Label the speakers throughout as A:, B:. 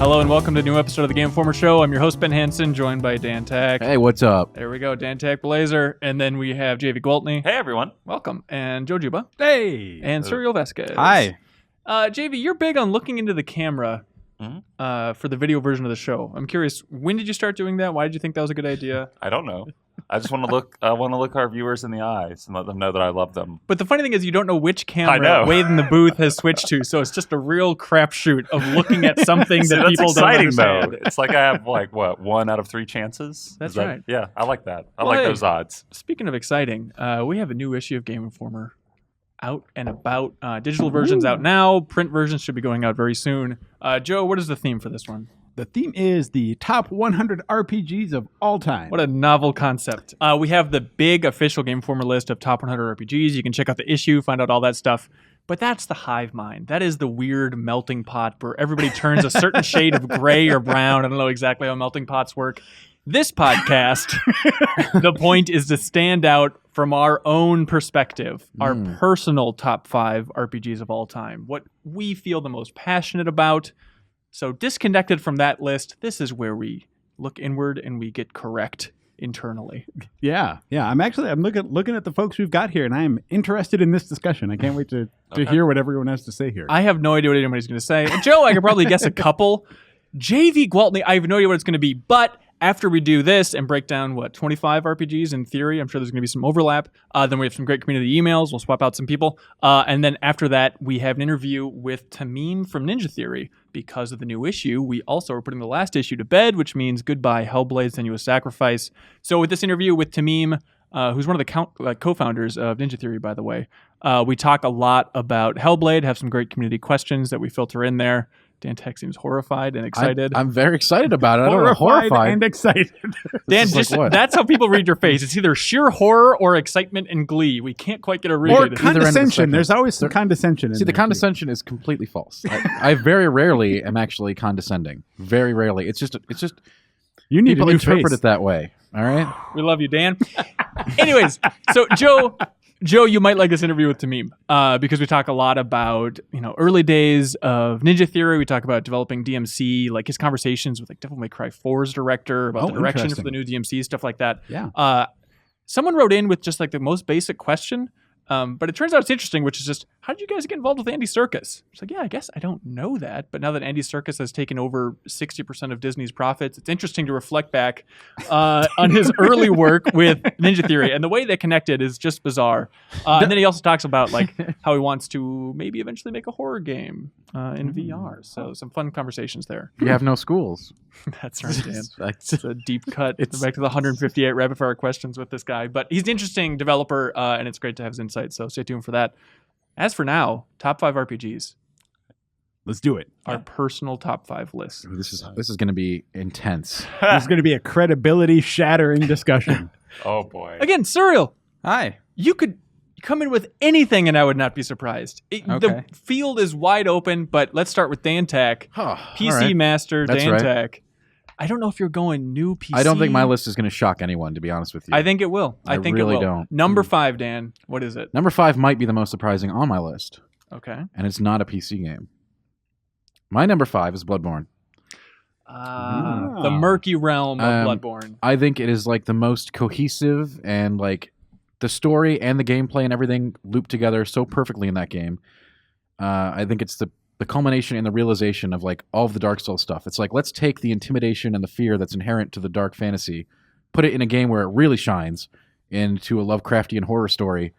A: Hello and welcome to a new episode of the Game Informer Show. I'm your host, Ben Hansen, joined by Dan Tack.
B: Hey, what's up?
A: There we go, Dan Tack Blazer. And then we have JV Gwaltney.
C: Hey, everyone.
A: Welcome. And Joe Juba.
D: Hey.
A: And Cyril Vasquez.
D: Hi.
A: JV, you're big on looking into the camera for the video version of the show. I'm curious, when did you start doing that? Why did you think that was a good idea?
C: I don't know. I just want to look. I want to look our viewers in the eyes and let them know that I love them.
A: But the funny thing is, you don't know which camera Wade in the booth has switched to, so it's just a real crapshoot of looking at something that people don't understand.
C: Though. It's like I have 1 out of 3 chances.
A: That's right.
C: Yeah, I like that. I like those odds.
A: Speaking of exciting, we have a new issue of Game Informer out and about. Digital version's out now. Print versions should be going out very soon. Joe, what is the theme for this one?
D: The theme is the top 100 RPGs of all time.
A: What a novel concept. We have the big official Game Informer list of top 100 RPGs. You can check out the issue, find out all that stuff. But that's the hive mind. That is the weird melting pot where everybody turns a certain shade of gray or brown. I don't know exactly how melting pots work. This podcast, the point is to stand out from our own perspective, our personal top 5 RPGs of all time, what we feel the most passionate about. So disconnected from that list, this is where we look inward and we get correct internally.
D: Yeah. I'm looking at the folks we've got here, and I am interested in this discussion. I can't wait to hear what everyone has to say here.
A: I have no idea what anybody's going to say. Joe, I could probably guess a couple. JV Gwaltney, I have no idea what it's going to be, but after we do this and break down, 25 RPGs in theory, I'm sure there's going to be some overlap. Then we have some great community emails. We'll swap out some people. And then after that, we have an interview with Tameem from Ninja Theory. Because of the new issue, we also are putting the last issue to bed, which means goodbye Hellblade, Senua Sacrifice. So with this interview with Tameem, who's one of the co-founders of Ninja Theory, by the way, we talk a lot about Hellblade, have some great community questions that we filter in there. Dan Tech seems horrified and excited.
B: I'm very excited about it. I don't know, horrified
D: and excited.
A: Dan, that's how people read your face. It's either sheer horror or excitement and glee. We can't quite get a read.
D: Or condescension. There's always some condescension.
B: See, the condescension is completely false. I very rarely am actually condescending. Very rarely. It's just.
D: You need
B: people
D: to
B: interpret it that way. All right.
A: We love you, Dan. Anyways, so Joe, you might like this interview with Tameem because we talk a lot about early days of Ninja Theory. We talk about developing DMC, like his conversations with Devil May Cry 4's director about the direction for the new DMC, stuff like that.
D: Yeah.
A: Someone wrote in with just the most basic question, but it turns out it's interesting, which is just, how did you guys get involved with Andy Serkis? It's like, yeah, I guess I don't know that, but now that Andy Serkis has taken over 60% of Disney's profits, it's interesting to reflect back on his early work with Ninja Theory, and the way they connected is just bizarre. And then he also talks about how he wants to maybe eventually make a horror game in VR. So some fun conversations there.
B: You have no schools.
A: That's right, Dan. It's a deep cut. It's back to the 158 rapid fire questions with this guy, but he's an interesting developer, and it's great to have his insights. So stay tuned for that. As for now, top 5 RPGs.
D: Let's do it.
A: Our personal top 5 list.
B: This is going to be intense.
D: This is going to be a credibility-shattering discussion.
C: Oh, boy.
A: Again, Cyril.
E: Hi.
A: You could come in with anything and I would not be surprised. The field is wide open, but let's start with Dan Tack. PC Master, Dan Tack. I don't know if you're going new PC.
B: I don't think my list is going to shock anyone, to be honest with you.
A: I think it will. I think
B: really
A: it will.
B: Don't.
A: Number 5, Dan. What is it?
B: Number 5 might be the most surprising on my list.
A: Okay.
B: And it's not a PC game. My number 5 is Bloodborne.
A: The murky realm of Bloodborne.
B: I think it is the most cohesive, and the story and the gameplay and everything loop together so perfectly in that game. I think it's the culmination and the realization of all of the Dark Souls stuff. It's let's take the intimidation and the fear that's inherent to the dark fantasy, put it in a game where it really shines into a Lovecraftian horror story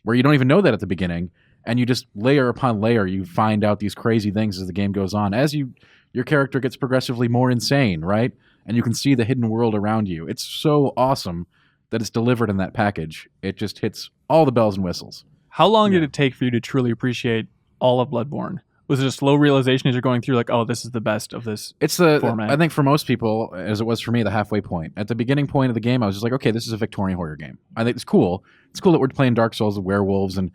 B: where you don't even know that at the beginning, and you just layer upon layer, you find out these crazy things as the game goes on, as your character gets progressively more insane, right? And you can see the hidden world around you. It's so awesome that it's delivered in that package. It just hits all the bells and whistles.
A: How long did it take for you to truly appreciate all of Bloodborne? Was it a slow realization as you're going through, this is the best of this format?
B: I think for most people, as it was for me, the halfway point. At the beginning point of the game, I was just okay, this is a Victorian horror game. I think it's cool. It's cool that we're playing Dark Souls with werewolves and,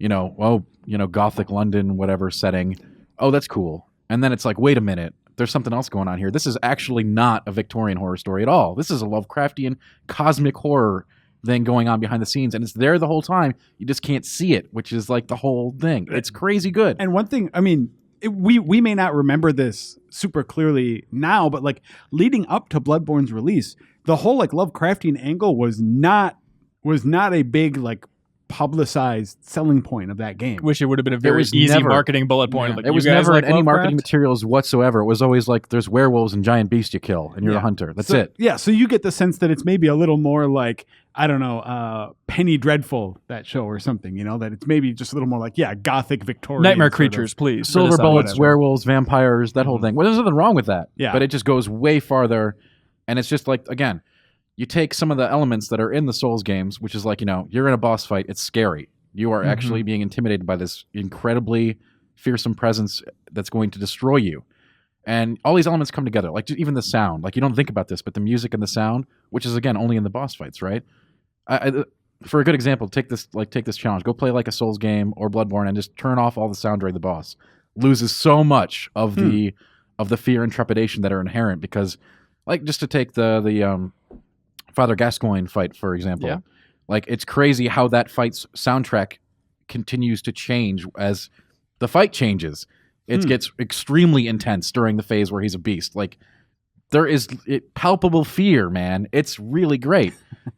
B: Gothic London, whatever setting. Oh, that's cool. And then it's wait a minute, there's something else going on here. This is actually not a Victorian horror story at all. This is a Lovecraftian cosmic horror thing going on behind the scenes, and it's there the whole time. You just can't see it, which is the whole thing. It's crazy good.
D: And one thing, we may not remember this super clearly now, but like leading up to Bloodborne's release, the whole like Lovecraftian angle was not a big like publicized selling point of that game.
A: Wish it would have been a very
B: was
A: easy
B: never-
A: marketing bullet point.
D: Yeah.
A: Like,
B: It was
A: you guys
B: never
A: like
B: in any marketing
A: Lovecraft?
B: materials whatsoever. It was always like there's werewolves and giant beasts you kill, and you're
D: Yeah.
B: a hunter. That's
D: So-
B: it.
D: Yeah, so you get the sense that it's maybe a little more like, I don't know, Penny Dreadful, that show or something, that it's maybe just a little more like, gothic Victorian.
A: Nightmare
D: sort of-
A: creatures, please.
B: Silver
A: for this
B: bullets,
A: album.
B: werewolves, vampires, that whole thing. Well, there's nothing wrong with that.
D: Yeah.
B: But it just goes way farther, and it's just like, again, you take some of the elements that are in the Souls games, which is like, you're in a boss fight, it's scary. You are actually being intimidated by this incredibly fearsome presence that's going to destroy you. And all these elements come together, like even the sound. Like, you don't think about this, but the music and the sound, which is, again, only in the boss fights, right? For a good example, take this challenge. Go play like a Souls game or Bloodborne and just turn off all the sound during the boss. Loses so much of the fear and trepidation that are inherent because, like, just to take the Father Gascoigne fight, for example.
A: Yeah.
B: Like, it's crazy how that fight's soundtrack continues to change as the fight changes. It gets extremely intense during the phase where he's a beast. Like, there is palpable fear, man. It's really great.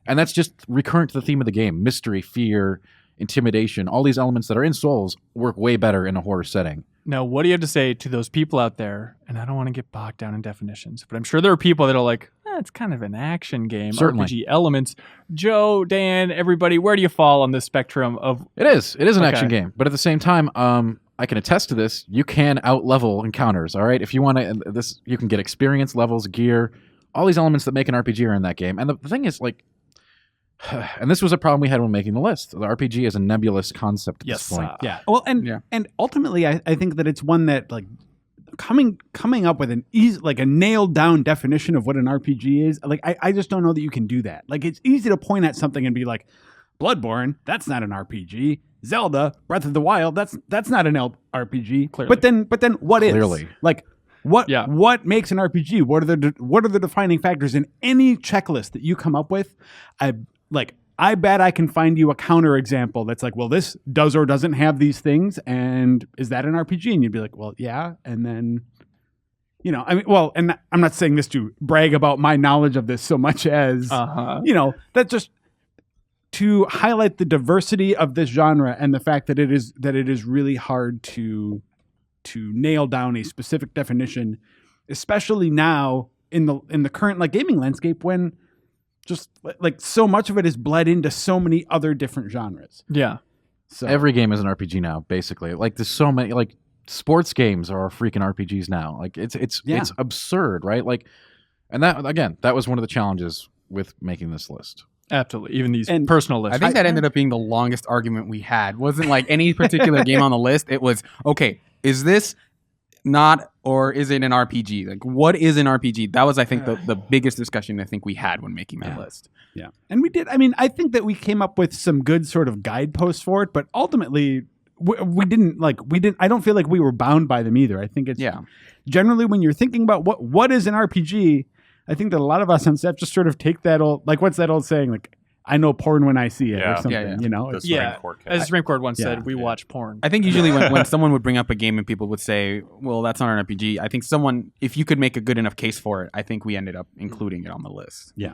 B: And that's just recurrent to the theme of the game. Mystery, fear, intimidation. All these elements that are in Souls work way better in a horror setting.
A: Now, what do you have to say to those people out there? And I don't want to get bogged down in definitions, but I'm sure there are people that are like, it's kind of an action game,
B: Certainly.
A: RPG elements. Joe, Dan, everybody, where do you fall on this spectrum of...
B: It is an
A: Okay.
B: action game. But at the same time, I can attest to this. You can out-level encounters, all right? If you want to, you can get experience levels, gear, all these elements that make an RPG are in that game. And the thing is, like, and this was a problem we had when making the list. The RPG is a nebulous concept at this point.
D: Yeah. Well, and ultimately, I think that it's one that like coming up with an easy, like a nailed down definition of what an RPG is. Like, I just don't know that you can do that. Like, it's easy to point at something and be like, Bloodborne, that's not an RPG. Zelda, Breath of the Wild, that's not an RPG.
A: Clearly.
D: But then what is?
B: Clearly.
D: Like, what makes an RPG? What are the defining factors in any checklist that you come up with? I bet I can find you a counter example that's like, well, this does or doesn't have these things, and is that an RPG? And you'd be like, well, yeah. And then, and I'm not saying this to brag about my knowledge of this so much as, that just to highlight the diversity of this genre and the fact that it is really hard to nail down a specific definition, especially now in the current like gaming landscape when just like so much of it is bled into so many other different genres.
A: Yeah.
D: So
B: Every game is an RPG now, basically. Like, there's so many, like, sports games are freaking RPGs now. Like, it's absurd, right? Like, and that was one of the challenges with making this list.
A: Absolutely. Even these
D: And
A: personal lists.
E: I think that ended up being the longest argument we had. It wasn't like any particular game on the list. It was, okay, is this not, or is it an RPG? Like, what is an RPG? That was, I think, the biggest discussion I think we had when making that list.
D: yeah, and we did. I mean, I think that we came up with some good sort of guideposts for it, but ultimately, we didn't. I don't feel like we were bound by them either. I think it's generally when you're thinking about what is an RPG, I think that a lot of us on staff just sort of take that old, like, what's that old saying? Like, I know porn when I see it,
C: Yeah.
D: or something.
E: Yeah.
C: The Supreme
A: yeah.
C: Court case.
A: As the Supreme Court once said, we
C: Yeah.
A: watch porn.
E: I think usually when someone would bring up a game and people would say, well, that's not an RPG, I think if you could make a good enough case for it, I think we ended up including it on the list.
D: Yeah.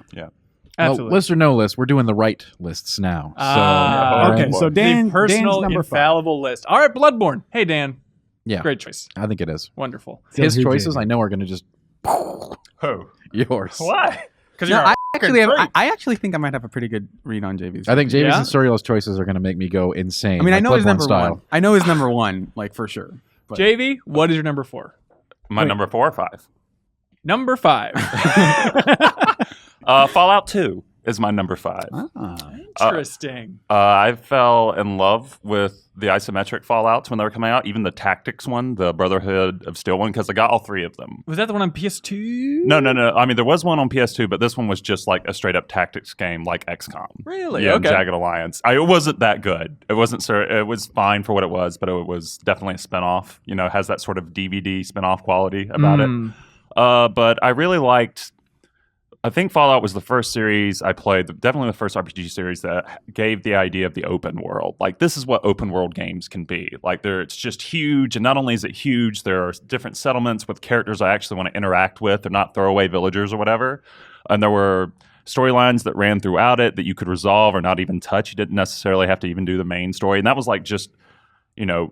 A: Absolutely.
B: Well, list or no list, we're doing the right lists now.
D: Okay, so Dan,
A: the personal
D: Dan's number 5.
A: infallible list. All right, Bloodborne. Hey, Dan.
B: Yeah.
A: Great choice.
B: I think it is.
A: Wonderful.
B: His
D: who's
B: choices,
D: it?
B: I know, are going to just
C: Who?
B: yours.
C: Why? Because
E: No,
C: you're
E: I actually think I might have a pretty good read on JV's.
B: I think James
A: Yeah?
B: and Soriolo's choices are going to make me go insane.
E: I mean, I
B: like
E: know his
B: Bloodborne
E: number
B: style.
E: one. I know his number one, like, for sure. But
A: JV, what is your number 4?
C: my number 4 or 5.
A: Number 5.
C: Fallout 2 is my number 5.
A: Interesting.
C: I fell in love with the isometric Fallouts when they were coming out, even the Tactics one, the Brotherhood of Steel one, because I got all 3 of them.
A: Was that the one on PS2?
C: No. I mean, there was one on PS2, but this one was just like a straight up tactics game like XCOM.
A: Really?
C: Yeah,
A: Okay.
C: Jagged Alliance. It wasn't that good. It wasn't. It was fine for what it was, but it was definitely a spinoff. It has that sort of DVD spinoff quality about it. But I really liked I think Fallout was the first series I played, definitely the first RPG series that gave the idea of the open world. Like, this is what open world games can be. Like, it's just huge, and not only is it huge, there are different settlements with characters I actually want to interact with. They're not throwaway villagers or whatever. And there were storylines that ran throughout it that you could resolve or not even touch. You didn't necessarily have to even do the main story. And that was like just,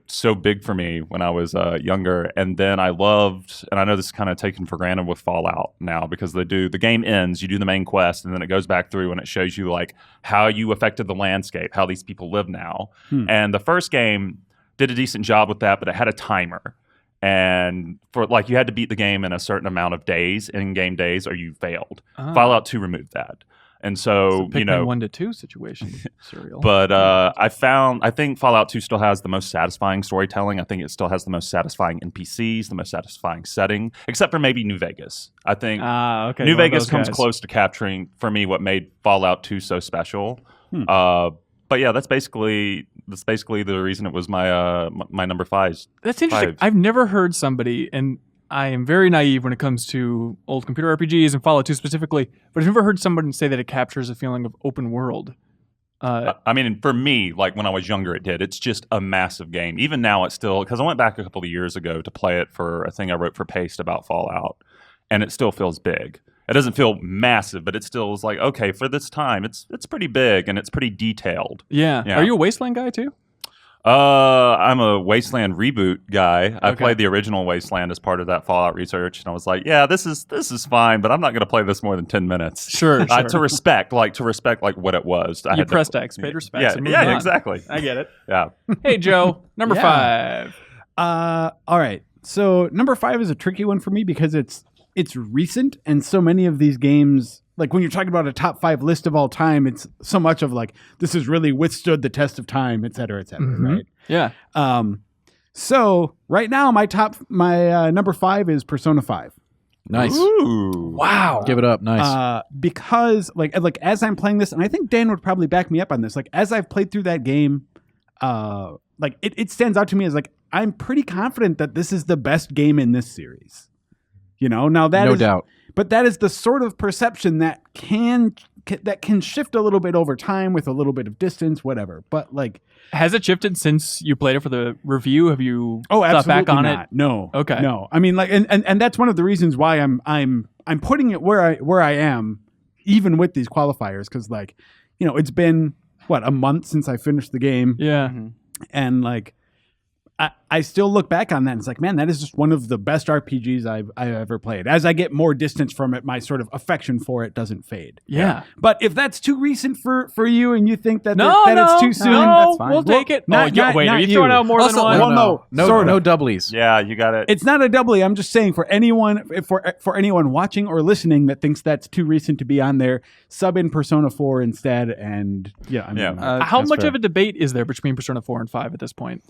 C: so big for me when I was younger. And then I loved, and I know this is kind of taken for granted with Fallout now, because the game ends, you do the main quest, and then it goes back through and it shows you like how you affected the landscape, how these people live now. And the first game did a decent job with that, but it had a timer. And for like, you had to beat the game in a certain amount of days, in-game days, or you failed. Fallout 2 removed that. And so,
A: it's a Pikmin 1 to 2 situation. Serial.
C: But I think Fallout 2 still has the most satisfying storytelling. I think it still has the most satisfying NPCs, the most satisfying setting, except for maybe New Vegas. I think New Vegas comes close to capturing, for me, what made Fallout 2 so special. But yeah, that's basically the reason it was my my number 5.
A: That's interesting. I've never heard somebody, and I am very naive when it comes to old computer RPGs and Fallout 2 specifically, but I've never heard someone say that it captures a feeling of open world.
C: I mean, for me, like when I was younger, it did. It's just a massive game. Even now, it's still, because I went back a couple of years ago to play it for a thing I wrote for Paste about Fallout, and it still feels big. It doesn't feel massive, but it still is like, okay, for this time, it's pretty big and it's pretty detailed.
A: Yeah. Are you a Wasteland guy too?
C: I'm a Wasteland reboot guy. I played the original Wasteland as part of that Fallout research, and I was like, yeah, this is fine, but I'm not going to play this more than 10 minutes.
A: Sure.
C: To respect like what it was.
A: You pressed X, paid respects.
C: Yeah, exactly.
A: I get it.
C: Yeah.
A: Hey, Joe, number 5.
D: All right. So number 5 is a tricky one for me because it's recent, and so many of these games, like when you're talking about a top 5 list of all time, it's so much of like, this has really withstood the test of time, et cetera, right?
A: Yeah.
D: So right now, my number 5 is Persona 5.
B: Nice.
C: Ooh.
A: Wow.
B: Give it up. Nice.
D: Because like as I'm playing this, and I think Dan would probably back me up on this, like as I've played through that game, like it stands out to me as like, I'm pretty confident that this is the best game in this series. Now that
B: no
D: is,
B: doubt.
D: But that is the sort of perception that can shift a little bit over time with a little bit of distance, whatever. But like,
A: has it shifted since you played it for the review? Have you
D: absolutely
A: thought back on
D: not.
A: it?
D: No.
A: Okay.
D: No. I mean, like, and that's one of the reasons why I'm putting it where I am, even with these qualifiers, because like, it's been a month since I finished the game.
A: Yeah.
D: And like, I still look back on that and it's like, man, that is just one of the best RPGs I've ever played. As I get more distance from it, my sort of affection for it doesn't fade.
A: Yeah.
D: But if that's too recent for you and you think that
A: no,
D: it's too soon,
A: that's
E: fine.
A: We'll take it.
D: Wait,
A: are you throwing out more than one?
D: Well,
B: no doublies.
C: Yeah, you got it.
D: It's not a doubly. I'm just saying for anyone watching or listening that thinks that's too recent to be on there, sub in Persona 4 instead. And
A: how much of a debate is there between Persona 4 and 5 at this point?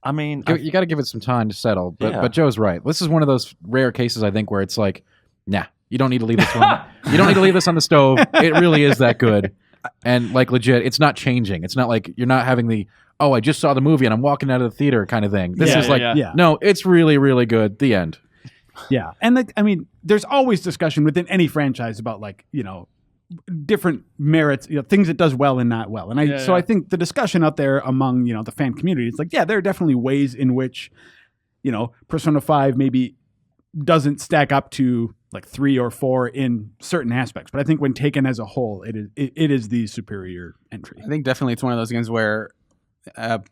C: I mean,
B: You got to give it some time to settle. But Joe's right. This is one of those rare cases, I think, where it's like, nah, you don't need to leave this one. You don't need to leave this on the stove. It really is that good. And like legit, it's not changing. It's not like you're not having the, I just saw the movie and I'm walking out of the theater kind of thing. This is no, it's really, really good. The end.
D: Yeah. And like, I mean, there's always discussion within any franchise about like, different merits, things it does well and not well. And I think the discussion out there among, the fan community, it's like, yeah, there are definitely ways in which, Persona 5 maybe doesn't stack up to like 3 or 4 in certain aspects. But I think when taken as a whole, it is the superior entry.
E: I think definitely it's one of those games where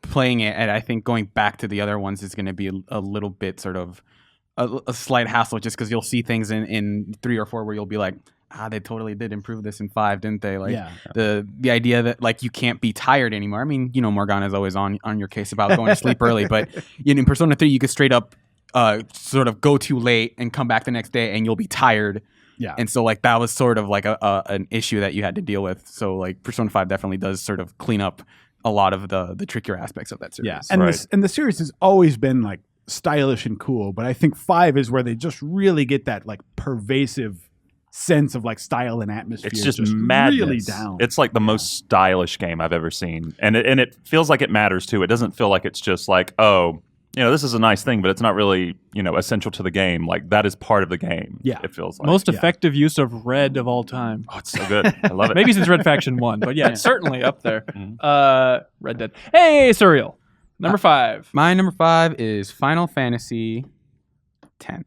E: playing it and I think going back to the other ones is going to be a little bit sort of a slight hassle, just because you'll see things in 3 or 4 where you'll be like, they totally did improve this in 5, didn't they? Like the idea that like you can't be tired anymore. I mean, Morgana's always on your case about going to sleep early, but in Persona 3 you could straight up sort of go too late and come back the next day and you'll be tired.
D: Yeah.
E: And so like that was sort of like an issue that you had to deal with. So like Persona 5 definitely does sort of clean up a lot of the trickier aspects of that series.
D: Yeah. And the series has always been like stylish and cool, but I think 5 is where they just really get that like pervasive sense of like style and atmosphere.
C: It's just madness.
D: Really down.
C: It's like the most stylish game I've ever seen, and it feels like it matters too. It doesn't feel like it's just like, this is a nice thing, but it's not really, essential to the game. Like, that is part of the game.
D: Yeah.
C: It feels like.
A: Most effective use of red of all time.
C: Oh, it's so good. I love it.
A: Maybe since Red Faction 1, but yeah, it's certainly up there.
C: Mhm.
A: Red Dead. Hey, Surreal. Number 5.
E: My number 5 is Final Fantasy X.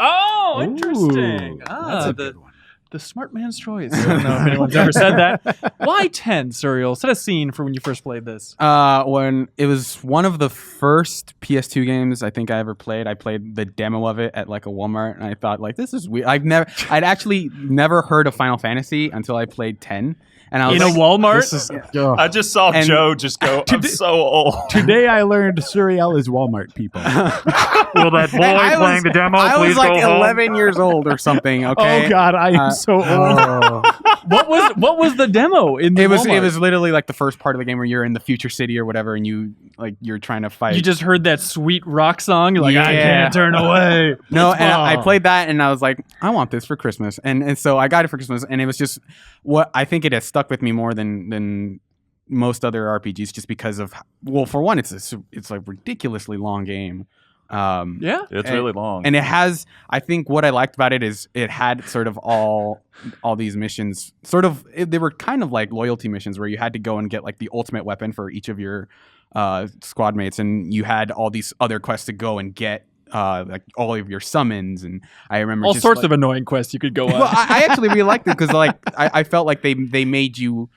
A: Oh, interesting.
D: That's a good one.
A: The smart man's choice. I don't know if anyone's ever said that. Why 10, Surreal? Set a scene for when you first played this.
E: When it was one of the first PS2 games I think I ever played. I played the demo of it at like a Walmart, and I thought like, this is weird. I'd actually never heard of Final Fantasy until I played 10. And I was
A: In a Walmart?
B: This is,
C: I just saw
E: And-
C: Joe just go, I'm so old.
D: Today I learned Surreal is Walmart people.
F: Will that boy
E: I
F: playing
E: was-
F: the demo
E: I
F: please
E: was like
F: go home?
E: 11 years old or something. Okay.
D: Oh God, I am so old.
A: What was the demo in the
E: It was
A: Walmart?
E: literally like the first part of the game where you're in the future city or whatever, and you're trying to fight.
A: You just heard that sweet rock song. You're like, I
E: Yeah.
A: can't turn away.
E: No, and I
D: Oh.
E: played that, and I was like, I want this for Christmas, and so I got it for Christmas, and it was just what I think it has stuck with me more than most other RPGs, just because of for one, it's a ridiculously long game.
A: Yeah.
C: It's really long.
E: And it has, I think what I liked about it is it had sort of all these missions, they were kind of like loyalty missions where you had to go and get like the ultimate weapon for each of your squad mates, and you had all these other quests to go and get like all of your summons. And I remember
A: All
E: just,
A: sorts
E: like,
A: of annoying quests you could go on.
E: well, I actually really liked it because like I felt like they made you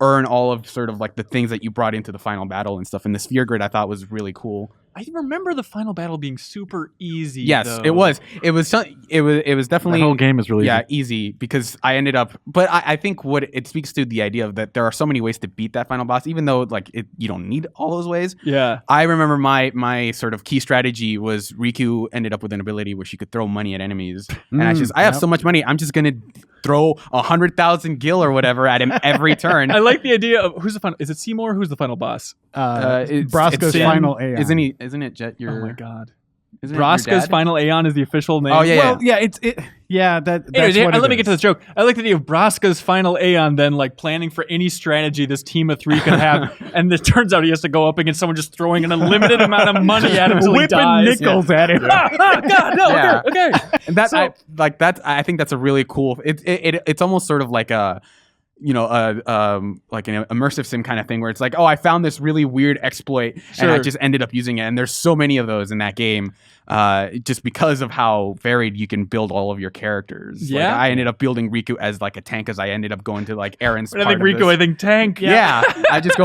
E: earn all of sort of like the things that you brought into the final battle and stuff. And the sphere grid I thought was really cool.
A: I remember the final battle being super easy.
E: Yes,
A: though.
E: it was. It was definitely
B: the whole game is really
E: easy because I ended up. But I think what it speaks to the idea of that there are so many ways to beat that final boss, even though like you don't need all those ways.
A: Yeah.
E: I remember my sort of key strategy was Riku ended up with an ability where she could throw money at enemies, and I have so much money, I'm just gonna throw 100,000 gil or whatever at him every turn.
A: I like the idea of who's the final. Is it Seymour? Who's the final boss?
D: Brasco's
E: Sin.
D: final Aeon.
E: Isn't it Jet?
A: Oh my god.
E: Isn't it your
A: Brasco's
E: dad?
A: final Aeon is the official name.
E: Oh yeah,
D: Well, yeah, that's
A: Anyways,
D: what
A: let
D: it
A: me get to
D: is.
A: this joke. I like the idea of Brasco's final Aeon then like planning for any strategy this team of 3 could have, and it turns out he has to go up against someone just throwing an unlimited amount of money at him until he
D: Whipping
A: dies.
D: nickels at him.
A: God, no,
E: Yeah.
A: okay.
E: And I think that's a really cool. It's almost sort of like a, like an immersive sim kind of thing where it's like, oh, I found this really weird exploit and I
A: Sure.
E: just ended up using it. And there's so many of those in that game, just because of how varied you can build all of your characters.
A: Yeah.
E: Like, I ended up building Riku as like a tank, as I ended up going to like Aaron's.
A: But I think Rico, I think tank.
E: Yeah, I just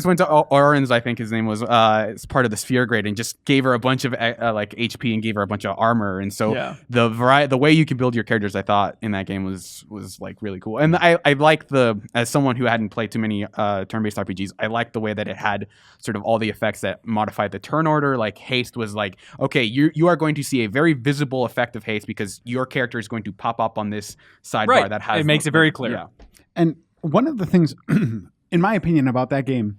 E: went to Oren's, I think his name was, as part of the sphere grade, and just gave her a bunch of like HP and gave her a bunch of armor. And so
A: Yeah.
E: the way you can build your characters, I thought in that game was like really cool. And I like as someone who hadn't played too many turn-based RPGs, I liked the way that it had sort of all the effects that modified the turn order. Like haste was like, okay, you are going to see a very visible effect of haste because your character is going to pop up on this sidebar
A: Right.
E: that has
A: It makes it very clear.
E: Yeah.
D: And one of the things, in my opinion, about that game,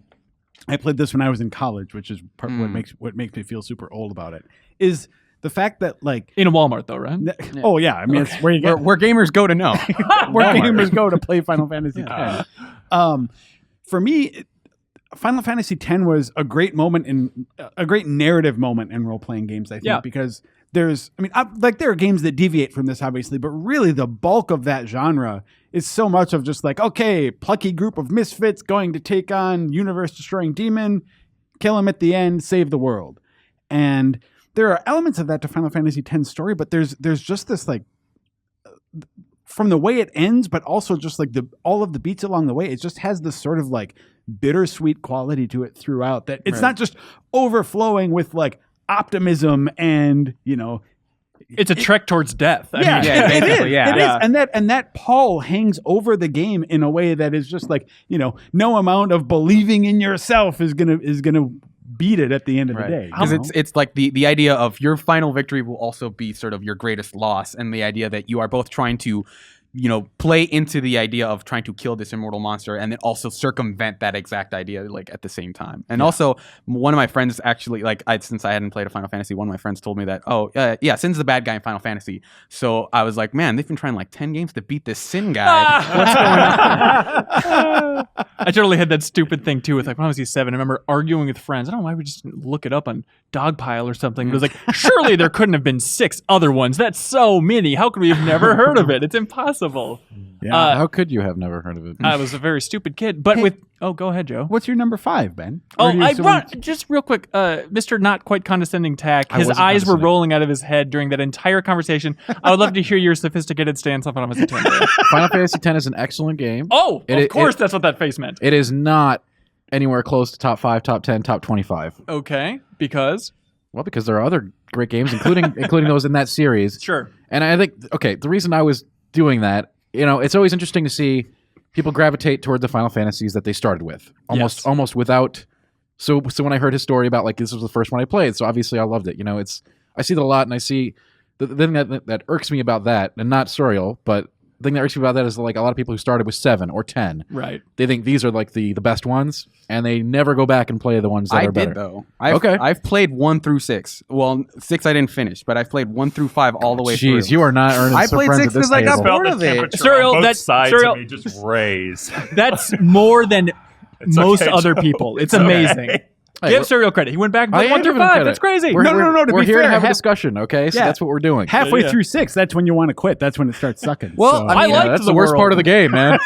D: I played this when I was in college, which is what makes me feel super old about it, is the fact that like,
A: In a Walmart though, right?
D: oh yeah, I mean it's where you get
E: Where gamers go to know.
D: where gamers go to play Final Fantasy X. For me, Final Fantasy X was a great narrative moment in role playing games. I think
A: Yeah.
D: because there are games that deviate from this, obviously, but really the bulk of that genre is so much of just like, okay, plucky group of misfits going to take on universe-destroying demon, kill him at the end, save the world. And there are elements of that to Final Fantasy X story, but there's just this like, from the way it ends, but also just like all of the beats along the way, it just has this sort of like bittersweet quality to it throughout. That it's not just overflowing with like optimism and
A: It's a trek towards death. I
D: yeah,
A: mean,
E: Yeah,
D: it is.
E: basically, yeah.
D: It is, and that pall hangs over the game in a way that is just like no amount of believing in yourself is gonna beat it at the end of the day.
E: Because it's like the idea of your final victory will also be sort of your greatest loss, and the idea that you are both trying to play into the idea of trying to kill this immortal monster and then also circumvent that exact idea like at the same time. And also one of my friends actually, like since I hadn't played a Final Fantasy, one of my friends told me that, Sin's the bad guy in Final Fantasy. So I was like, man, they've been trying like 10 games to beat this Sin guy. What's going on?
A: I totally had that stupid thing too with like when I was 7. I remember arguing with friends. I don't know why we just didn't look it up on Dogpile or something. It was like, surely there couldn't have been 6 other ones. That's so many. How could we have never heard of it? It's impossible.
D: Yeah.
B: How could you have never heard of it?
A: I was a very stupid kid. But go ahead, Joe.
D: What's your number 5, Ben?
A: Oh,
D: Or do you still want-
A: just real quick, Mr. Not Quite Condescending Tack. His
B: wasn't
A: eyes were
B: condescending.
A: rolling out of his head during that entire conversation. I would love to hear your sophisticated stance on Final Fantasy X.
B: Final Fantasy X is an excellent game.
A: Oh,
B: It-
A: of course,
B: it-
A: that's what that face meant.
B: It is not anywhere close to top 5, top 10, top 25.
A: Okay, because
B: Well, because there are other great games, including those in that series.
A: sure.
B: And I think, the reason I was doing that, it's always interesting to see people gravitate toward the Final Fantasies that they started with,
A: Yes.
B: almost without. So when I heard his story about like this was the first one I played, so obviously I loved it. I see that a lot, and I see the thing that irks me about that, and not Sorial, but the thing that irks me about that is like a lot of people who started with 7 or 10,
A: Right.
B: they think these are like the best ones, and they never go back and play the ones that
E: I
B: are better.
E: did though.
B: Okay.
E: I've played 1 through 6. Well, 6 I didn't finish, but I've played 1 through 5 all the way through.
B: Jeez, you are not earning
E: I
B: some
E: played
B: friends
E: 6
B: at this
E: 'cause I got
B: table.
E: bored
C: Felt
E: of
C: the
E: it.
C: temperature
A: Serial,
C: on both
A: that's-
C: sides
A: Serial-
C: of me just raise.
A: That's more than most
C: okay,
A: other
C: Joe.
A: people. It's
C: It's okay.
A: amazing.
B: Hey,
A: Give
B: we're-
A: Serial credit. He went back and
B: I
A: played
B: am
A: 1 through
B: giving him
A: 5.
B: credit.
A: That's crazy.
B: We're,
D: No,
B: we're-
D: to
B: we're
D: be
B: here
D: fair,
B: to have a
D: half-
B: discussion, okay? So
D: Yeah.
B: that's what we're doing.
D: halfway
A: Yeah.
D: through 6, that's when you want to quit. That's when it starts sucking.
E: Well,
D: So-
E: I mean,
A: liked
B: that's
A: the
B: the worst
A: world.
B: part of the game, man.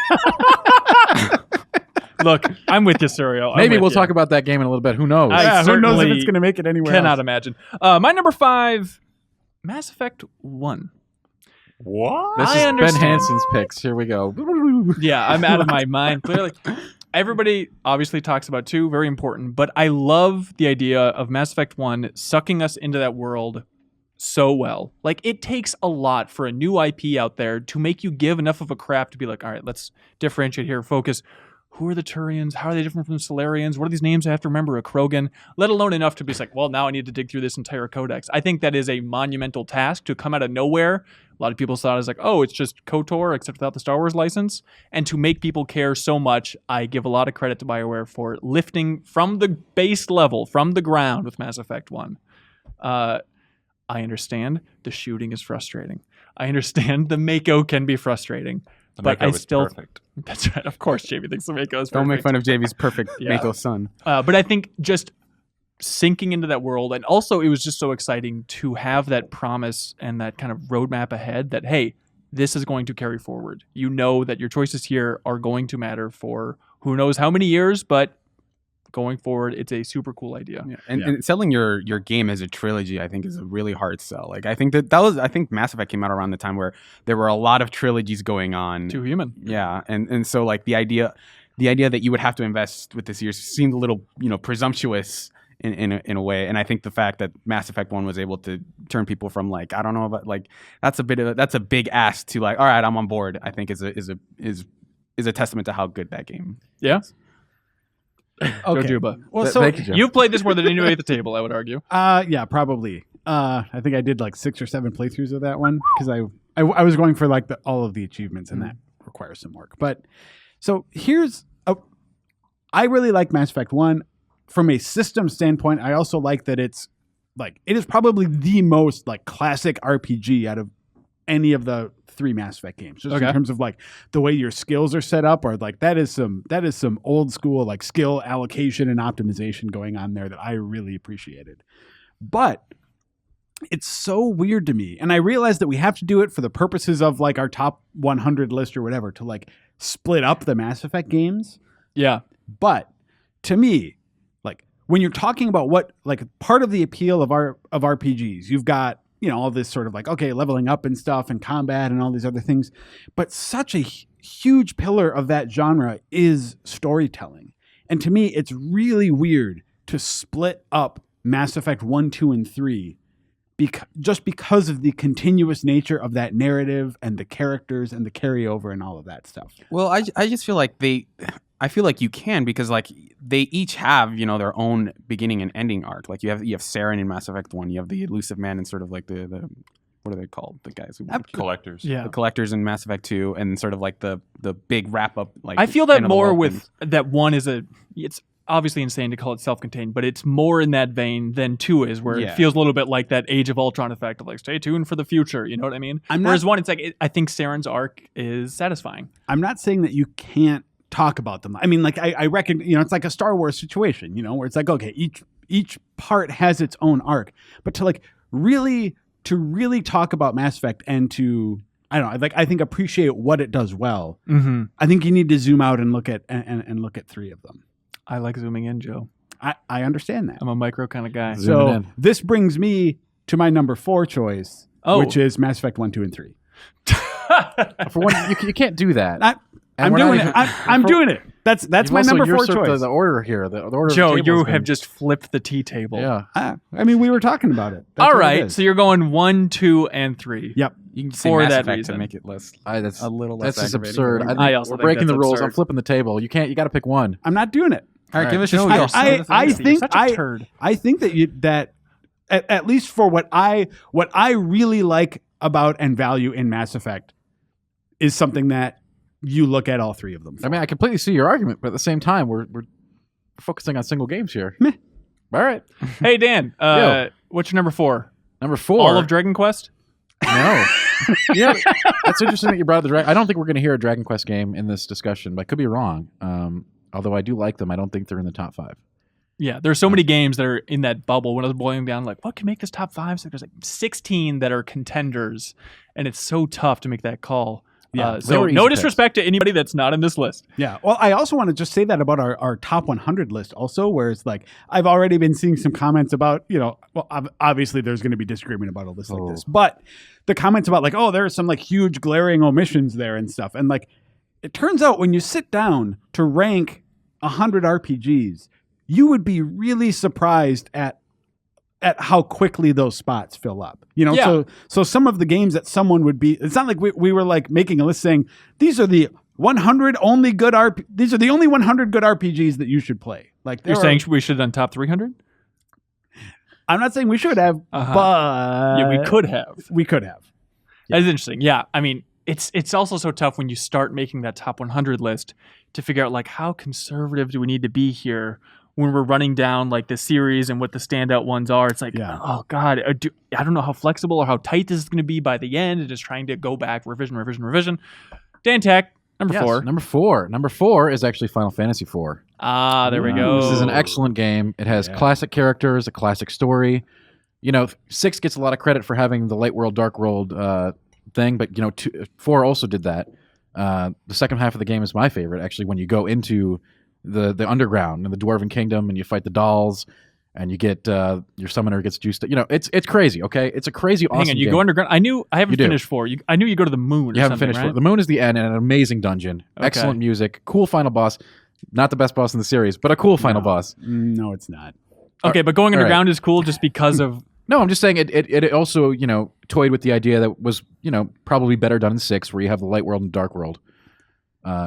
A: Look, I'm with you, Serial. I'm
B: Maybe
A: with
B: we'll
A: you.
B: talk about that game in a little bit. Who knows?
A: I
D: yeah, who knows if
A: certainly
D: it's going to make it anywhere
A: Cannot
D: else.
A: imagine. My number 5, Mass Effect 1.
C: What?
B: This
A: I
B: is
A: understand.
B: Ben Hansen's picks. Here we go.
A: Yeah, I'm out of my mind, clearly. Everybody obviously talks about 2, very important, but I love the idea of Mass Effect 1 sucking us into that world so well. Like, it takes a lot for a new IP out there to make you give enough of a crap to be like, all right, let's differentiate here, focus. Who are the Turians? How are they different from the Solarians? What are these names I have to remember? A Krogan? Let alone enough to be like, well, now I need to dig through this entire codex. I think that is a monumental task to come out of nowhere. A lot of people saw it as like, oh, it's just KOTOR, except without the Star Wars license. And to make people care so much, I give a lot of credit to BioWare for lifting from the base level, from the ground with Mass Effect 1. I understand the shooting is frustrating. I understand the Mako can be frustrating.
C: The
A: but
C: Mako
A: I
C: was
A: still
C: perfect.
A: That's right. Of course, Jamie thinks the Mako is perfect.
E: Don't make fun of JV's perfect
A: Yeah.
E: Mako son.
A: But I think just sinking into that world, and also it was just so exciting to have that promise and that kind of roadmap ahead that, hey, this is going to carry forward. You know that your choices here are going to matter for who knows how many years, but going forward, it's a super cool idea.
E: Yeah. And selling your game as a trilogy, I think, is a really hard sell. Like, I think I think Mass Effect came out around the time where there were a lot of trilogies going on.
A: Too human.
E: Yeah, and so like the idea that you would have to invest with this series seemed a little presumptuous in a way. And I think the fact that Mass Effect 1 was able to turn people from like, I don't know about like, that's a big ask to like, all right, I'm on board, I think is a testament to how good that game.
A: Yeah.
D: Okay.
A: Joe Juba.
D: Well,
B: Th-
D: so
B: thank you, Joe.
A: You've played this more than anybody at the table, I would argue.
D: yeah, probably. I think I did like 6 or 7 playthroughs of that one because I was going for like all of the achievements, and that requires some work. But so I really like Mass Effect 1 from a system standpoint. I also like that it is probably the most like classic RPG out of any of the 3 Mass Effect games, just
A: Okay.
D: in terms of like the way your skills are set up, or like that is some old school like skill allocation and optimization going on there that I really appreciated. But it's so weird to me, and I realize that we have to do it for the purposes of like our top 100 list or whatever, to like split up the Mass Effect games.
A: Yeah.
D: But to me, like when you're talking about what like part of the appeal of RPGs, you've got all this sort of like, okay, leveling up and stuff and combat and all these other things, but such a huge pillar of that genre is storytelling. And to me, it's really weird to split up Mass Effect 1, 2, and 3 just because of the continuous nature of that narrative and the characters and the carryover and all of that stuff.
E: Well, I just feel like I feel like you can, because like they each have their own beginning and ending arc. Like you have Saren in Mass Effect 1, you have the Elusive Man and sort of like the what are they called, the guys who
C: Collectors.
A: Yeah.
E: the collectors in Mass Effect 2, and sort of like the big wrap up. Like
A: I feel that
E: end of the
A: more
E: world
A: with
E: thing.
A: that 1 is it's obviously insane to call it self-contained, but it's more in that vein than 2 is, where
E: Yeah.
A: it feels a little bit like that Age of Ultron effect of like, stay tuned for the future. You know what I mean?
D: I'm not-
A: Whereas 1, it's like, I think Saren's arc is satisfying.
D: I'm not saying that you can't talk about them. I mean, like I reckon, it's like a Star Wars situation, where it's like, okay, each part has its own arc, but to really talk about Mass Effect and to, I don't know, I think appreciate what it does well.
A: Mm-hmm.
D: I think you need to zoom out and look at and look at 3 of them.
A: I like zooming in, Joe.
D: I understand that.
A: I'm a micro kind of guy.
B: Zooming
D: So
B: in.
D: this brings me to my number 4 choice, which is Mass Effect 1, 2, and 3.
B: For one, you can't do that.
D: I'm
B: we're not
D: doing
B: even-
D: it. I'm doing it. That's my number 4 choice.
B: The order here. The order
A: Joe,
B: of the table
A: you
B: has
A: have
B: been-
A: just flipped the tea table.
B: Yeah.
D: I mean, we were talking about it. That's
A: All
D: what it
A: right,
D: is.
A: so you're going 1, 2, and 3.
D: Yep.
E: You can say
A: For
E: Mass
A: that
E: Effect
A: reason.
E: to make it less
B: That's
E: a little less
B: that's just
E: aggravating.
B: absurd.
A: I also
B: we're
A: think
B: breaking
A: that's
B: the rules.
A: absurd.
B: I'm flipping the table. You got to pick one.
D: I'm not doing it.
E: All right, give us
A: Just
E: your
A: go.
D: I think
A: Such a turd.
D: I think that at least for what I really like about and value in Mass Effect is something that you look at all 3 of them for.
B: I mean, I completely see your argument, but at the same time, we're focusing on single games here.
D: Meh.
B: All right.
A: Hey, Dan,
B: Yo.
A: what's your number 4?
B: Number 4.
A: All of Dragon Quest?
B: No. Yeah, that's interesting that you brought up the Dragon. I don't think we're going to hear a Dragon Quest game in this discussion, but I could be wrong. Although I do like them, I don't think they're in the top 5.
A: Yeah, there's so many games that are in that bubble. When I was boiling down, like, what can make this top 5? So there's like 16 that are contenders, and it's so tough to make that call.
D: Yeah,
B: they
A: so
B: were
A: no
B: easy
A: disrespect to anybody that's not in this list.
D: Yeah. Well, I also want to just say that about our top 100 list also, where it's like, I've already been seeing some comments about, obviously there's going to be disagreement about a list like this, but the comments about like, oh, there are some like huge glaring omissions there and stuff. And like, it turns out when you sit down to rank 100 RPGs, you would be really surprised at how quickly those spots fill up.
A: Yeah.
D: So some of the games that someone would be, it's not like we were like making a list saying these are the 100 only good these are the only 100 good RPGs that you should play. Like
A: You're saying we should have done top 300?
D: I'm not saying we should have,
A: Uh-huh.
D: but
A: Yeah, we could have.
D: We could have.
A: That's interesting. Yeah, I mean, it's also so tough when you start making that top 100 list to figure out like how conservative do we need to be here when we're running down like the series and what the standout ones are. It's like,
D: Yeah.
A: oh God, I don't know how flexible or how tight this is going to be by the end, and just trying to go back, revision. Dan Tech, number 4.
B: Number 4. Number 4 is actually Final Fantasy IV.
A: Ah, there we go.
B: This is an excellent game. It has classic characters, a classic story. 6 gets a lot of credit for having the light world, dark world thing, but 4 also did that. The second half of the game is my favorite, actually, when you go into the underground and the Dwarven Kingdom and you fight the dolls and you get your summoner gets juiced. It's crazy. Okay, it's a crazy awesome.
A: Hang on, you
B: game.
A: go underground. I haven't
B: You do.
A: finished 4. I knew you go to the moon.
B: You
A: or
B: haven't
A: something,
B: finished
A: right?
B: it. The moon is the end and an amazing dungeon.
A: Okay.
B: Excellent music, cool final boss. Not the best boss in the series, but a cool final boss.
D: No, it's not.
A: Okay, but going
B: All right.
A: underground is cool just because of.
B: No, I'm just saying it also, toyed with the idea that was, probably better done in 6, where you have the light world and dark world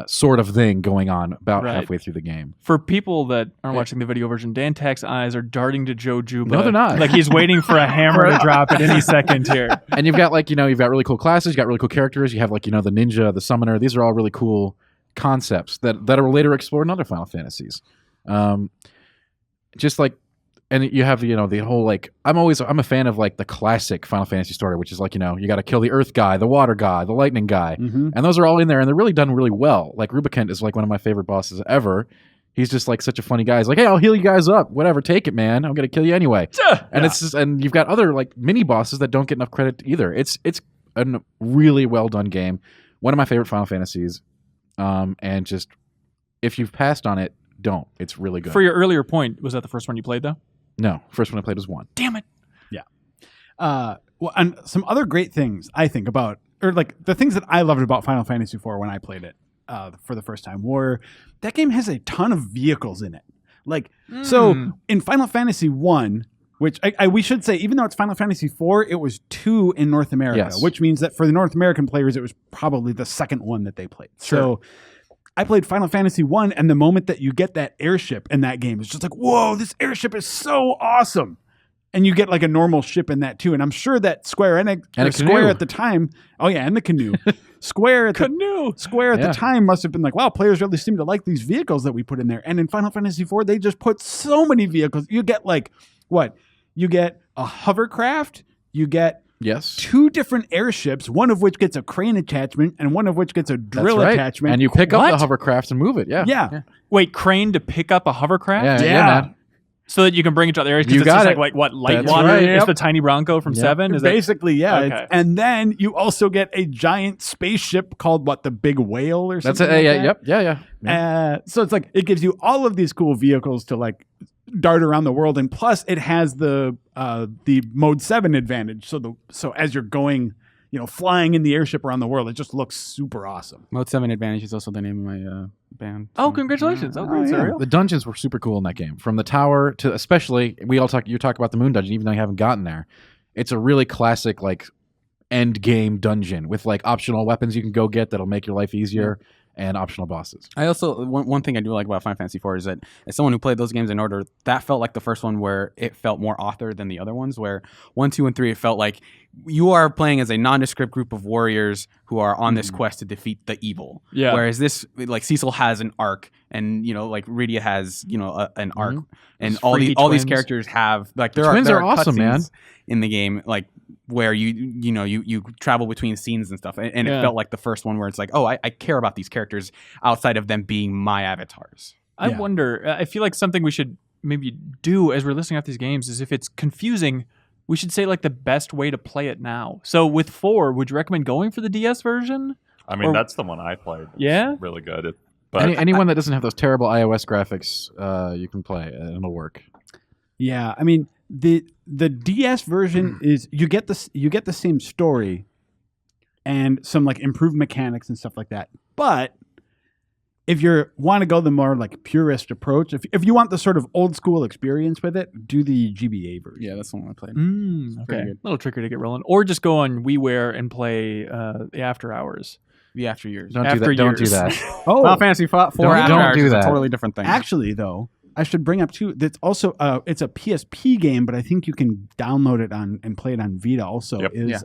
B: sort of thing going on about
A: Right.
B: halfway through the game.
A: For people that aren't watching the video version, Dan Tech's eyes are darting to Joe Juba.
B: No, they're not.
A: Like he's waiting for a hammer to drop at any second here.
B: And you've got you've got really cool classes, you've got really cool characters, you have the ninja, the summoner. These are all really cool concepts that are later explored in other Final Fantasies. And you have the whole I'm a fan of the classic Final Fantasy story, which is you got to kill the earth guy, the water guy, the lightning guy,
D: Mm-hmm.
B: and those are all in there, and they're really done really well. Like Rubicant is one of my favorite bosses ever. He's just such a funny guy. He's like, hey, I'll heal you guys up, whatever, take it, man. I'm gonna kill you anyway. And it's just, and you've got other mini bosses that don't get enough credit either. It's a really well done game. One of my favorite Final Fantasies, and just if you've passed on it, don't. It's really good.
A: For your earlier point, was that the first one you played though?
B: No, first one I played was 1.
A: Damn it.
D: Well, and some other great things I think about, or the things that I loved about Final Fantasy IV when I played it for the first time, were that game has a ton of vehicles in it. So in Final Fantasy I, which we should say, even though it's Final Fantasy IV, it was 2 in North America,
B: Yes.
D: which means that for the North American players, it was probably the second one that they played. So I played Final Fantasy I, and the moment that you get that airship in that game, it's just like, whoa, this airship is so awesome. And you get a normal ship in that too. And I'm sure that Square Enix,
B: And
D: or
B: a
D: Square
B: canoe.
D: at the time, and the canoe. Square at
B: Yeah.
D: the time must have been like, wow, players really seem to like these vehicles that we put in there. And in Final Fantasy IV, they just put so many vehicles. You get You get a hovercraft, you get
B: Yes.
D: 2 different airships, one of which gets a crane attachment and one of which gets a drill
B: That's right.
D: attachment.
B: And you pick up
A: What?
B: the hovercraft and move it. Yeah.
D: yeah.
A: Wait, crane to pick up a hovercraft?
B: Yeah, man.
A: So that you can bring it to other areas? 'Cause
B: You
A: it's
B: got
A: just
B: it.
A: like what, light
B: That's
A: water?
B: right.
A: It's
D: Yep.
A: the tiny Bronco from 7? Is that
D: Basically, yeah.
A: Okay.
D: And then you also get a giant spaceship called the Big Whale or
B: That's
D: something.
B: it.
D: like
B: Yeah.
D: that.
B: Yep. Yeah.
D: So it's like it gives you all of these cool vehicles to like dart around the world, and plus it has the Mode 7 advantage. So as you're going, flying in the airship around the world, it just looks super awesome.
E: Mode 7 Advantage is also the name of my band.
A: Oh, congratulations. Oh, great,
D: yeah.
A: Serial.
B: The dungeons were super cool in that game. From the tower to especially you talk about the moon dungeon, even though you haven't gotten there. It's a really classic like end game dungeon with like optional weapons you can go get that'll make your life easier and optional bosses.
E: I also one thing I do like about Final Fantasy IV is that as someone who played those games in order, that felt like the first one where it felt more author than the other ones. Where 1, 2, and 3, it felt like you are playing as a nondescript group of warriors who are on this quest to defeat the evil.
A: Yeah.
E: Whereas this, like Cecil has an arc, and like Rydia has an arc, and all
A: freaky
E: these
A: twins.
E: characters have like
B: The
E: there
B: twins
E: there
B: are awesome, man.
E: cutscenes in the game like where you travel between scenes and stuff, and
A: Yeah.
E: it felt like the first one where it's like, oh, I care about these characters outside of them being my avatars.
A: I
D: Yeah.
A: wonder, I feel like something we should maybe do as we're listing out these games is if it's confusing, we should say like the best way to play it now. So with 4, would you recommend going for the DS version?
C: I mean,
A: Or-
C: that's the one I played. It's
A: Yeah?
C: really good. But
B: Anyone that doesn't have those terrible iOS graphics, you can play and it'll work.
D: Yeah, I mean the DS version is you get the same story and some like improved mechanics and stuff like that. But if you want to go the more like purist approach, if you want the sort of old school experience with it, do the GBA version.
E: Yeah, that's the one I played.
A: Okay.
E: good.
A: Little trickier to get rolling. Or just go on WiiWare and play the After Hours.
E: The After Years.
B: Don't
A: After
B: do that. Don't do
A: years.
B: that.
D: Oh,
E: Final Fantasy IV After
B: don't
E: Hours
B: do
E: is
B: that.
E: a totally different thing.
D: actually though, I should bring up too. That's also it's a PSP game, but I think you can download it and play it on Vita. Also,
C: Yep.
D: is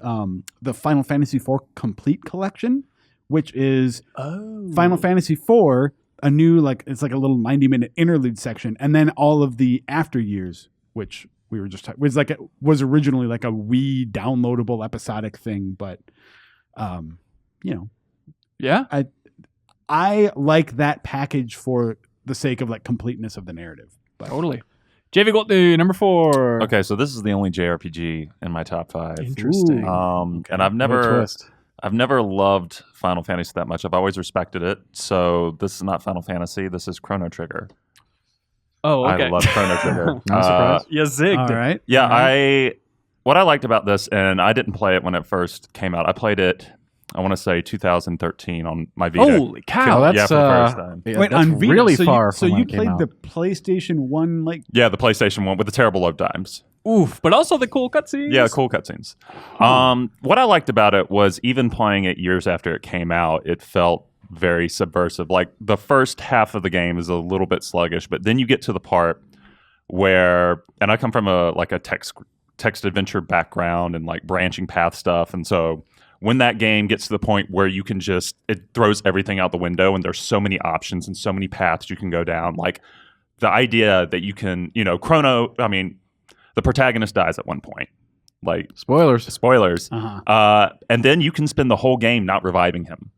D: the Final Fantasy IV Complete Collection, which is Final Fantasy IV, a new it's like a little 90-minute interlude section, and then all of the After Years, which we were just was originally like a Wii downloadable episodic thing, but
A: Yeah?
D: I like that package for the sake of like completeness of the narrative. But
A: Totally. JV Goldie, number 4.
C: okay, so this is the only JRPG in my top 5.
A: Interesting.
C: And I've
B: What a
C: never
B: twist.
C: I've never loved Final Fantasy that much. I've always respected it. So this is not Final Fantasy. This is Chrono Trigger.
A: Oh, okay.
C: I love Chrono Trigger.
B: No surprise.
A: You zigged.
D: all right,
C: Yeah, what I liked about this, and I didn't play it when it first came out. I played it, I want to say 2013 on my Vita.
A: Holy cow.
B: Oh, that's
C: yeah, for the first time.
B: yeah,
D: Wait,
B: that's
D: on Vita,
B: really
D: so
B: far.
D: You, so
B: from when
D: you
B: it came
D: played
B: out.
D: the PlayStation 1
C: Yeah, the PlayStation 1 with the terrible load times.
A: Oof. But also the cool cutscenes.
C: Yeah, cool cutscenes. What I liked about it was even playing it years after it came out, it felt very subversive. Like the first half of the game is a little bit sluggish, but then you get to the part where, and I come from a text adventure background and like branching path stuff, and so when that game gets to the point where you can it throws everything out the window and there's so many options and so many paths you can go down, like the idea that you can, the protagonist dies at one point, like
B: Spoilers.
C: spoilers,
D: Uh-huh.
C: and then you can spend the whole game not reviving him,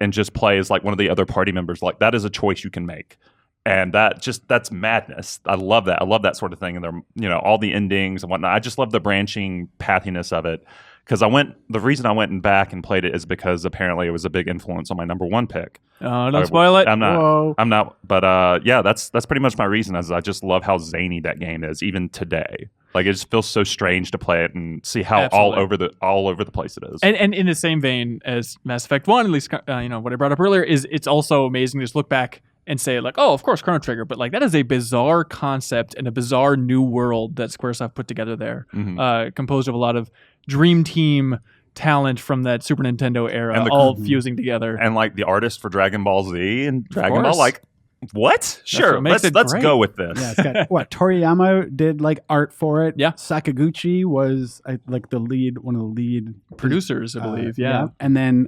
C: and just play as like one of the other party members. Like that is a choice you can make. And that's madness. I love that. I love that sort of thing. And they're, all the endings and whatnot. I just love the branching pathiness of it. Because the reason I went back and played it is because apparently it was a big influence on my number 1 pick.
A: Oh, don't spoil it.
C: I'm not.
B: Whoa.
C: I'm not. But yeah, that's pretty much my reason. Is I just love how zany that game is, even today. Like it just feels so strange to play it and see how
A: Absolutely.
C: all over the place it is.
A: And in the same vein as Mass Effect 1, at least, what I brought up earlier, is it's also amazing to just look back and say, like, oh, of course, Chrono Trigger, but like that is a bizarre concept and a bizarre new world that Squaresoft put together there, composed of a lot of Dream Team talent from that Super Nintendo era,
C: And
A: all fusing together.
C: And like the artist for Dragon Ball Z and Dragon
A: course.
C: Ball, like what? Sure,
A: what makes it
C: let's
A: great.
C: go with this.
D: Yeah, it's got what Toriyama did like art for it.
A: Yeah.
D: Sakaguchi was like one of the lead
A: Producers, I believe, yeah.
D: And then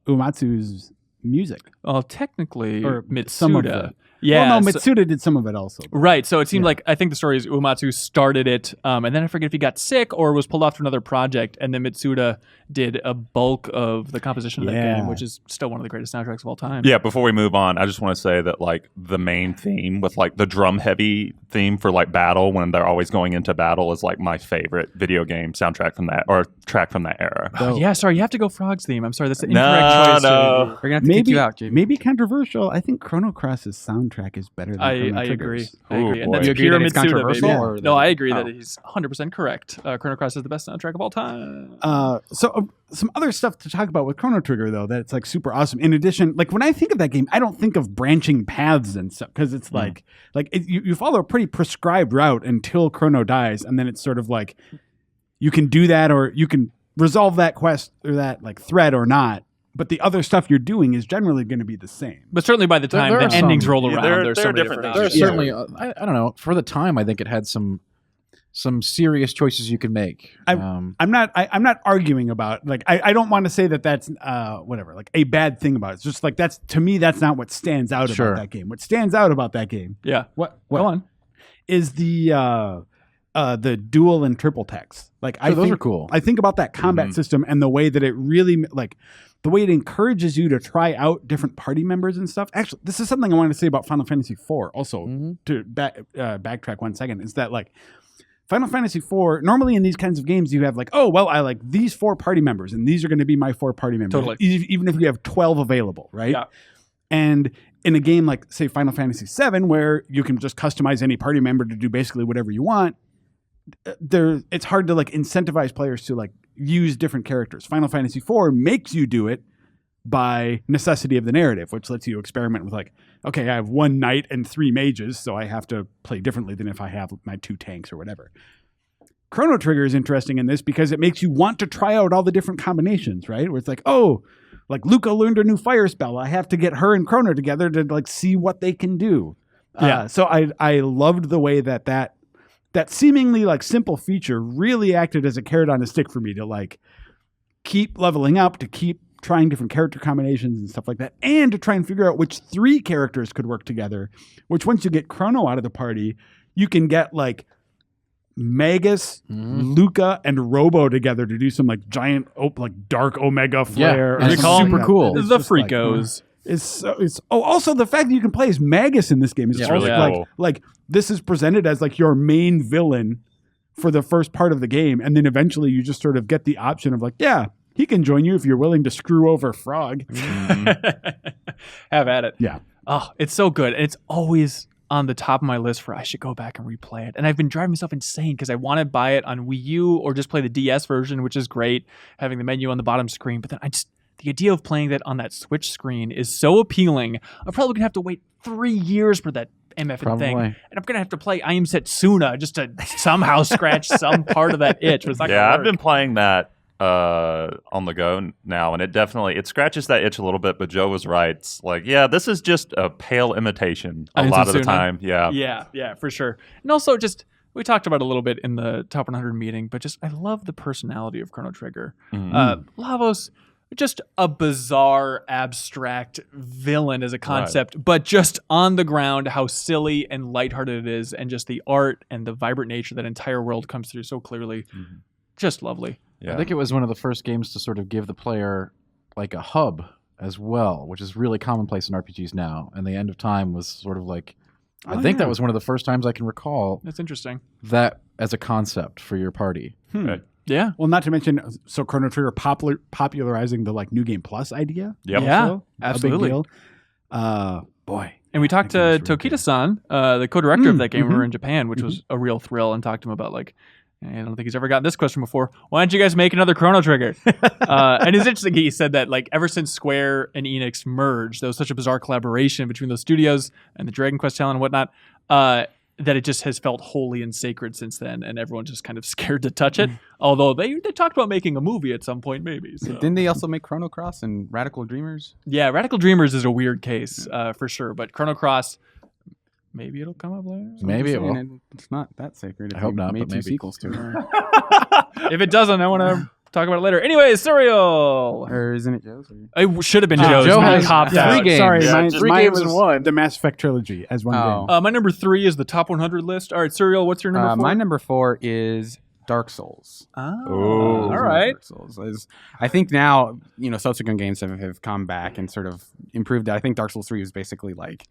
D: Uematsu's music.
A: Well, technically,
D: Or
A: Mitsuda.
D: some of the-
A: Yeah.
D: Well, no,
A: so-
D: Mitsuda did some of it also.
A: Right. So it seemed
D: Yeah.
A: like I think the story is Uematsu started it, and then I forget if he got sick or was pulled off to another project, and then Mitsuda did a bulk of the composition of that
D: Yeah.
A: game, which is still one of the greatest soundtracks of all time.
C: Yeah, before we move on, I just want to say that like the main theme with like the drum heavy theme for like battle when they're always going into battle is like my favorite video game soundtrack from that or track from that era.
A: Oh, yeah. Sorry, you have to go Frogs theme. I'm sorry, that's the
C: No,
A: incorrect choice.
C: no.
E: We're gonna have to kick
D: Maybe
E: you out, Jamie.
D: maybe controversial. I think Chrono Cross's soundtrack is better than Chrono
A: I agree.
D: Trigger's.
A: I agree.
C: Ooh,
A: And
C: boy.
A: that's
E: You agree
A: pure
E: that it's
A: Mitsuda,
E: controversial,
A: baby.
E: or
A: No, I agree
E: Oh.
A: that he's 100% correct. Chrono Cross is the best soundtrack of all time.
D: Some other stuff to talk about with Chrono Trigger though that's like super awesome. In addition, like when I think of that game, I don't think of branching paths and stuff because it's you follow a pretty prescribed route until Chrono dies, and then it's sort of like you can do that or you can resolve that quest or that like thread or not. But the other stuff you're doing is generally going to be the same.
A: But certainly by the time
B: there
A: the
B: are
A: endings
B: some-
A: roll
C: yeah,
A: around,
C: there
A: there's
C: are
A: so many
C: different
A: different
C: things.
B: There's
A: options.
B: certainly, I don't know. For the time, I think it had some serious choices you could make.
D: I'm not arguing about like I don't want to say that that's whatever like a bad thing about it. It's just like that's to me that's not what stands out
B: Sure.
D: about that game. What stands out about that game
A: Yeah.
D: what
A: Go on.
D: is the dual and triple text. Like I
B: those
D: think,
B: are cool.
D: I think about that combat system and the way that it really like the way it encourages you to try out different party members and stuff. Actually, this is something I wanted to say about Final Fantasy IV also to backtrack 1 second is that like Final Fantasy IV, normally in these kinds of games, you have like, oh, well, I like these 4 party members, and these are going to be my 4 party members.
A: Totally.
D: Even if you have 12 available, right?
A: Yeah.
D: And in a game like, say, Final Fantasy VII, where you can just customize any party member to do basically whatever you want, it's hard to like incentivize players to like use different characters. Final Fantasy IV makes you do it by necessity of the narrative, which lets you experiment with like, okay, I have 1 knight and 3 mages, so I have to play differently than if I have my 2 tanks or whatever. Chrono Trigger is interesting in this because it makes you want to try out all the different combinations, right? Where it's like, oh, like Luca learned a new fire spell. I have to get her and Chrono together to like see what they can do.
A: Yeah.
D: So I loved the way that seemingly like simple feature really acted as a carrot on a stick for me to like keep leveling up, to keep trying different character combinations and stuff like that, and to try and figure out which 3 characters could work together, which once you get Chrono out of the party, you can get like Magus, Luca, and Robo together to do some like giant, like dark Omega flare.
B: and
D: or
B: it's
D: something
B: super
D: like
B: cool.
D: that. It's
A: The
D: just like,
A: Freakos.
D: also the fact that you can play as Magus in this game is
C: It's
D: also
C: really
D: like
C: cool.
D: like this is presented as like your main villain for the first part of the game, and then eventually you just sort of get the option of like, yeah, he can join you if you're willing to screw over Frog.
A: Have at it.
D: Yeah.
A: Oh, it's so good. It's always on the top of my list for I should go back and replay it. And I've been driving myself insane because I want to buy it on Wii U or just play the DS version, which is great, having the menu on the bottom screen. But then the idea of playing that on that Switch screen is so appealing. I'm probably going to have to wait 3 years for that MF thing. And I'm going to have to play I Am Setsuna just to somehow scratch some part of that itch. But it's not
C: Yeah,
A: gonna
C: I've
A: work.
C: been playing that on the go now, and it scratches that itch a little bit. But Joe was right. It's like, yeah, this is just a pale imitation a lot of the
A: Setsuna.
C: time. Yeah.
A: Yeah, for sure. And also just we talked about it a little bit in the top 100 meeting, but just I love the personality of Chrono Trigger. Lavos, just a bizarre, abstract villain as a concept, but just on the ground, how silly and lighthearted it is, and just the art and the vibrant nature that entire world comes through so clearly. Just lovely.
C: Yeah.
B: I think it was one of the first games to sort of give the player like a hub as well, which is really commonplace in RPGs now. And the End of Time was sort of like, I think that was one of the first times I can recall
A: That's interesting.
B: that as a concept for your party.
C: Right.
A: Yeah.
D: Well, not to mention, so Chrono Trigger popularizing the like New Game Plus idea.
C: Yep.
A: Yeah,
D: Also,
A: absolutely.
D: A big deal. Boy.
A: And we talked to
D: That game was really
A: Tokita-san, the co-director of that game
D: mhm.
A: over in Japan, which was a real thrill, and talked to him about like, I don't think he's ever gotten this question before. Why don't you guys make another Chrono Trigger? And it's interesting. He said that like ever since Square and Enix merged, there was such a bizarre collaboration between those studios and the Dragon Quest talent and whatnot, that it just has felt holy and sacred since then, and everyone's just kind of scared to touch it. Although they talked about making a movie at some point, maybe. So.
E: Didn't they also make Chrono Cross and Radical Dreamers?
A: Yeah, Radical Dreamers is a weird case for sure, but Chrono Cross, maybe it'll come up later.
B: Maybe it will.
E: It's not that sacred. If
B: I hope
E: you
B: not,
E: Made
B: but
E: two
B: maybe.
E: sequels to it.
A: If it doesn't, I want to talk about it later. Anyway, Serial.
E: Or isn't it Joe's?
A: It should have been Joe's.
B: Joe
A: Mine
B: has
A: topped
B: three
A: out.
B: games.
D: Sorry,
C: Yeah,
D: mine,
C: just
B: three
D: mine
B: games in
D: was
B: one.
D: the Mass Effect trilogy as one
E: Oh.
D: game.
A: My number 3 is the top 100 list. All right, Serial, what's your number 4?
E: My number 4 is Dark Souls.
A: Oh, all right.
E: Dark Souls is, I think now, subsequent games have come back and sort of improved that. I think Dark Souls 3 is basically like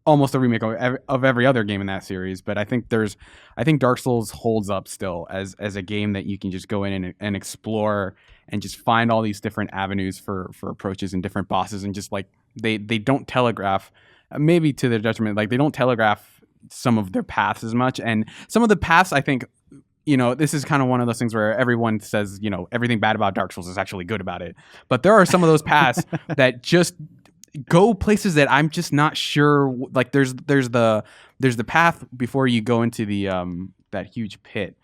E: almost a remake of every other game in that series. But I think Dark Souls holds up still as a game that you can just go in and explore and just find all these different avenues for approaches and different bosses, and just like they don't telegraph, maybe to their detriment, like they don't telegraph some of their paths as much. And some of the paths, I think, this is kind of one of those things where everyone says, everything bad about Dark Souls is actually good about it. But there are some of those paths that just go places that I'm just not sure. Like there's the path before you go into the that huge pit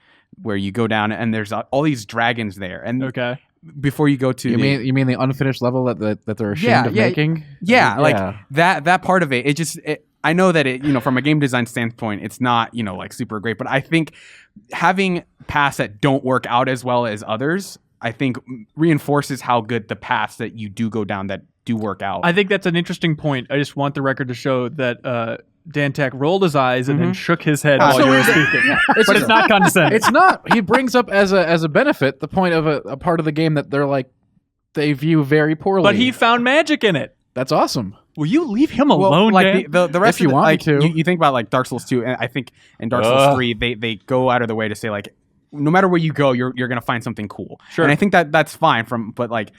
E: where you go down, and there's all these dragons there. And
A: Okay.
E: before you go to
B: You mean the unfinished level that they're ashamed of making?
E: Yeah, like that part of it. I know that from a game design standpoint, it's not like super great, but I think having paths that don't work out as well as others, I think reinforces how good the paths that you do go down that do work out.
A: I think that's an interesting point. I just want the record to show that Dantek rolled his eyes and then shook his head while you were speaking. But it's not condescending.
B: It's not. He brings up as a benefit the point of a part of the game that they view very poorly.
A: But he found magic in it.
B: That's awesome.
A: Will you leave him alone,
E: like
A: Dan?
E: the rest
B: If you
E: of the,
B: want me
E: like,
B: to.
E: you think about like Dark Souls 2, and I think in Dark Souls 3 they go out of their way to say like no matter where you go, you're gonna find something cool.
A: Sure.
E: And I think that's fine but like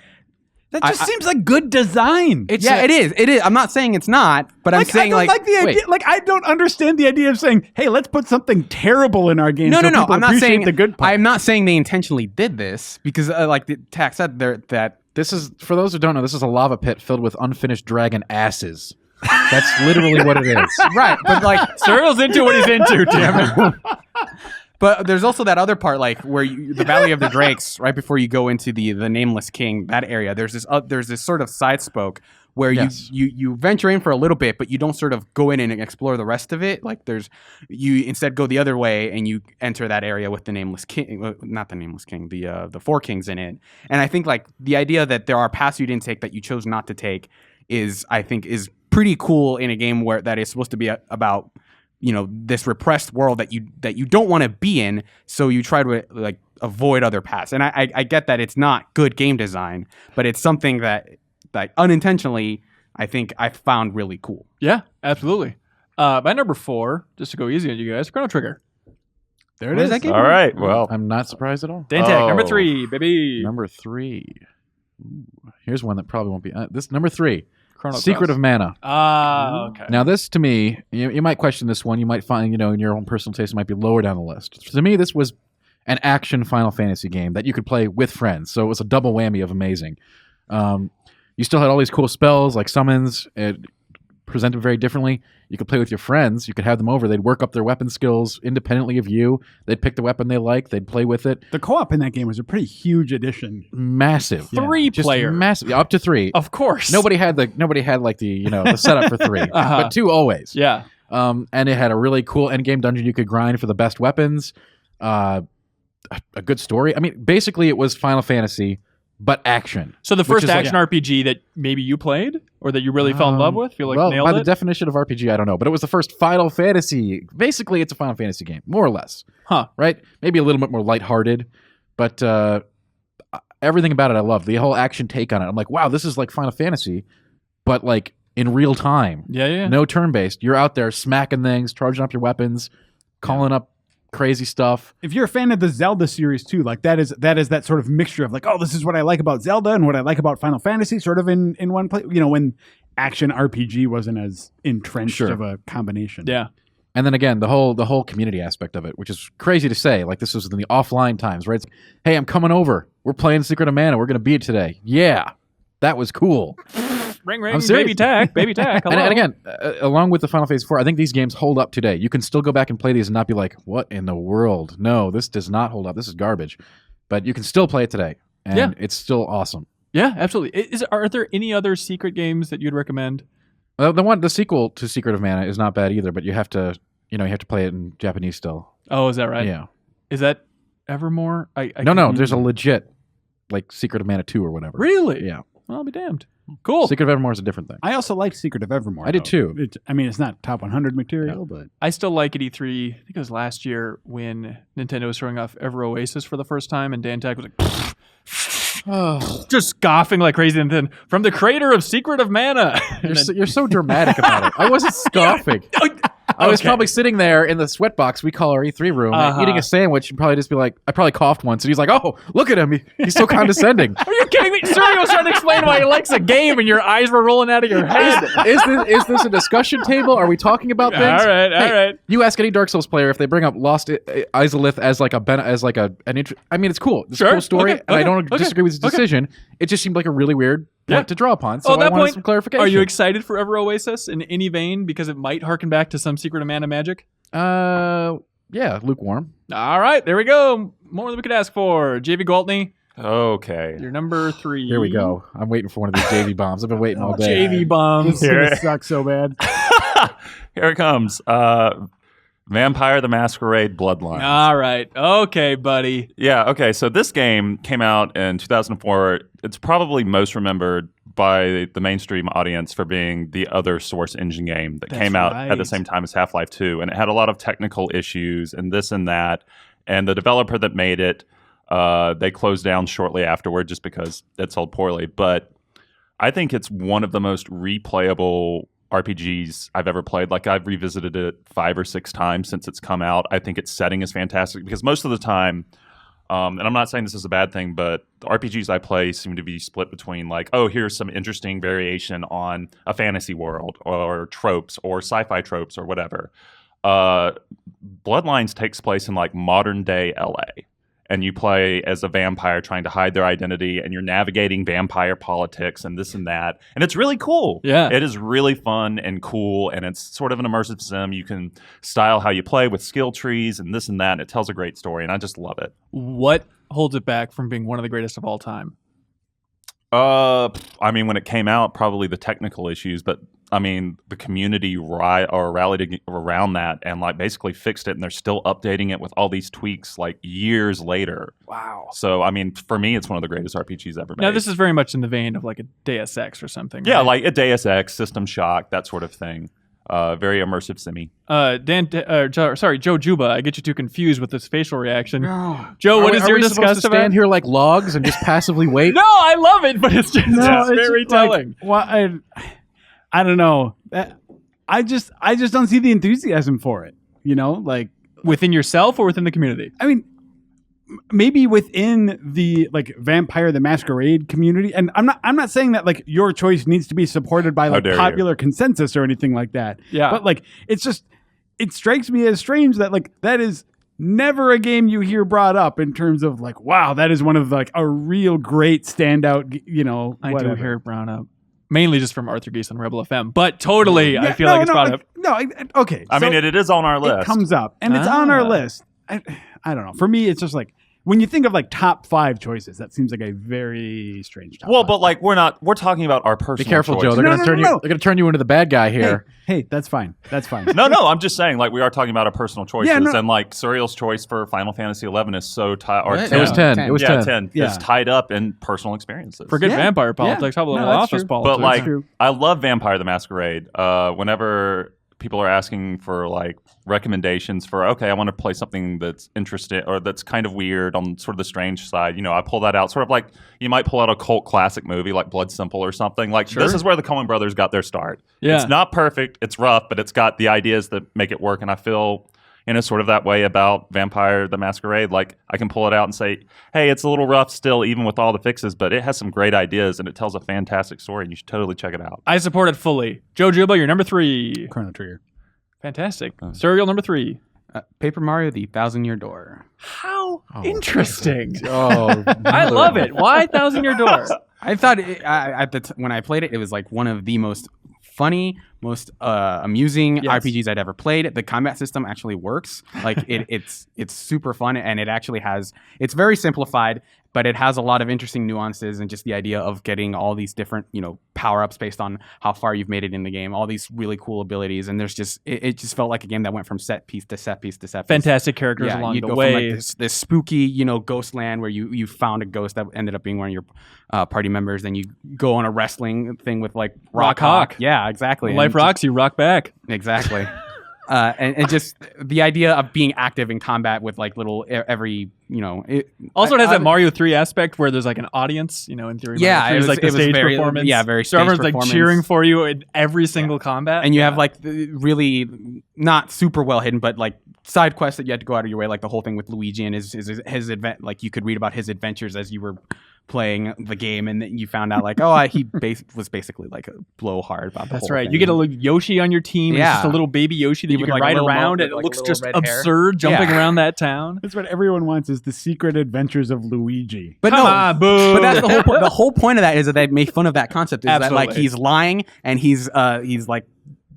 D: That just seems like good design.
E: it is. I'm not saying it's not, but I'm saying
D: I don't like the idea.
B: wait.
D: Like I don't understand the idea of saying, "Hey, let's put something terrible in our game."
E: no.
D: people
E: I'm not
D: appreciate
E: saying
D: the good part.
E: I'm not saying they intentionally did this because like the tax said that
B: This is, for those who don't know, this is a lava pit filled with unfinished dragon asses. That's literally what it is.
E: right, but like
A: Cyril's into what he's into, damn it.
E: But there's also that other part, like where the Valley of the Drakes, right before you go into the Nameless King, that area. There's this sort of side spoke where
B: Yes.
E: you venture in for a little bit, but you don't sort of go in and explore the rest of it. Like you instead go the other way and you enter that area with the Nameless King, not the Nameless King, the Four Kings in it. And I think like the idea that there are paths you didn't take that you chose not to take is pretty cool in a game where that is supposed to be about this repressed world that you don't want to be in, so you try to like avoid other paths. And I get that it's not good game design, but it's something that unintentionally I think I found really cool.
A: Yeah, absolutely. My number 4, just to go easy on you guys, Chrono Trigger.
D: there it
E: What
D: is.
E: is that game?
C: All right. Well,
B: I'm not surprised at all.
A: Dantek, number
C: Oh.
A: 3, baby.
B: Number 3. Ooh, here's one that probably won't be. This number 3.
A: Chrono
B: Secret
A: Cross.
B: of Mana.
A: Ah, okay.
B: Now, this to me, you might question this one. You might find, in your own personal taste, it might be lower down the list. To me, this was an action Final Fantasy game that you could play with friends. So it was a double whammy of amazing. You still had all these cool spells like summons. It presented very differently. You could play with your friends. You could have them over. They'd work up their weapon skills independently of you. They'd pick the weapon they like. They'd play with it.
D: The co-op in that game was a pretty huge addition.
B: Massive.
D: Yeah.
A: 3
B: Just
A: player.
B: massive. Yeah, up to 3.
A: Of course.
B: Nobody had like the setup for 3, but 2 always.
A: Yeah.
B: And it had a really cool endgame dungeon you could grind for the best weapons. A good story. I mean, basically, it was Final Fantasy, but action.
A: So the first
B: is like-
A: action RPG that maybe you played or that you really fell in love with, feel like
B: well,
A: nailed
B: by
A: it?
B: the definition of RPG, I don't know, but it was the first Final Fantasy. Basically, it's a Final Fantasy game, more or less.
A: Huh.
B: Right? Maybe a little bit more lighthearted, but everything about it I loved. The whole action take on it. I'm like, wow, this is like Final Fantasy, but like in real time.
A: Yeah.
B: No turn-based. You're out there smacking things, charging up your weapons, calling up crazy stuff.
D: If you're a fan of the Zelda series too, like that is that sort of mixture of like, oh, this is what I like about Zelda and what I like about Final Fantasy, sort of in one place. When action RPG wasn't as entrenched
B: Sure.
D: of a combination.
A: Yeah.
B: And then again, the whole community aspect of it, which is crazy to say. Like this was in the offline times, right? It's, hey, I'm coming over. We're playing Secret of Mana. We're going to beat it today. Yeah, that was cool.
A: Ring, ring,
B: I'm serious.
A: baby tack, baby tack.
B: And again, along with the Final Fantasy IV, I think these games hold up today. You can still go back and play these and not be like, what in the world? No, this does not hold up. This is garbage. But you can still play it today. And it's still awesome.
A: Yeah, absolutely. Are there any other secret games that you'd recommend?
B: The sequel to Secret of Mana is not bad either, but you have to play it in Japanese still.
A: Oh, is that right?
B: Yeah.
A: Is that Evermore? I
B: No,
A: can't-
B: there's a legit like Secret of Mana 2 or whatever.
A: Really?
B: Yeah.
A: Well, I'll be damned. Cool.
B: Secret of Evermore is a different thing.
D: I also like Secret of Evermore.
B: I did
D: though.
B: too.
D: I mean, it's not top 100 material, but
A: I still like at E3. I think it was last year when Nintendo was showing off Ever Oasis for the first time, and Dan Tech was like, just scoffing like crazy. And then from the creator of Secret of Mana,
B: You're so dramatic about it. I wasn't scoffing. I was probably sitting there in the sweatbox we call our E3 room, eating a sandwich, and probably just be like, I probably coughed once, and he's like, "Oh, look at him! He's so condescending."
A: Are you kidding me? Suri was trying to explain why he likes a game, and your eyes were rolling out of your head.
B: Is this a discussion table? Are we talking about things?
A: All right.
B: You ask any Dark Souls player if they bring up Lost Izalith as like I mean, it's cool. It's a cool story, and I don't disagree with his decision. It just seemed like a really weird point to draw upon. So I wanted some clarification.
A: Are you excited for Ever Oasis in any vein because it might harken back to some Secret of Mana magic?
B: Yeah, lukewarm.
A: All right, there we go. More than we could ask for. JV Gwaltney,
C: Okay.
A: you're number 3.
B: Here we go. I'm waiting for one of these JV bombs. I've been waiting all day.
A: JV bombs.
D: it's going to suck so bad.
C: Here it comes. Vampire the Masquerade Bloodlines.
A: All right. Okay, buddy.
C: Yeah, okay. So this game came out in 2004. It's probably most remembered by the mainstream audience for being the other Source Engine game that came out at the same time as Half-Life 2. And it had a lot of technical issues and this and that. And the developer that made it, they closed down shortly afterward just because it sold poorly. But I think it's one of the most replayable RPGs I've ever played. Like, I've revisited it 5 or 6 times since it's come out. I think its setting is fantastic because most of the time, and I'm not saying this is a bad thing, but the RPGs I play seem to be split between like, oh, here's some interesting variation on a fantasy world or tropes or sci-fi tropes or whatever. Bloodlines takes place in like modern day LA. And you play as a vampire trying to hide their identity, and you're navigating vampire politics and this and that. And it's really cool.
A: Yeah.
C: It is really fun and cool, and it's sort of an immersive sim. You can style how you play with skill trees and this and that, and it tells a great story, and I just love it.
A: What holds it back from being one of the greatest of all time?
C: I mean, when it came out, probably the technical issues, but I mean, the community rallied around that and like basically fixed it, and they're still updating it with all these tweaks like years later.
A: Wow.
C: So, I mean, for me, it's one of the greatest RPGs ever made.
A: Now, this is very much in the vein of like a Deus Ex or something.
C: Yeah,
A: right?
C: like a Deus Ex, System Shock, that sort of thing. Very immersive simi.
A: Joe Juba, I get you too confused with this facial reaction. Joe, what is your
B: supposed to
A: disgust
B: stand
A: about?
B: here like logs and just passively wait?
A: No, I love it, but it's just
D: No, it's
A: very
D: just like,
A: telling.
D: well, I don't know. I just don't see the enthusiasm for it. You know, like
A: Within yourself or within the community?
D: I mean, maybe within the like Vampire the Masquerade community, and I'm not saying that like your choice needs to be supported by like
C: dare you.
D: popular consensus or anything like that.
A: Yeah.
D: But like it strikes me as strange that like that is never a game you hear brought up in terms of like, wow, that is one of like a real great standout. You know,
A: I
D: whatever.
A: do hear it brought up. Mainly just from Arthur Geese on Rebel FM, but totally, I feel like it's brought up.
D: Okay.
C: I mean, it is on our list.
D: It comes up, and it's on our list. I don't know. For me, it's just like when you think of like top 5 choices, that seems like a very strange top
C: Well,
D: 5.
C: but like we're talking about our personal
B: Be careful,
C: choices.
B: Joe. They're
D: No,
B: going to
D: no,
B: turn
D: no,
B: you.
D: no.
B: They're going to turn you into the bad guy here.
D: Hey, that's fine. That's fine.
C: No, I'm just saying, like, we are talking about our personal choices,
D: Yeah, no.
C: and like Suriel's choice for Final Fantasy XI is so tied. Or
E: What?
C: 10.
B: It was 10. It was 10.
C: 10.
D: Yeah.
C: It's tied up in personal experiences.
A: Forget
D: Yeah.
A: vampire politics. How about
D: No,
A: little
D: that's
A: office
D: true.
A: politics?
C: But like,
D: true.
C: I love Vampire the Masquerade. Whenever people are asking for like recommendations for, okay, I want to play something that's interesting or that's kind of weird on sort of the strange side, you know, I pull that out. Sort of like you might pull out a cult classic movie like Blood Simple or something. Like this is where the Coen brothers got their start.
A: Yeah.
C: It's not perfect, it's rough, but it's got the ideas that make it work. And I feel in a sort of that way about Vampire the Masquerade. Like I can pull it out and say, hey, it's a little rough still, even with all the fixes, but it has some great ideas and it tells a fantastic story, and you should totally check it out.
A: I support it fully. Joe Juba, you're number 3.
D: Chrono Trigger.
A: Fantastic. Serial number 3.
E: Paper Mario: The Thousand Year Door.
A: How interesting.
B: Oh,
A: I love it. Why Thousand Year Door?
E: I thought when I played it, it was like one of the most funny amusing
A: Yes.
E: RPGs I'd ever played. The combat system actually works. Like it's super fun, and it actually has. It's very simplified, but it has a lot of interesting nuances, and just the idea of getting all these different, power ups based on how far you've made it in the game. All these really cool abilities, and there's just it just felt like a game that went from set piece to set piece to set piece.
A: Fantastic characters along
E: you'd
A: the
E: go
A: way.
E: from like this spooky, ghost land where you found a ghost that ended up being one of your party members. Then you go on a wrestling thing with like
A: Rock Hawk.
E: Yeah, exactly.
A: Life rocks, you rock back.
E: Exactly. And just the idea of being active in combat with like little every.
A: Also, it has that Mario 3 aspect where there's like an audience, in theory.
E: Yeah,
A: Mario 3 is like the stage
E: very,
A: performance.
E: Yeah, very
A: so
E: stage
A: everyone's like
E: performance.
A: cheering for you in every single combat.
E: And you have like the really not super well hidden, but like side quests that you had to go out of your way, like the whole thing with Luigi and his event. Like you could read about his adventures as you were playing the game, and then you found out like, he was basically like a blowhard about the
A: That's
E: whole
A: right.
E: thing.
A: You get a little Yoshi on your team.
E: Yeah.
A: It's just a little baby Yoshi that you
E: With,
A: can
E: like, a
A: ride
E: little
A: around,
E: moat
A: and it
E: with, like,
A: looks
E: a little
A: just
E: red hair.
A: absurd jumping
E: Yeah.
A: around that town.
D: That's what everyone wants is the secret adventures of Luigi.
E: But
A: Come
E: no,
A: on, boo.
E: but that's the whole point. The whole point of that is that they make fun of that concept. Is that like
A: Absolutely.
E: he's lying and he's like.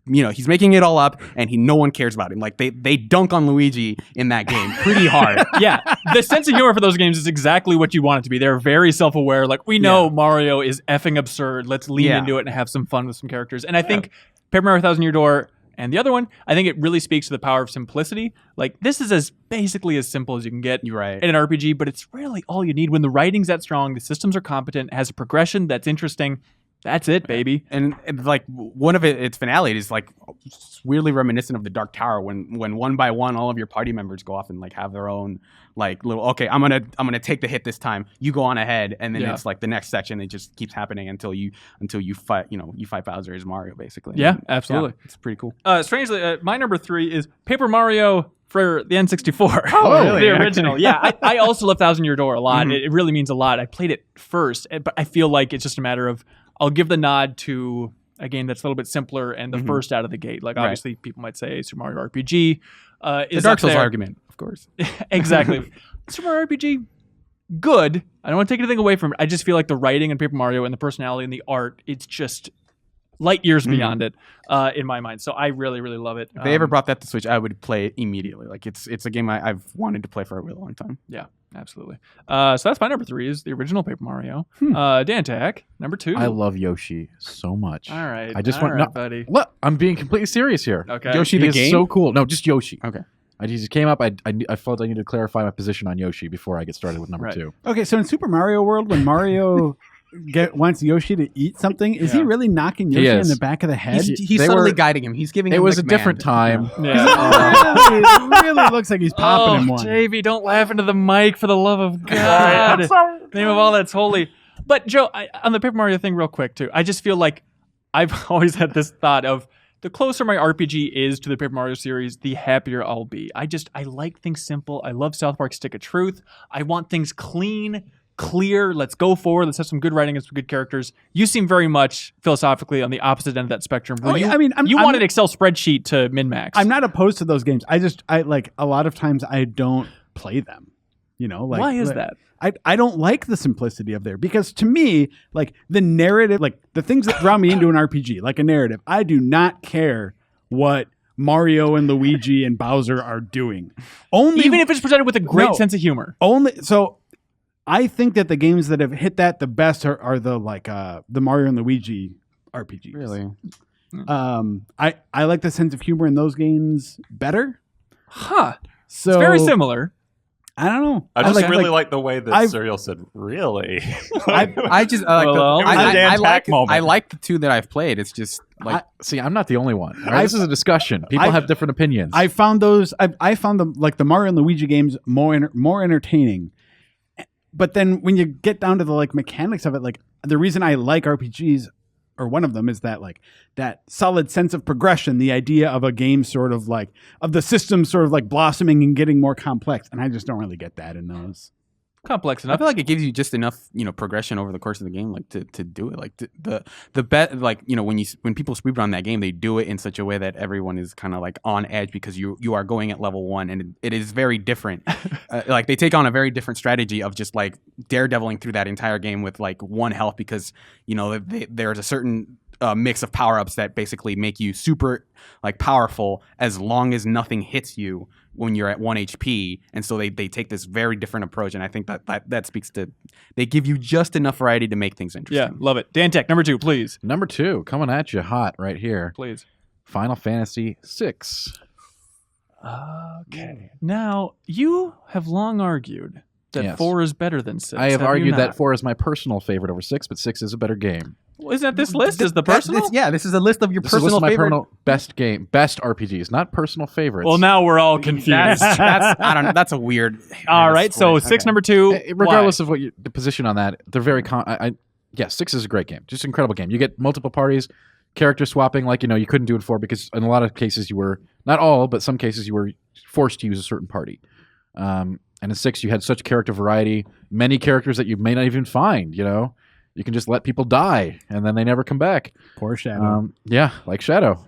E: He's making it all up, and no one cares about him. Like they dunk on Luigi in that game pretty hard.
A: Yeah, the sense of humor for those games is exactly what you want it to be. They're very self-aware. Like, we know Mario is effing absurd. Let's lean into it and have some fun with some characters. And I think Paper Mario Thousand Year Door and the other one, I think it really speaks to the power of simplicity. Like, this is as basically as simple as you can get
E: You're right.
A: in an RPG, but it's really all you need when the writing's that strong, the systems are competent, has a progression that's interesting. That's it, baby.
E: And like one of its finale is like weirdly reminiscent of the Dark Tower when one by one all of your party members go off and like have their own like little I'm gonna take the hit this time. You go on ahead, and then it's like the next section. It just keeps happening until you fight you fight Bowser as Mario basically.
A: Yeah,
E: And,
A: absolutely.
E: it's pretty cool.
A: Strangely, my number 3 is Paper Mario for the N64.
E: Oh, really?
A: The original. Yeah, I also love Thousand Year Door a lot.
E: Mhm.
A: It really means a lot. I played it first, but I feel like it's just a matter of I'll give the nod to a game that's a little bit simpler and the first out of the gate. Like, obviously, people might say Super Mario RPG is
E: The Dark
A: up
E: Souls
A: there.
E: argument, of course.
A: Exactly. Super Mario RPG, good. I don't want to take anything away from it. I just feel like the writing in Paper Mario and the personality and the art, it's just light years beyond it in my mind. So I really, really love it.
E: If they ever brought that to Switch, I would play it immediately. Like it's a game I've wanted to play for a really long time.
A: Yeah, absolutely. So that's my number 3 is the original Paper Mario. Dantak, number 2.
B: I love Yoshi so much.
A: All right.
B: I just
A: all
B: want
A: right,
B: no,
A: buddy.
B: Look, I'm being completely serious here.
A: Okay.
E: Yoshi
B: He
E: the
B: is
E: game?
B: so cool. No, just Yoshi.
E: Okay.
B: I just came up. I felt I needed to clarify my position on Yoshi before I get started with number
A: Right.
B: 2.
D: Okay, so in Super Mario World, when Mario wants Yoshi to eat something, is he really knocking
B: He
D: Yoshi in
B: is.
D: the back of the head?
E: He's
B: They
E: subtly
B: were-
E: guiding him. He's giving
B: It
E: him
B: was
E: the
B: a different
E: command.
B: time.
A: Yeah.
D: it really looks like he's popping him one.
A: JV, don't laugh into the mic for the love of God. Name of all that's holy. But Joe, on the Paper Mario thing real quick too, I just feel like I've always had this thought of the closer my RPG is to the Paper Mario series, the happier I'll be. I like things simple. I love South Park's Stick of Truth. I want things clean, clear. Let's go forward. Let's have some good writing and some good characters. You seem very much philosophically on the opposite end of that spectrum.
D: Oh, yeah, I mean,
A: you
D: I'm-
A: want an Excel spreadsheet to min-max.
D: I'm not opposed to those games. I like a lot of times I don't play them. Like
A: Why is that?
D: I don't like the simplicity of there because to me, like the narrative, like the things that draw me into an RPG, like a narrative, I do not care what Mario and Luigi and Bowser are doing.
A: Even if it's presented with a great
D: No.
A: sense of humor.
D: So I think that the games that have hit that the best are the Mario and Luigi RPGs.
E: Really?
D: I like the sense of humor in those games better.
A: Huh.
D: So
A: It's very similar.
D: I don't know.
C: I just really
D: like
C: like the way that
D: I've-
C: Serial said, really?
E: I just like
A: Well,
E: the,
A: it was a
E: I
C: Dan
E: like
C: Pack moment.
E: I like the two that I've played. It's just like
B: See, I'm not the only one. Right? This is a discussion. People have different opinions.
D: I found those. I found them like the Mario and Luigi games more entertaining. But then when you get down to the like mechanics of it, like the reason I like RPGs, or one of them, is that like that solid sense of progression. The idea of a game sort of like of the system sort of like blossoming and getting more complex, and I just don't really get that in those.
A: Complex
E: I
A: enough.
E: feel like it gives you just enough, progression over the course of the game, like to do it. Like the bet, like when people speedrun that game, they do it in such a way that everyone is kind of like on edge because you are going at level 1, and it is very different. Like they take on a very different strategy of just like daredeviling through that entire game with like 1 health because there's a certain mix of power-ups that basically make you super like powerful as long as nothing hits you when you're at 1 HP. And so they take this very different approach, and I think that speaks to they give you just enough variety to make things
A: Yeah,
E: interesting.
A: love it. Dan Tech, number 2, please.
B: Number 2, coming at you hot right here.
A: Please.
B: Final Fantasy VI.
A: Okay. Now, you have long argued that
B: Yes.
A: 4 is better than 6.
B: I have
A: you
B: argued
A: not?
B: that 4 is my personal favorite over 6, but 6 is a better game.
A: Well, isn't that this list? Is the
E: That-
A: personal?
E: this is a list of your
B: This is a list
E: personal
B: of my
E: favorite.
B: best RPGs, not personal favorites.
A: Well, now we're all confused.
E: That's I don't know. That's a weird.
A: All right, so 6, number 2.
B: Regardless of what the position on that, they're very. Yeah, 6 is a great game, just an incredible game. You get multiple parties, character swapping, like you couldn't do in 4 because in a lot of cases you were not all, but some cases you were forced to use a certain party. And in 6, you had such character variety, many characters that you may not even find. You can just let people die and then they never come back.
D: Poor Shadow.
B: Yeah, like Shadow.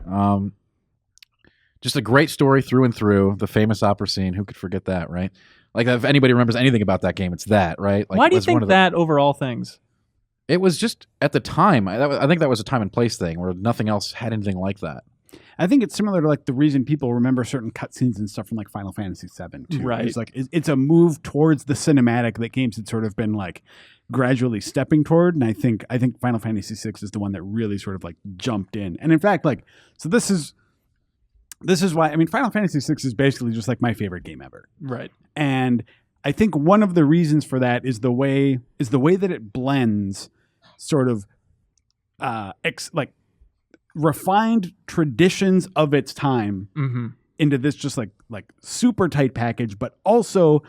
B: Just a great story through and through. The famous opera scene. Who could forget that, right? Like, if anybody remembers anything about that game, it's that, right? Like,
A: Why do you
B: it was one
A: think
B: of the-
A: that over all things?
B: It was just at the time. I think that was a time and place thing where nothing else had anything like that.
D: I think it's similar to like the reason people remember certain cutscenes and stuff from like Final Fantasy VII too.
A: Right.
D: It's like it's a move towards the cinematic that games had sort of been like gradually stepping toward, and I think Final Fantasy VI is the one that really sort of like jumped in. And in fact, like, so this is why Final Fantasy VI is basically just like my favorite game ever.
A: Right.
D: And I think one of the reasons for that is the way that it blends sort of like refined traditions of its time
A: Mm-hmm.
D: into this just like super tight package, but also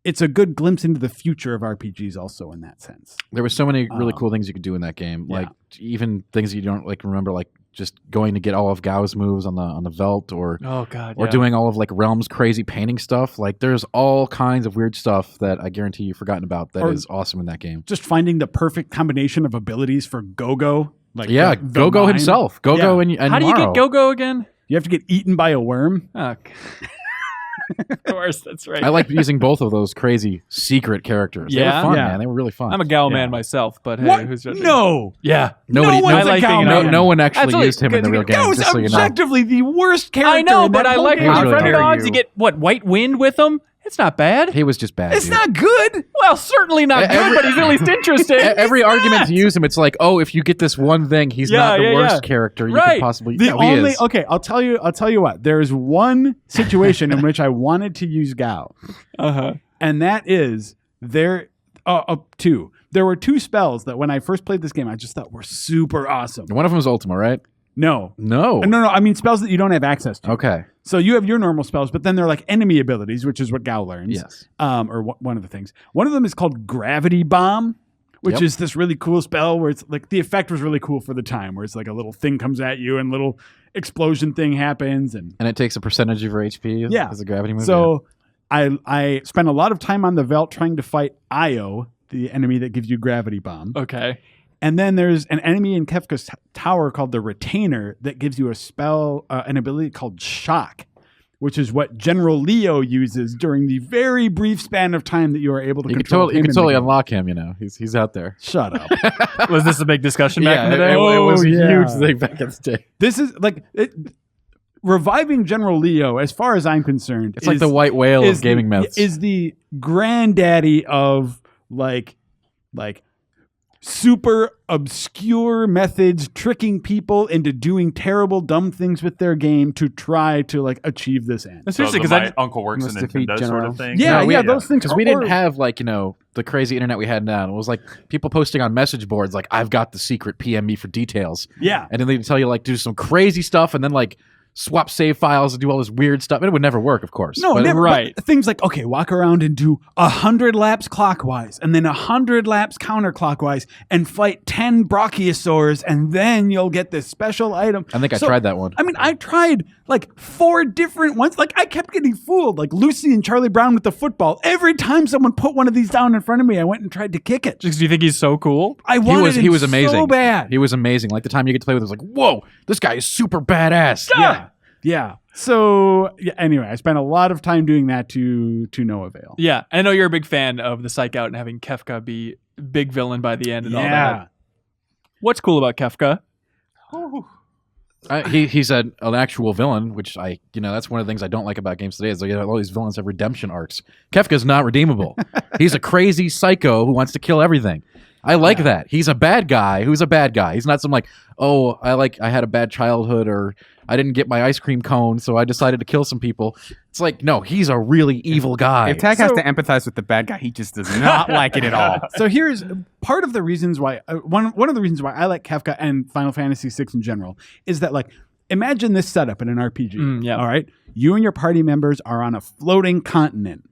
D: it's a good glimpse into the future of RPGs also in that sense.
B: There were so many really cool things you could do in that game,
D: yeah.
B: like even things you don't like remember, like just going to get all of Gao's moves on the Velt, or
A: Oh God.
B: or
A: yeah.
B: doing all of like Realm's crazy painting stuff. Like there's all kinds of weird stuff that I guarantee you've forgotten about that is awesome in that game.
D: Just finding the perfect combination of abilities for Go-Go. Like
B: Yeah,
D: the
B: Go-Go
D: mime.
B: himself. Go-Go
D: Yeah.
B: and
A: How do you
B: Morrow.
A: get Go-Go again?
D: You have to get eaten by a worm.
A: Oh, of course, that's right.
B: I like using both of those crazy secret characters. They
A: Yeah?
B: were fun,
D: Yeah.
B: man. They were really fun.
A: I'm a Gao man
D: Yeah.
A: myself, but hey,
D: What?
A: who's judging?
D: No.
A: Yeah.
B: Nobody,
D: No one's
A: I
D: a
A: like
D: Gao
A: being
D: man.
A: an
B: no one actually
A: Absolutely.
B: used him in the real game.
D: Gao's
B: Just so you know.
D: objectively the worst character.
A: I know,
D: in
A: but
D: that
A: I
D: whole
A: like
D: game.
A: when
B: He's
A: you
B: really
A: friend
B: good.
A: dogs, you get what, White Wind with them? It's not bad.
B: He was just bad.
D: It's
B: dude.
D: not good.
A: Well, certainly not good,
B: Every-
A: but he's at least interesting.
B: Every argument to use him, it's like, oh, if you get this one thing, he's
A: Yeah,
B: not the
A: yeah,
B: worst
A: yeah.
B: character you
A: Right.
B: could possibly.
D: The
B: No, he
D: only
B: is.
D: okay, I'll tell you what. There's one situation in which I wanted to use Gao,
A: Uh-huh.
D: and that is two. There were two spells that when I first played this game, I just thought were super awesome.
B: One of them is Ultima, right?
D: No,
B: No.
D: no. I mean spells that you don't have access to.
B: Okay.
D: So you have your normal spells, but then they're like enemy abilities, which is what Gao learns.
B: Yes.
D: Or one of the things. One of them is called Gravity Bomb, which
B: Yep.
D: is this really cool spell where it's like the effect was really cool for the time, where it's like a little thing comes at you and little explosion thing happens, and
B: And it takes a percentage of your HP
D: Yeah.
B: as a gravity move.
D: so I spent a lot of time on the Velt trying to fight Io, the enemy that gives you Gravity Bomb.
A: Okay.
D: And then there's an enemy in Kefka's tower called the Retainer that gives you a spell, an ability called Shock, which is what General Leo uses during the very brief span of time that you are able to
B: You can
D: control
B: totally,
D: him in the
B: totally
D: game.
B: unlock him. He's out there.
D: Shut up.
A: Was this a big discussion back in the day?
B: it was a
D: yeah.
B: huge thing back in the day.
D: This is like reviving General Leo, as far as I'm concerned.
B: It's like the white whale of
D: is
B: gaming
D: the,
B: myths.
D: Is the granddaddy of like super obscure methods tricking people into doing terrible dumb things with their game to try to like achieve this end.
A: Seriously, because
C: my uncle works in
E: Must defeat
C: Nintendo sort
E: General.
C: of thing.
D: Yeah,
B: No,
D: yeah, those things.
B: Because we
D: or-
B: didn't have like the crazy internet we had now. It was like people posting on message boards like, I've got the secret, PM me for details.
D: Yeah.
B: And then they'd tell you like do some crazy stuff and then like swap save files and do all this weird stuff. And it would never work, of course.
D: No,
B: But-
D: never.
A: right.
D: But things like, okay, walk around and do 100 laps clockwise and then 100 laps counterclockwise and fight 10 brachiosaurs and then you'll get this special item.
B: I think I
D: So,
B: tried that one.
D: I mean, I tried like 4 different ones. Like I kept getting fooled. Like Lucy and Charlie Brown with the football. Every time someone put one of these down in front of me, I went and tried to kick it.
A: do you think he's so cool?
D: I wanted
B: he
D: him
B: was amazing.
D: so bad.
B: He was amazing. Like the time you get to play with him, it was like, whoa, this guy is super badass.
D: Yeah. Yeah. So yeah, anyway, I spent a lot of time doing that to no avail.
A: Yeah, I know you're a big fan of the Psych Out and having Kefka be big villain by the end and all that. What's cool about Kefka?
B: He's an actual villain, which that's one of the things I don't like about games today is all these villains have redemption arcs. Kefka's not redeemable. He's a crazy psycho who wants to kill everything. I like that. He's a bad guy who's a bad guy. He's not some I had a bad childhood or I didn't get my ice cream cone, so I decided to kill some people. It's like, no, he's a really evil guy.
E: If Tag has to empathize with the bad guy, he just does not like it at all.
D: So here's part of the reasons why one of the reasons why I like Kefka and Final Fantasy VI in general is that imagine this setup in an RPG. All right, you and your party members are on a floating continent.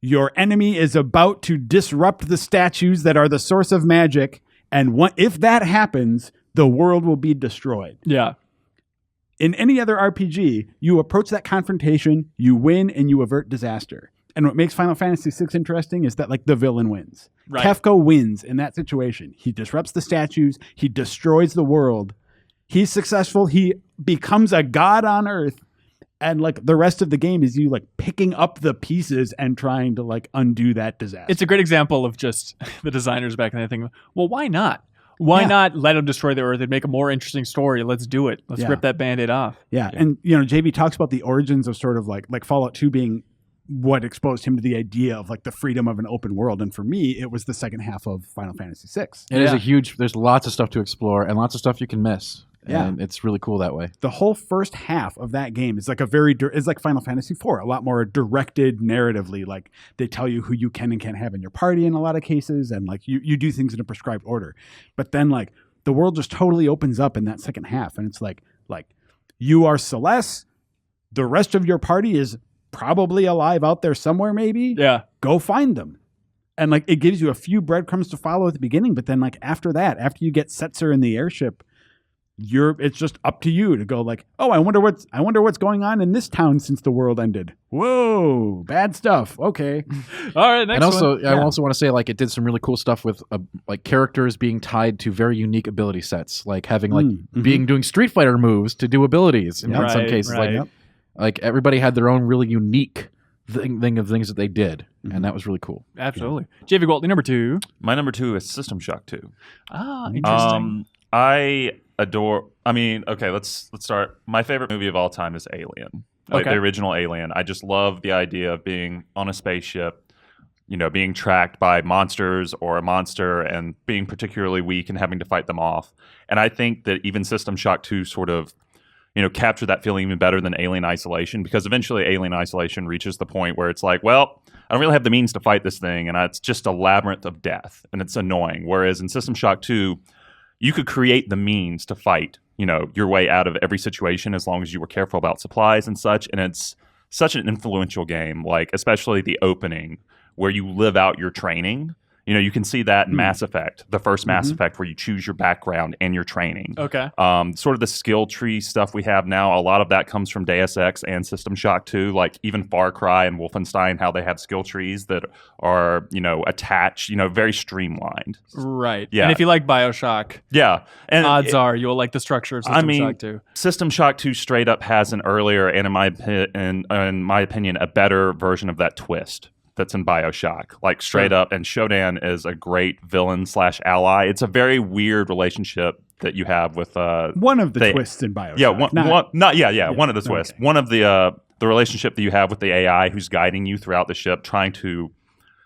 D: Your enemy is about to disrupt the statues that are the source of magic, and if that happens, the world will be destroyed.
A: Yeah.
D: In any other RPG, you approach that confrontation, you win, and you avert disaster. And what makes Final Fantasy VI interesting is that the villain wins.
A: Right.
D: Kefka wins in that situation. He disrupts the statues. He destroys the world. He's successful. He becomes a god on Earth. And the rest of the game is you picking up the pieces and trying to undo that disaster.
A: It's a great example of just the designers back then thinking, well, why not? Why not let them destroy the Earth and make a more interesting story? Let's do it. Let's rip that Band-Aid off.
D: Yeah. And JB talks about the origins of sort of like Fallout 2 being what exposed him to the idea of the freedom of an open world. And for me, it was the second half of Final Fantasy VI.
B: It is there's lots of stuff to explore and lots of stuff you can miss.
D: Yeah.
B: And it's really cool that way.
D: The whole first half of that game is it's like Final Fantasy IV, a lot more directed narratively. They tell you who you can and can't have in your party in a lot of cases, and you do things in a prescribed order. But then the world just totally opens up in that second half, and it's like you are Celeste, the rest of your party is probably alive out there somewhere, maybe.
A: Yeah.
D: Go find them. And it gives you a few breadcrumbs to follow at the beginning, but then after that, after you get Setzer in the airship, it's just up to you to go I wonder what's going on in this town since the world ended. Whoa, bad stuff. Okay.
A: All right, next
B: and also,
A: one.
B: I also want to say it did some really cool stuff with characters being tied to very unique ability sets, having doing Street Fighter moves to do abilities in some cases.
A: Right.
B: Everybody had their own really unique thing of things that they did, and that was really cool.
A: Absolutely. JV Gwaltney, number 2.
C: My number 2 is System Shock 2.
A: Ah, interesting.
C: I adore. Let's start. My favorite movie of all time is Alien. The original Alien. I just love the idea of being on a spaceship, being tracked by monsters or a monster and being particularly weak and having to fight them off. And I think that even System Shock 2 sort of, captured that feeling even better than Alien Isolation, because eventually Alien Isolation reaches the point where it's I don't really have the means to fight this thing, and it's just a labyrinth of death, and it's annoying. Whereas in System Shock 2, you could create the means to fight, your way out of every situation as long as you were careful about supplies and such. And it's such an influential game, especially the opening where you live out your training. You can see that in Mass Effect, the first Mass Effect, where you choose your background and your training.
A: Okay.
C: Sort of the skill tree stuff we have now, a lot of that comes from Deus Ex and System Shock 2, even Far Cry and Wolfenstein, how they have skill trees that are, attached, very streamlined.
A: Right.
C: Yeah.
A: And if you like BioShock,
C: and
A: odds are you'll like the structure of System Shock 2.
C: System Shock 2 straight up has an earlier and, in my opinion, a better version of that twist that's in BioShock, straight up. And Shodan is a great villain / ally. It's a very weird relationship that you have with
D: one of the twists in BioShock.
C: Yeah, one of the twists. Okay. One of the relationship that you have with the AI who's guiding you throughout the ship, trying to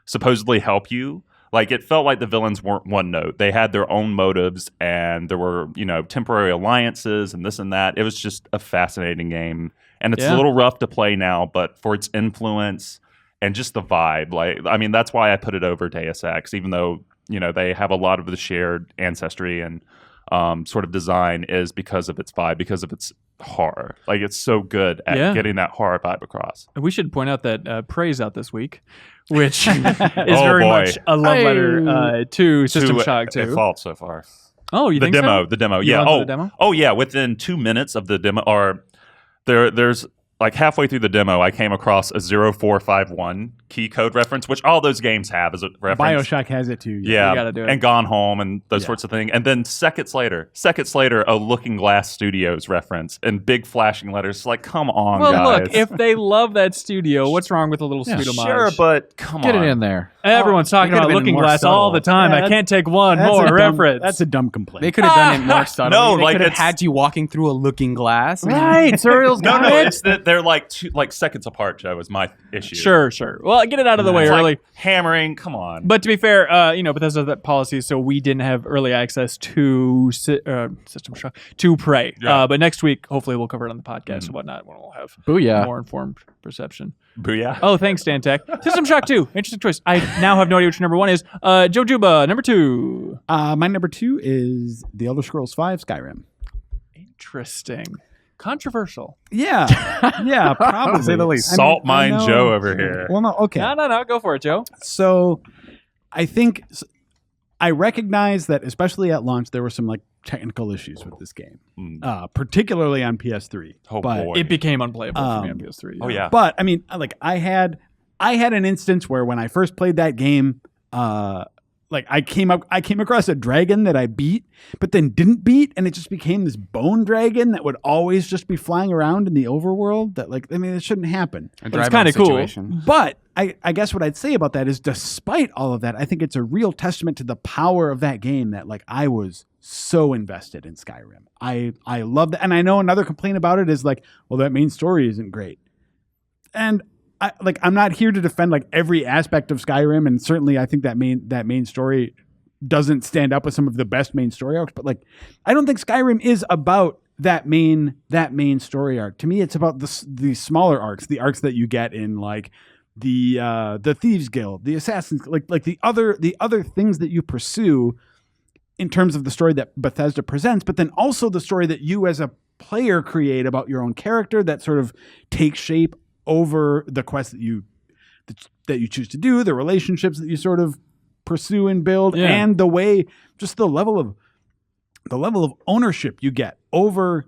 C: supposedly help you. It felt like the villains weren't one note. They had their own motives, and there were, temporary alliances and this and that. It was just a fascinating game. And it's a little rough to play now, but for its influence and just the vibe, that's why I put it over Deus Ex, even though, they have a lot of the shared ancestry and sort of design, is because of its vibe, because of its horror. It's so good at getting that horror vibe across.
A: We should point out that Prey's out this week, which is very much a love letter to System Shock 2.
C: It falls so far.
A: Oh, you think so?
C: The demo.
A: You
C: Yeah.
A: the demo?
C: Oh, yeah. Within 2 minutes of the demo, or there's like halfway through the demo, I came across a 0451 key code reference, which all those games have as a reference.
D: BioShock has it too.
C: Yeah,
A: You gotta do it.
C: and Gone Home and those sorts of things. And then seconds later, a Looking Glass Studios reference in big flashing letters. Like, come on,
A: Well,
C: guys.
A: look, if they love that studio, what's wrong with a little sweet homage?
C: Sure, but come
B: Get
C: on.
B: it in there.
A: Everyone's talking
E: could've
A: about
E: been
A: Looking
E: more
A: Glass
E: subtle.
A: all the time.
D: Yeah,
A: I can't take one
D: That's
A: more
D: a dumb-
A: reference.
D: That's a dumb complaint.
E: They could have done it more subtly.
C: No,
E: they
C: like
E: could have
C: it's-
E: had you walking through a looking glass.
A: right. Surreal's
C: No,
A: got
C: no,
A: it.
C: it's that they're like seconds apart, Joe, is my issue.
A: Sure. Well, get it out of the way
C: It's like
A: early.
C: hammering, come on.
A: But to be fair, Bethesda has that policy, so we didn't have early access to System Shock to Prey.
C: Yeah.
A: But next week, hopefully, we'll cover it on the podcast and whatnot when we'll have
B: Booyah.
A: more informed perception.
C: Booyah.
A: Oh, thanks, Dan Tech. System Shock 2. Interesting choice. I now have no idea which number one is. Joe Juba, number 2.
D: My number 2 is The Elder Scrolls V Skyrim.
A: Interesting. Controversial.
D: Yeah, yeah, probably.
E: To say the least.
C: Salt
D: I
C: mine
D: know-
C: Joe over here.
D: Well, no, okay.
A: No. Go for it, Joe.
D: So I think I recognize that, especially at launch, there were some like technical issues with this game, particularly on PS3.
C: Oh,
D: but,
C: boy.
A: It became unplayable for me on PS3.
C: Oh, yeah.
D: But I mean, like I had an instance where when I first played that game, like I came across a dragon that I beat, but then didn't beat, and it just became this bone dragon that would always just be flying around in the overworld. That like, I mean, it shouldn't happen.
E: A
A: But it's
E: drive-on
A: kinda cool.
E: situation.
D: But I guess what I'd say about that is, despite all of that, I think it's a real testament to the power of that game that like I was so invested in Skyrim. I love that, and I know another complaint about it is like, well, that main story isn't great, and I'm not here to defend like every aspect of Skyrim, and certainly I think that main story doesn't stand up with some of the best main story arcs. But like, I don't think Skyrim is about that main story arc. To me, it's about the smaller arcs, the arcs that you get in like the Thieves Guild, the Assassins, like the other things that you pursue in terms of the story that Bethesda presents, but then also the story that you as a player create about your own character that sort of takes shape over the quest that you choose to do, the relationships that you sort of pursue and build, and the way, just the level of ownership you get over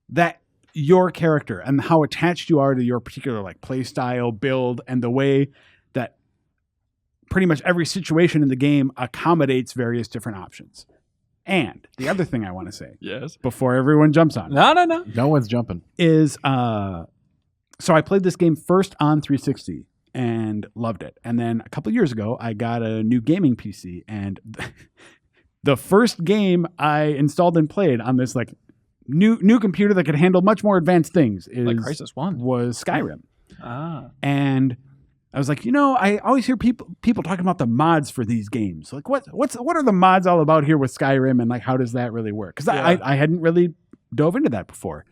D: that your character and how attached you are to your particular like play style, build, and the way that pretty much every situation in the game accommodates various different options. And the other thing I want to say,
A: Yes.
D: before everyone jumps on,
A: No.
B: No one's jumping.
D: is so I played this game first on 360 and loved it. And then a couple years ago, I got a new gaming PC, and the first game I installed and played on this like new computer that could handle much more advanced things
A: Like Crisis 1.
D: was Skyrim.
A: And
D: I was like, I always hear people talking about the mods for these games. Like, what are the mods all about here with Skyrim, and like how does that really work? Because I hadn't really dove into that before.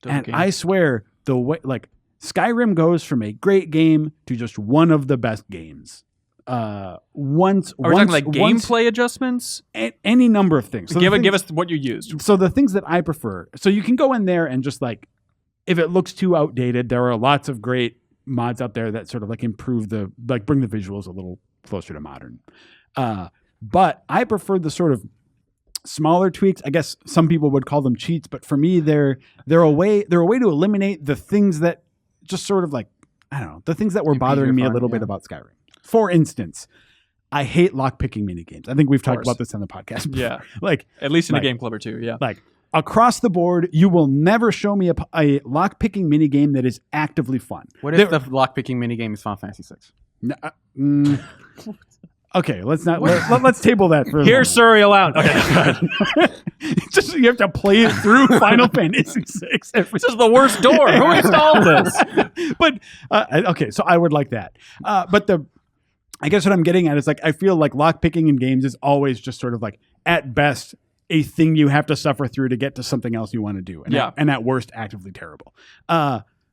D: I swear, the way like Skyrim goes from a great game to just one of the best games.
A: Are we talking like gameplay adjustments?
D: Any number of things. So
A: Give us what you used.
D: So the things that I prefer. So you can go in there and just like, if it looks too outdated, there are lots of great mods out there that sort of like improve bring the visuals a little closer to modern. But I prefer the sort of smaller tweaks. I guess some people would call them cheats, but for me, they're a way to eliminate the things that just sort of like, I don't know, the things that were bothering me a little bit about Skyrim. For instance, I hate lockpicking minigames. I think we've talked about this on the podcast before.
A: Yeah.
D: Like,
A: At least in a
D: like-
A: game club or two, yeah.
D: like across the board, you will never show me a lockpicking minigame that is actively fun.
E: What if the lockpicking minigame is Final Fantasy VI?
D: Okay, let's not let's table that for a
A: Here's
D: moment.
A: Surreal out. Okay.
D: Just you have to play it through Final Fantasy VI.
A: This is the worst door. Who installed this?
D: But okay, so I would like that. But I guess what I'm getting at is like I feel like lockpicking in games is always just sort of like at best a thing you have to suffer through to get to something else you want to do, and at worst actively terrible.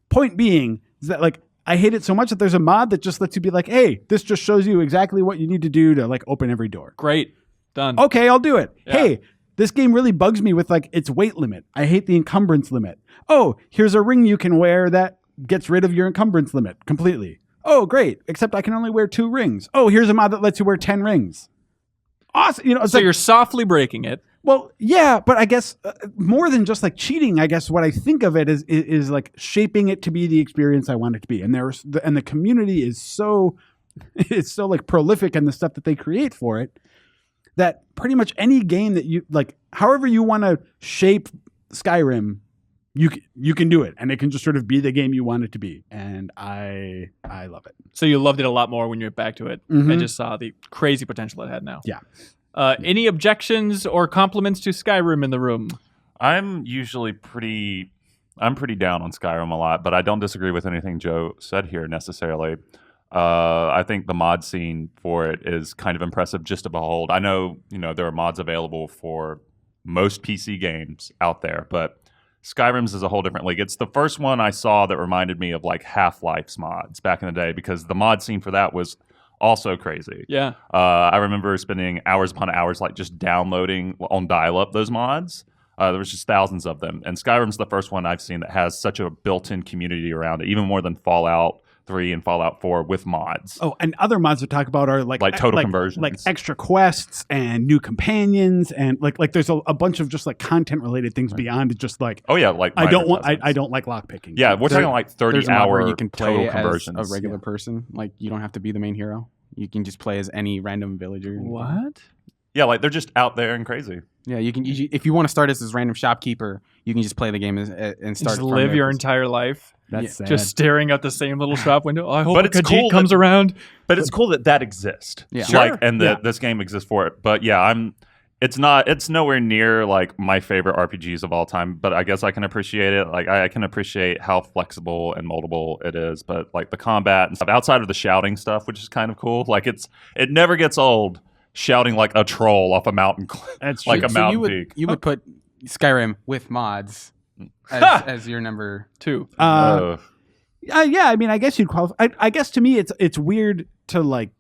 D: Point being is that like I hate it so much that there's a mod that just lets you be like, hey, this just shows you exactly what you need to do to like open every door.
A: Great. Done.
D: Okay, I'll do it.
A: Yeah.
D: Hey, this game really bugs me with like its weight limit. I hate the encumbrance limit. Oh, here's a ring you can wear that gets rid of your encumbrance limit completely. Oh, great. Except I can only wear 2 rings. Oh, here's a mod that lets you wear 10 rings. Awesome. It's
A: So
D: like,
A: you're softly breaking it,
D: Well, yeah, but I guess more than just like cheating, I guess what I think of it is like shaping it to be the experience I want it to be. And the community is so it's so like prolific in the stuff that they create for it that pretty much any game that you like, however you want to shape Skyrim, you can do it, and it can just sort of be the game you want it to be, and I love it.
A: So you loved it a lot more when you went back to it and just saw the crazy potential it had now.
D: Yeah.
A: Any objections or compliments to Skyrim in the room?
C: I'm pretty down on Skyrim a lot, but I don't disagree with anything Joe said here necessarily. I think the mod scene for it is kind of impressive just to behold. I know, there are mods available for most PC games out there, but Skyrim's is a whole different league. It's the first one I saw that reminded me of like Half-Life's mods back in the day, because the mod scene for that was also crazy.
A: Yeah.
C: I remember spending hours upon hours like just downloading on dial-up those mods. There was just thousands of them. And Skyrim's the first one I've seen that has such a built-in community around it, even more than Fallout 3 and Fallout 4 with mods.
D: Oh, and other mods to talk about are like
C: total conversions,
D: like extra quests and new companions, and like there's a bunch of just like content related things beyond just like
C: like
D: I don't like lockpicking.
C: Yeah, we're talking like 30-hour
E: where you can play
C: total conversions.
E: as a regular person. Like you don't have to be the main hero. You can just play as any random villager.
A: What?
C: Yeah, like they're just out there and crazy.
E: Yeah, you can. If you want to start as this random shopkeeper, you can just play the game and start.
A: Just live your entire life.
D: That's sad.
A: Just staring out the same little shop window. I hope
C: But
A: a
C: it's
A: Khajiit
C: cool
A: comes around.
C: But it's cool that exists.
E: Yeah.
C: Like, and this game exists for it. But yeah, it's nowhere near like my favorite RPGs of all time, but I guess I can appreciate it. Like I can appreciate how flexible and moldable it is, but like the combat and stuff outside of the shouting stuff, which is kind of cool. Like it never gets old shouting like a troll off a mountain
D: That's
C: like
D: true.
C: a mountain peak.
E: You would put Skyrim with mods as your number 2.
D: Yeah, I mean, I guess you'd qualify. I guess to me, it's weird to like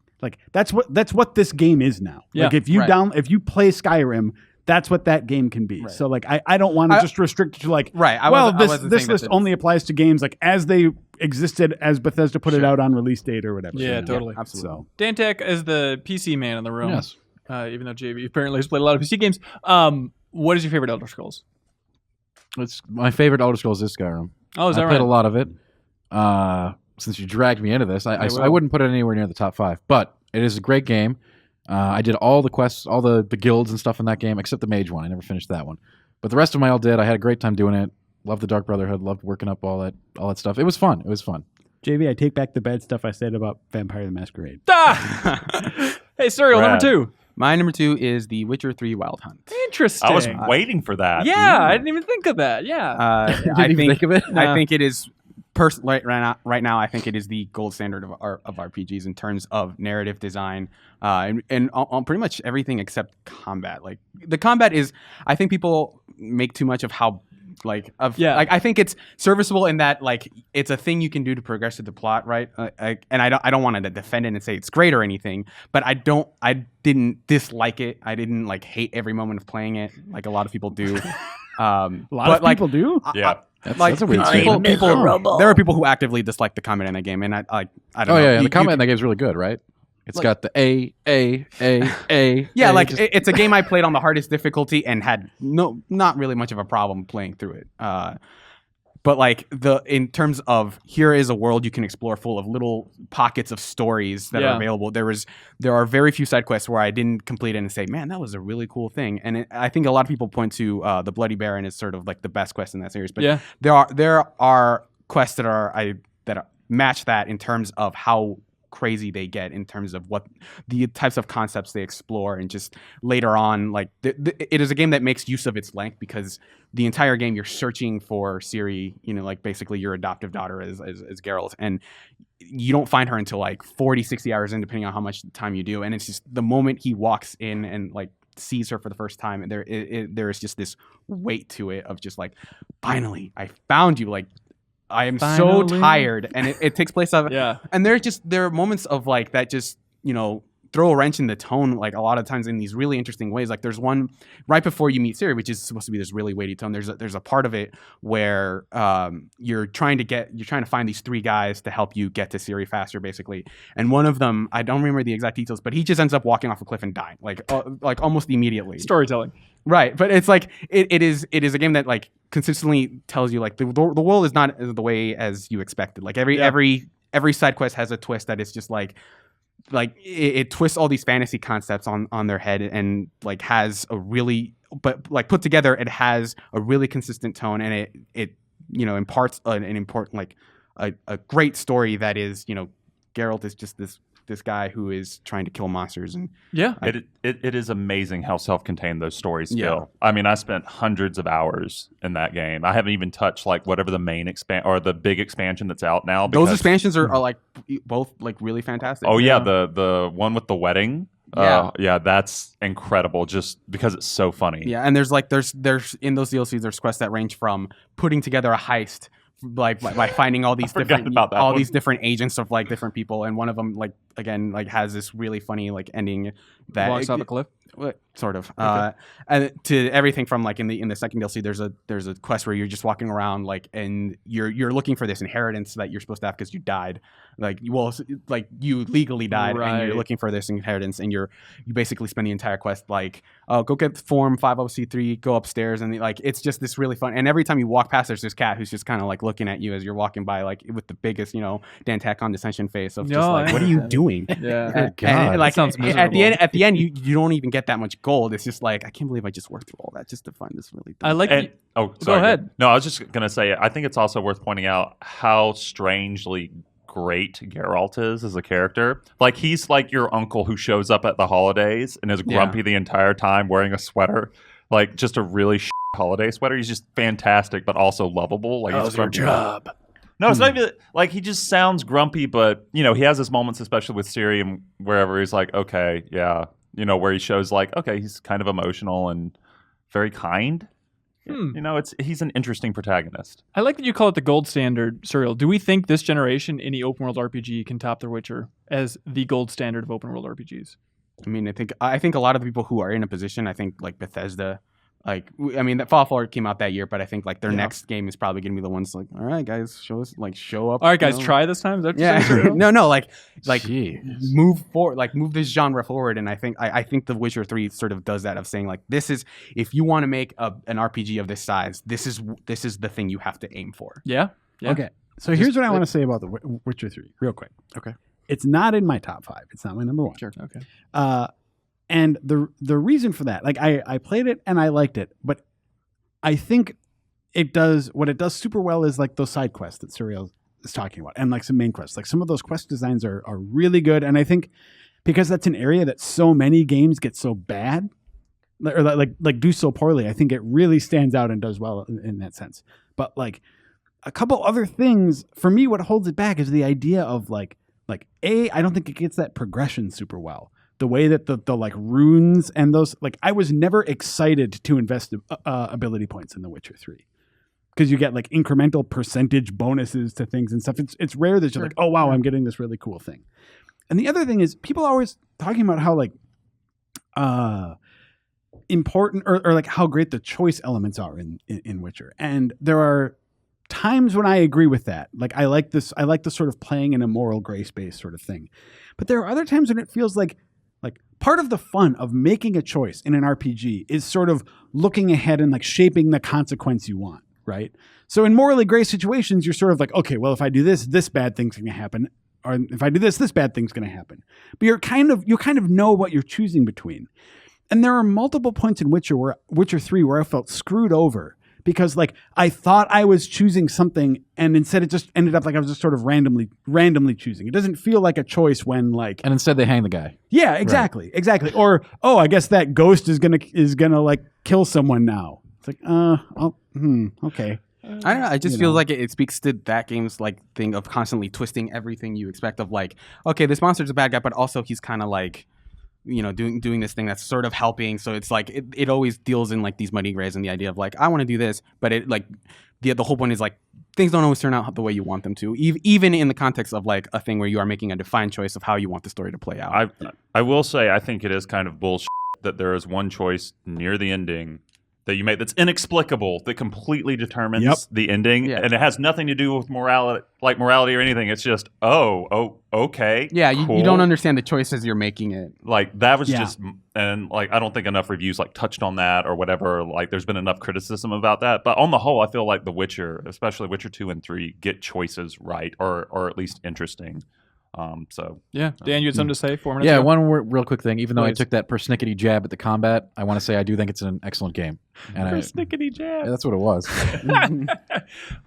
D: that's what this game is now.
A: Yeah,
D: like if you if you play Skyrim, that's what that game can be.
E: Right.
D: So like I don't want to just restrict it to like this list only applies to games like as they existed as Bethesda put it out on release date or whatever.
A: Yeah, totally.
E: Absolutely.
D: So
A: Dantek as the PC man in the room.
B: Yes.
A: Even though JV apparently has played a lot of PC games. What is your favorite Elder Scrolls?
B: It's my favorite Elder Scrolls is Skyrim.
A: Oh, is that
B: I
A: right?
B: played a lot of it. Since you dragged me into this, I wouldn't put it anywhere near the top 5, but it is a great game. I did all the quests, all the guilds and stuff in that game, except the mage one. I never finished that one. But the rest of them I all did. I had a great time doing it. Loved the Dark Brotherhood. Loved working up all that stuff. It was fun.
D: JV, I take back the bad stuff I said about Vampire the Masquerade.
A: Hey, Serial,
C: Brad.
A: number 2.
E: My number 2 is The Witcher 3 Wild Hunt.
A: Interesting.
C: I was waiting for that.
A: Yeah, I didn't even think of that. Yeah.
B: Didn't even think of it?
E: I think it is right now. I think it is the gold standard of RPGs in terms of narrative design, and on pretty much everything except combat. Like the combat is, I think people make too much of how. I think it's serviceable in that like it's a thing you can do to progress through the plot, right? And I don't want to defend it and say it's great or anything, but I didn't dislike it. I didn't like hate every moment of playing it like a lot of people do.
D: A lot of people do.
C: Yeah.
B: That's a weird
E: people,
B: statement.
E: there are people who actively dislike the combat in the game, and I don't know.
B: Oh yeah, the combat in that game is really good, right? It's got the A.
E: Yeah, like it's a game I played on the hardest difficulty and had not really much of a problem playing through it. But like in terms of here is a world you can explore full of little pockets of stories that are available. There are very few side quests where I didn't complete it and say, man, that was a really cool thing. And I think a lot of people point to the Bloody Baron as sort of like the best quest in that series. But there are quests that match that in terms of how crazy they get in terms of what the types of concepts they explore, and just later on, like it is a game that makes use of its length because the entire game you're searching for Ciri, like basically your adoptive daughter as Geralt, and you don't find her until like 40-60 hours in, depending on how much time you do. And it's just the moment he walks in and like sees her for the first time, and there is just this weight to it of just like, finally I found you. Like I am so tired, and it takes place of and there are moments of like that just throw a wrench in the tone like a lot of times in these really interesting ways. Like there's one right before you meet Ciri, which is supposed to be this really weighty tone. There's a part of it where you're trying to find these 3 guys to help you get to Ciri faster, basically. And one of them, I don't remember the exact details, but he just ends up walking off a cliff and dying, like almost immediately.
A: Storytelling.
E: Right, but it's like it is a game that like consistently tells you like the world is not the way as you expected. Like every side quest has a twist that is just like it twists all these fantasy concepts on their head and like has a really, but like put together it has a really consistent tone, and it imparts an important like a great story that is, Geralt is just this guy who is trying to kill monsters. And
C: it is amazing how self-contained those stories feel. I mean, I spent hundreds of hours in that game. I haven't even touched like whatever the main or the big expansion that's out now.
E: Those expansions are like both like really fantastic.
C: Oh yeah, the one with the wedding. Yeah, that's incredible just because it's so funny.
E: Yeah, and there's in those DLCs there's quests that range from putting together a heist like by finding all these different agents of like different people, and one of them like again like has this really funny like ending that
A: walks off a cliff.
E: Sort of, and to everything from like in the second DLC, there's a quest where you're just walking around like and you're looking for this inheritance that you're supposed to have because you died, like you legally died, and you're looking for this inheritance, and you basically spend the entire quest like go get form 50C3, go upstairs, and like it's just this really fun. And every time you walk past, there's this cat who's just kind of like looking at you as you're walking by, like with the biggest Dantak condescension face of just like, what are you doing?
A: Yeah,
E: and like
A: sounds
E: at the end you don't even get that much gold. It's just like, I can't believe I just worked through all that just to find this really dumb.
A: I like
C: sorry,
A: go ahead.
C: No, I was just gonna say I think it's also worth pointing out how strangely great Geralt is as a character. Like he's like your uncle who shows up at the holidays and is grumpy the entire time wearing a sweater, like just a really holiday sweater. He's just fantastic but also lovable. Like
A: how's your job?
C: No, it's not even like he just sounds grumpy, but he has his moments, especially with Ciri and wherever he's like, okay, yeah, where he shows like, okay, he's kind of emotional and very kind. He's an interesting protagonist.
A: I like that you call it the gold standard, Surreal. Do we think this generation any open world RPG can top The Witcher as the gold standard of open world RPGs?
E: I mean, I think a lot of the people who are in a position, I think like Bethesda. Like, I mean, that Fallout 4 came out that year, but I think like their next game is probably gonna be the ones like, all right, guys, show up.
A: All right, guys, try this time. Is that
E: no, like
B: Jeez.
E: move forward, like move this genre forward. And I think The Witcher 3 sort of does that of saying like, this is, if you want to make an RPG of this size, this is the thing you have to aim for.
A: Yeah.
D: Okay, so here's what I want to say about The Witcher 3, real quick.
E: Okay,
D: it's not in my top 5. It's not my number 1.
A: Sure. Okay.
D: And the reason for that, like I played it and I liked it, but I think what it does super well is like those side quests that Surreal is talking about, and like some main quests. Like some of those quest designs are really good, and I think because that's an area that so many games get so bad, or like do so poorly, I think it really stands out and does well in that sense. But like a couple other things for me, what holds it back is the idea of like I don't think it gets that progression super well. The way that the like runes and those, like I was never excited to invest ability points in The Witcher 3 because you get like incremental percentage bonuses to things and stuff. It's rare that you're like, oh wow, I'm getting this really cool thing. And the other thing is people are always talking about how like important or like how great the choice elements are in Witcher. And there are times when I agree with that. Like I like the sort of playing in a moral gray space sort of thing. But there are other times when it feels like part of the fun of making a choice in an RPG is sort of looking ahead and like shaping the consequence you want, right? So in morally gray situations, you're sort of like, okay, well, if I do this, this bad thing's going to happen. Or if I do this, this bad thing's going to happen. But you kind of know what you're choosing between. And there are multiple points in Witcher 3 where I felt screwed over because like I thought I was choosing something and instead it just ended up like I was just sort of randomly choosing. It doesn't feel like a choice when like,
B: and instead they hang the guy.
D: Yeah, exactly. Or I guess that ghost is gonna like kill someone now. It's like okay.
E: I don't know. I just feel like it speaks to that game's like thing of constantly twisting everything you expect of like, okay, this monster's a bad guy, but also he's kind of like, doing this thing that's sort of helping. So it's like it always deals in like these muddy grays and the idea of like, I want to do this, but it like the whole point is like things don't always turn out the way you want them to, even in the context of like a thing where you are making a defined choice of how you want the story to play out.
C: I will say I think it is kind of bullshit that there is one choice near the ending that you make that's inexplicable that completely determines the ending, and it has nothing to do with morality or anything. It's just okay,
E: yeah,
C: cool.
E: you don't understand the choices you're making it.
C: Like that was just, and like I don't think enough reviews like touched on that or whatever. Like there's been enough criticism about that, but on the whole, I feel like The Witcher, especially Witcher 2 and 3, get choices right or at least interesting. So
A: yeah, Dan, you had something to say 4 minutes
B: Yeah,
A: ago?
B: one real quick thing. Even though I
A: Please.
B: took that persnickety jab at the combat, I want to say I do think it's an excellent game. And
A: Persnickety jab.
B: that's what it was.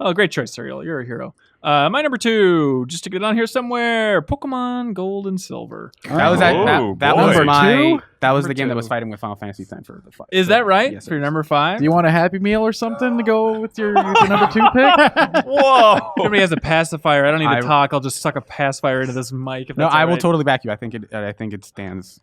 A: Oh, great choice, Serial. You're a hero. My number 2, just to get on here somewhere, Pokemon Gold and Silver.
E: That was
C: Oh,
E: that
C: boy.
E: was
B: Number
E: that was
A: Number
E: the game that
A: 2.
E: was fighting with Final Fantasy X for the fight.
A: Is that right?
E: Yes,
A: For your
E: it is.
A: number 5?
B: Do you want a Happy Meal or something to go with your number 2 pick?
C: Whoa!
A: Everybody has a pacifier. I don't need to
E: I-
A: talk. I'll just suck a pacifier into this mic. If
E: No,
A: that's
E: I
A: all
E: will
A: right.
E: totally back you. I think it stands.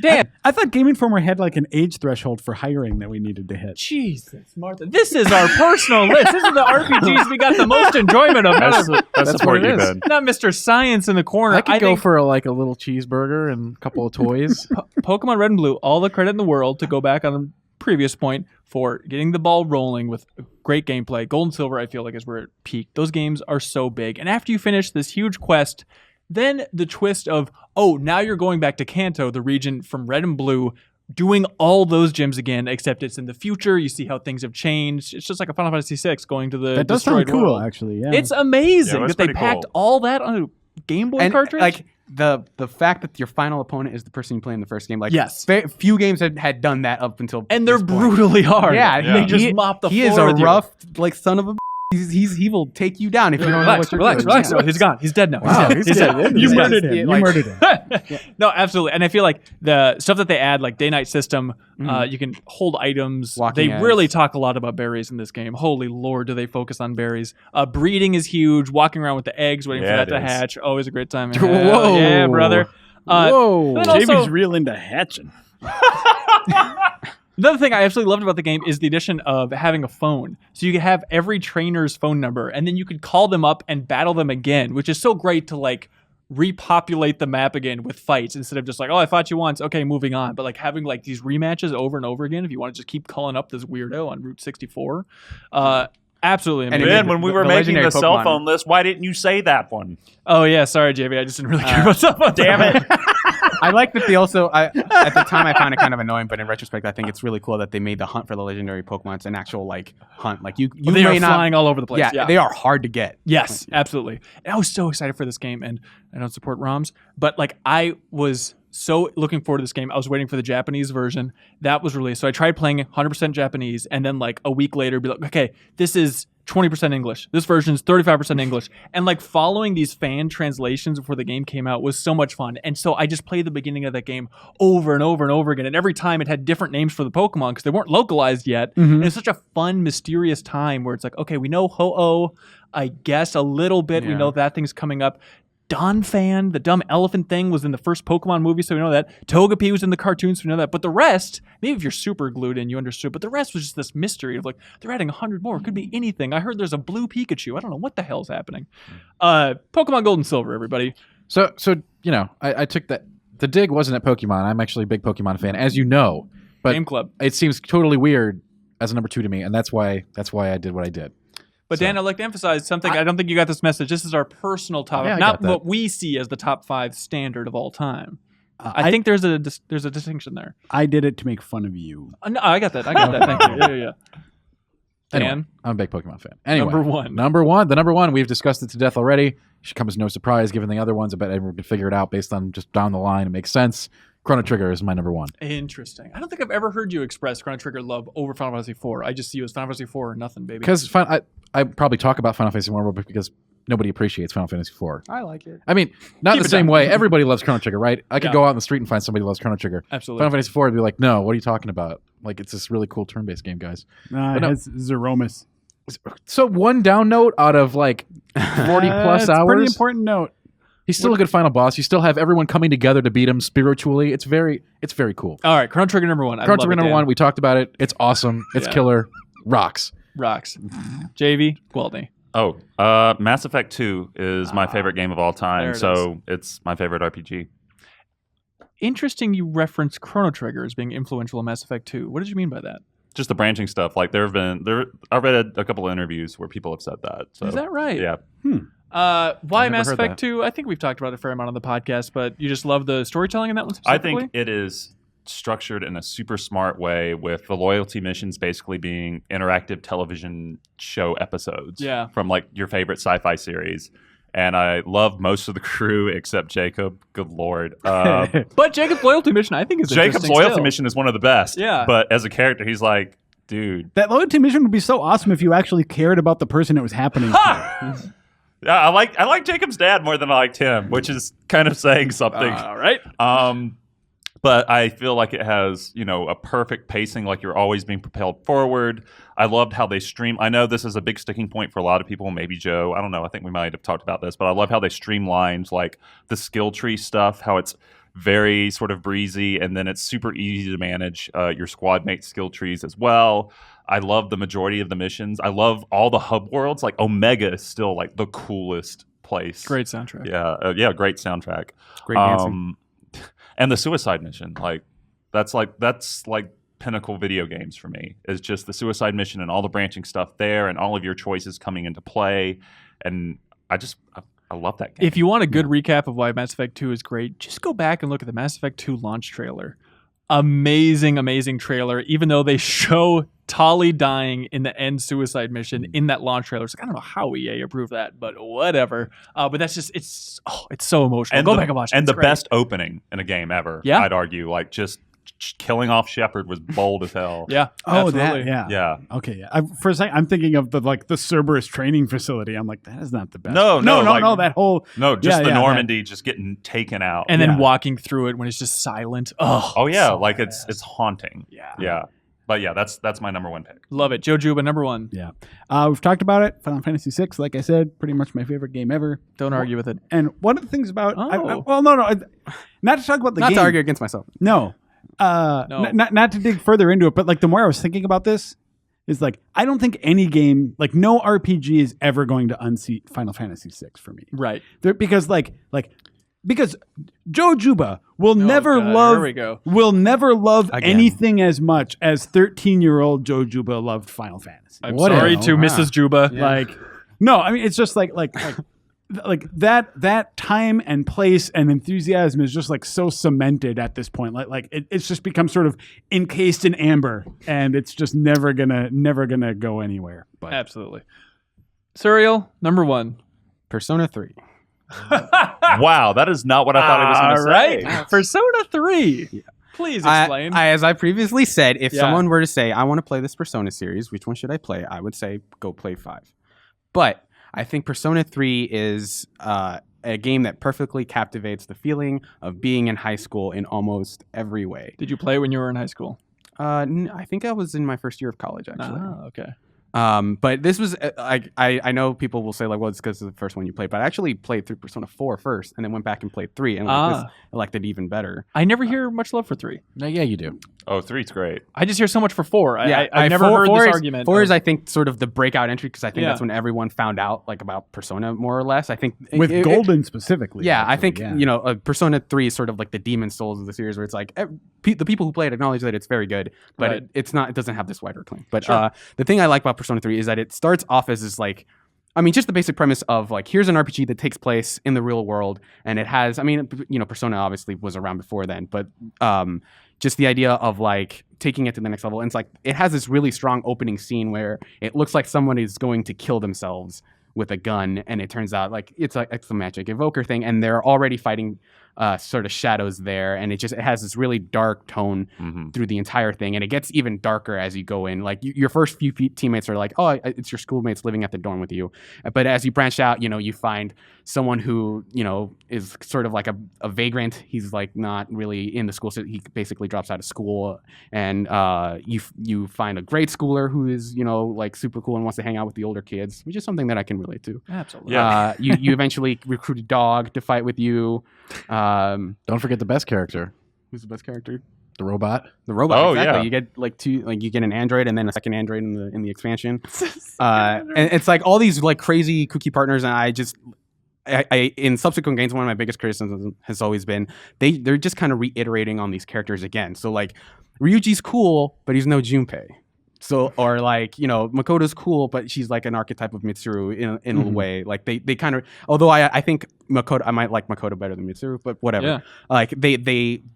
A: Dan.
D: I thought Game Informer had like an age threshold for hiring that we needed to hit.
A: Jesus, Martha. This is our personal list. This is the RPGs we got the most enjoyment of.
C: That's
A: Not,
C: that's support
B: what it
C: you,
B: is.
C: Ben.
A: not Mr. Science in the corner.
B: I could go
A: think
B: for a little cheeseburger and a couple of toys.
A: Pokemon Red and Blue, all the credit in the world to go back on a previous point for getting the ball rolling with great gameplay. Gold and Silver, I feel like, is where it peaked. Those games are so big. And after you finish this huge quest, then the twist of, oh, now you're going back to Kanto, the region from Red and Blue, doing all those gyms again, except it's in the future. You see how things have changed. It's just like a Final Fantasy VI going to the
D: That does sound
A: destroyed
D: cool,
A: world.
D: actually. Yeah.
A: It's amazing
C: Yeah, it was
A: that they
C: pretty
A: packed
C: cool.
A: all that on a Game Boy
E: And
A: cartridge.
E: like the fact that your final opponent is the person you play in the first game. Like
A: Yes.
E: few games had done that up until
A: and they're
E: this point.
A: brutally hard.
E: Yeah,
A: They
E: he-
A: just mop the
E: He
A: floor
E: is a
A: with you.
E: rough like son of a. He will take you down if you don't know what you're
A: Relax.
E: doing.
A: He's gone. He's dead now.
B: Wow,
A: He's dead.
D: you
A: He's
D: murdered
A: dead.
D: him. You
E: like-
D: murdered him.
A: No, absolutely. And I feel like the stuff that they add, like day-night system, you can hold items.
E: Walking
A: they really
E: eggs.
A: talk a lot about berries in this game. Holy Lord, do they focus on berries. Breeding is huge. Walking around with the eggs, waiting
C: Yeah,
A: for that to
C: it is.
A: hatch. Always a great time.
B: Whoa.
A: Yeah, brother.
B: Whoa.
A: then also-
D: JV's real into hatching.
A: Another thing I absolutely loved about the game is the addition of having a phone. So you could have every trainer's phone number, and then you could call them up and battle them again, which is so great to like repopulate the map again with fights instead of just like, oh, I fought you once, okay, moving on. But like having like these rematches over and over again if you want to just keep calling up this weirdo on Route 64. Absolutely
E: And
A: amazing.
C: Ben, when we were
E: the
C: making
E: legendary
C: the cell
E: Pokemon.
C: phone list, why didn't you say that one?
A: Oh yeah, sorry, JV. I just didn't really care about cell phones.
C: Damn it!
E: I like that they also. At the time, I found it kind of annoying, but in retrospect, I think it's really cool that they made the hunt for the legendary Pokemon an actual like hunt. Like you
A: They
E: may
A: are
E: not.
A: flying all over the place.
E: Yeah, they are hard to get.
A: Yes, absolutely. And I was so excited for this game, and I don't support ROMs, but like I was so looking forward to this game. I was waiting for the Japanese version that was released. So I tried playing 100% Japanese, and then like a week later, be like, okay, this is 20% English. This version is 35% English. And like following these fan translations before the game came out was so much fun. And so I just played the beginning of that game over and over and over again. And every time it had different names for the Pokemon because they weren't localized yet. And it's such a fun, mysterious time where it's like, okay, we know Ho-Oh, I guess a little bit. We
E: Yeah.
A: know that thing's coming up. Donphan, the dumb elephant thing, was in the first Pokemon movie, so we know that. Togepi was in the cartoons, so we know that. But the rest, maybe if you're super glued in, you understood. But the rest was just this mystery of like, they're adding 100 more. It could be anything. I heard there's a blue Pikachu. I don't know what the hell's happening. Pokemon Gold and Silver, everybody.
B: So you know, I took that. The dig wasn't at Pokemon. I'm actually a big Pokemon fan, as you know. But
A: Game Club.
B: it seems totally weird as a number 2 to me, and that's why I did what I did.
A: But Dan, I'd like to emphasize something. I don't think you got this message. This is our personal top,
B: Yeah, I
A: not
B: got that.
A: what we see as the top 5 standard of all time. I think there's a distinction there.
D: I did it to make fun of you.
A: No, I got that. Thank you. Yeah.
B: Anyway,
A: Dan,
B: I'm a big Pokemon fan. Anyway,
A: number one.
B: The number one. We've discussed it to death already. Should come as no surprise given the other ones. I bet everyone can figure it out based on just down the line. It makes sense. Chrono Trigger is my number 1.
A: Interesting. I don't think I've ever heard you express Chrono Trigger love over Final Fantasy IV. I just see you as Final Fantasy IV or nothing, baby.
B: Because I probably talk about Final Fantasy 1 because nobody appreciates Final Fantasy 4.
E: I like it.
B: I mean, not
A: Keep
B: the
A: it
B: same
A: down.
B: way. Everybody loves Chrono Trigger, right? I could
A: Yeah.
B: go out in the street and find somebody who loves Chrono Trigger.
A: Absolutely.
B: Final Fantasy 4 would be like, no, what are you talking about? Like, it's this really cool turn-based game, guys.
D: It
B: no.
D: has Zeromus.
B: So one down note out of like 40 plus
D: It's a
B: hours.
D: pretty important note.
B: He's still a good final boss. You still have everyone coming together to beat him spiritually. It's very cool.
A: All right, Chrono Trigger number 1.
B: Chrono Trigger number 1. We talked about it. It's awesome. It's
A: Yeah.
B: killer. Rocks.
A: Rocks. JV, Gwaltney.
C: Oh, Mass Effect 2 is my favorite game of all time, so it's my favorite RPG.
A: Interesting you reference Chrono Trigger as being influential in Mass Effect 2. What did you mean by that?
C: Just the branching stuff. Like I read a couple of interviews where people have said that. So,
A: Is that right?
C: Yeah.
A: Why
B: I've never
A: Mass
B: heard
A: Effect
B: that.
A: 2? I think we've talked about it a fair amount on the podcast, but you just love the storytelling in that one
C: I
A: specifically?
C: think it is structured in a super smart way, with the loyalty missions basically being interactive television show episodes from like your favorite sci-fi series. And I love most of the crew except Jacob. Good Lord.
A: But Jacob's loyalty mission, I think, is
C: Jacob's
A: interesting
C: loyalty
A: still.
C: mission is one of the best.
A: Yeah.
C: But as a character, he's like, dude.
D: That loyalty mission would be so awesome if you actually cared about the person it was happening to.
C: Yeah, I like Jacob's dad more than I liked him, which is kind of saying something.
A: All right.
C: But I feel like it has, a perfect pacing, like you're always being propelled forward. I loved how they stream. I know this is a big sticking point for a lot of people, maybe Joe. I don't know. I think we might have talked about this, but I love how they streamlined like the skill tree stuff, how it's very sort of breezy, and then it's super easy to manage your squad mate skill trees as well. I love the majority of the missions. I love all the hub worlds. Like Omega is still like the coolest place.
A: Great soundtrack.
C: Yeah, great soundtrack.
E: Great dancing.
C: And the suicide mission, that's like pinnacle video games for me. Is just the suicide mission and all the branching stuff there, and all of your choices coming into play. And I love that game.
A: If you want a good recap of why Mass Effect 2 is great, just go back and look at the Mass Effect 2 launch trailer. Amazing, amazing trailer. Even though they show Tali dying in the end suicide mission in that launch trailer. It's like, I don't know how EA approved that, but whatever. But that's just, it's so emotional. Go back and watch it.
C: And
A: It's
C: the
A: great.
C: best opening in a game ever,
A: Yeah.
C: I'd argue. Like, just killing off Shepard was bold as hell.
A: Yeah.
D: Oh,
A: absolutely.
D: that, yeah.
C: Yeah.
D: Okay, yeah. For a second, I'm thinking of the Cerberus training facility. I'm like, that is not the best.
C: No, like-
D: that whole.
C: No, just
D: Yeah,
C: the
D: yeah,
C: Normandy just getting taken out.
A: And then
D: Yeah.
A: walking through it when it's just silent. Oh
C: yeah,
A: so
C: like
A: badass.
C: it's haunting.
A: Yeah.
C: Yeah. But yeah, that's my number one pick.
A: Love it. Joe Juba, number one.
D: Yeah. We've talked about it. Final Fantasy VI, like I said, pretty much my favorite game ever.
A: Don't argue with it.
D: And one of the things about.
A: Oh.
D: Not to talk about the
E: Not
D: game.
E: to argue against myself.
D: No.
A: No.
D: Not to dig further into it, but like the more I was thinking about this, is like I don't think any game, like no RPG is ever going to unseat Final Fantasy VI for me.
A: Right.
D: Because because Joe Juba will never
A: God,
D: love
A: here we go.
D: will never love
E: Again.
D: anything as much as 13-year-old Joe Juba loved Final Fantasy.
A: I'm
D: Whatever.
A: sorry to Mrs. Juba.
D: Like no, I mean it's just like that time and place and enthusiasm is just like so cemented at this point. Like it's just become sort of encased in amber, and it's just never gonna go anywhere. But
A: Absolutely. Serial, number one.
E: Persona 3.
C: Wow, that is not what I thought he was
A: All
C: going to say.
A: right. Persona 3. Please explain.
E: As I previously said, if
A: Yeah.
E: someone were to say, I want to play this Persona series, which one should I play? I would say, go play 5. But I think Persona 3 is a game that perfectly captivates the feeling of being in high school in almost every way.
A: Did you play when you were in high school?
E: I think I was in my first year of college, actually.
A: Okay.
E: But this was I know people will say like, well, it's because it's the first one you played, but I actually played through Persona 4 first, and then went back and played 3, and I liked it even better.
A: I never hear much love for 3.
B: No, yeah, you do.
C: Oh, 3's great.
A: I just hear so much for 4.
E: Yeah,
A: I've never heard this argument.
E: 4
A: of-
E: is, I think, sort of the breakout entry because I think
A: Yeah.
E: that's when everyone found out like about Persona more or less. I think
D: with Golden specifically.
E: Yeah, I
D: actually,
E: think Persona 3 is sort of like the Demon Souls of the series, where it's like the people who play it acknowledge that it's very good, but
A: Right.
E: it's not. It doesn't have this wider acclaim. But
A: Sure.
E: the thing I like about Persona 3 is that it starts off as this like. I mean, just the basic premise of like, here's an RPG that takes place in the real world, and it has. I mean, Persona obviously was around before then, but just the idea of like taking it to the next level. And it's like it has this really strong opening scene where it looks like someone is going to kill themselves with a gun, and it turns out like it's a magic evoker thing, and they're already fighting sort of shadows there, and it has this really dark tone through the entire thing, and it gets even darker as you go in. Like your first few teammates are like, oh, it's your schoolmates living at the dorm with you, but as you branch out, you find someone who is sort of like a vagrant. He's like not really in the school, so he basically drops out of school, and you find a grade schooler who is like super cool and wants to hang out with the older kids, which is something that I can relate to.
A: Absolutely.
C: Yeah.
E: You eventually recruit a dog to fight with you.
B: Don't forget the best character.
E: Who's the best character?
B: The robot.
E: The robot.
C: Oh,
E: exactly.
C: yeah.
E: You get like two, like you get an android and then a second android in the expansion. And it's like all these like crazy kooky partners, and I in subsequent games, one of my biggest criticisms has always been they're just kind of reiterating on these characters again. So like Ryuji's cool, but he's no Junpei. So, or like, you know, Makoto's cool, but she's like an archetype of Mitsuru in a way. Like they kind of, although I think I might like Makoto better than Mitsuru, but whatever.
A: Yeah.
E: Like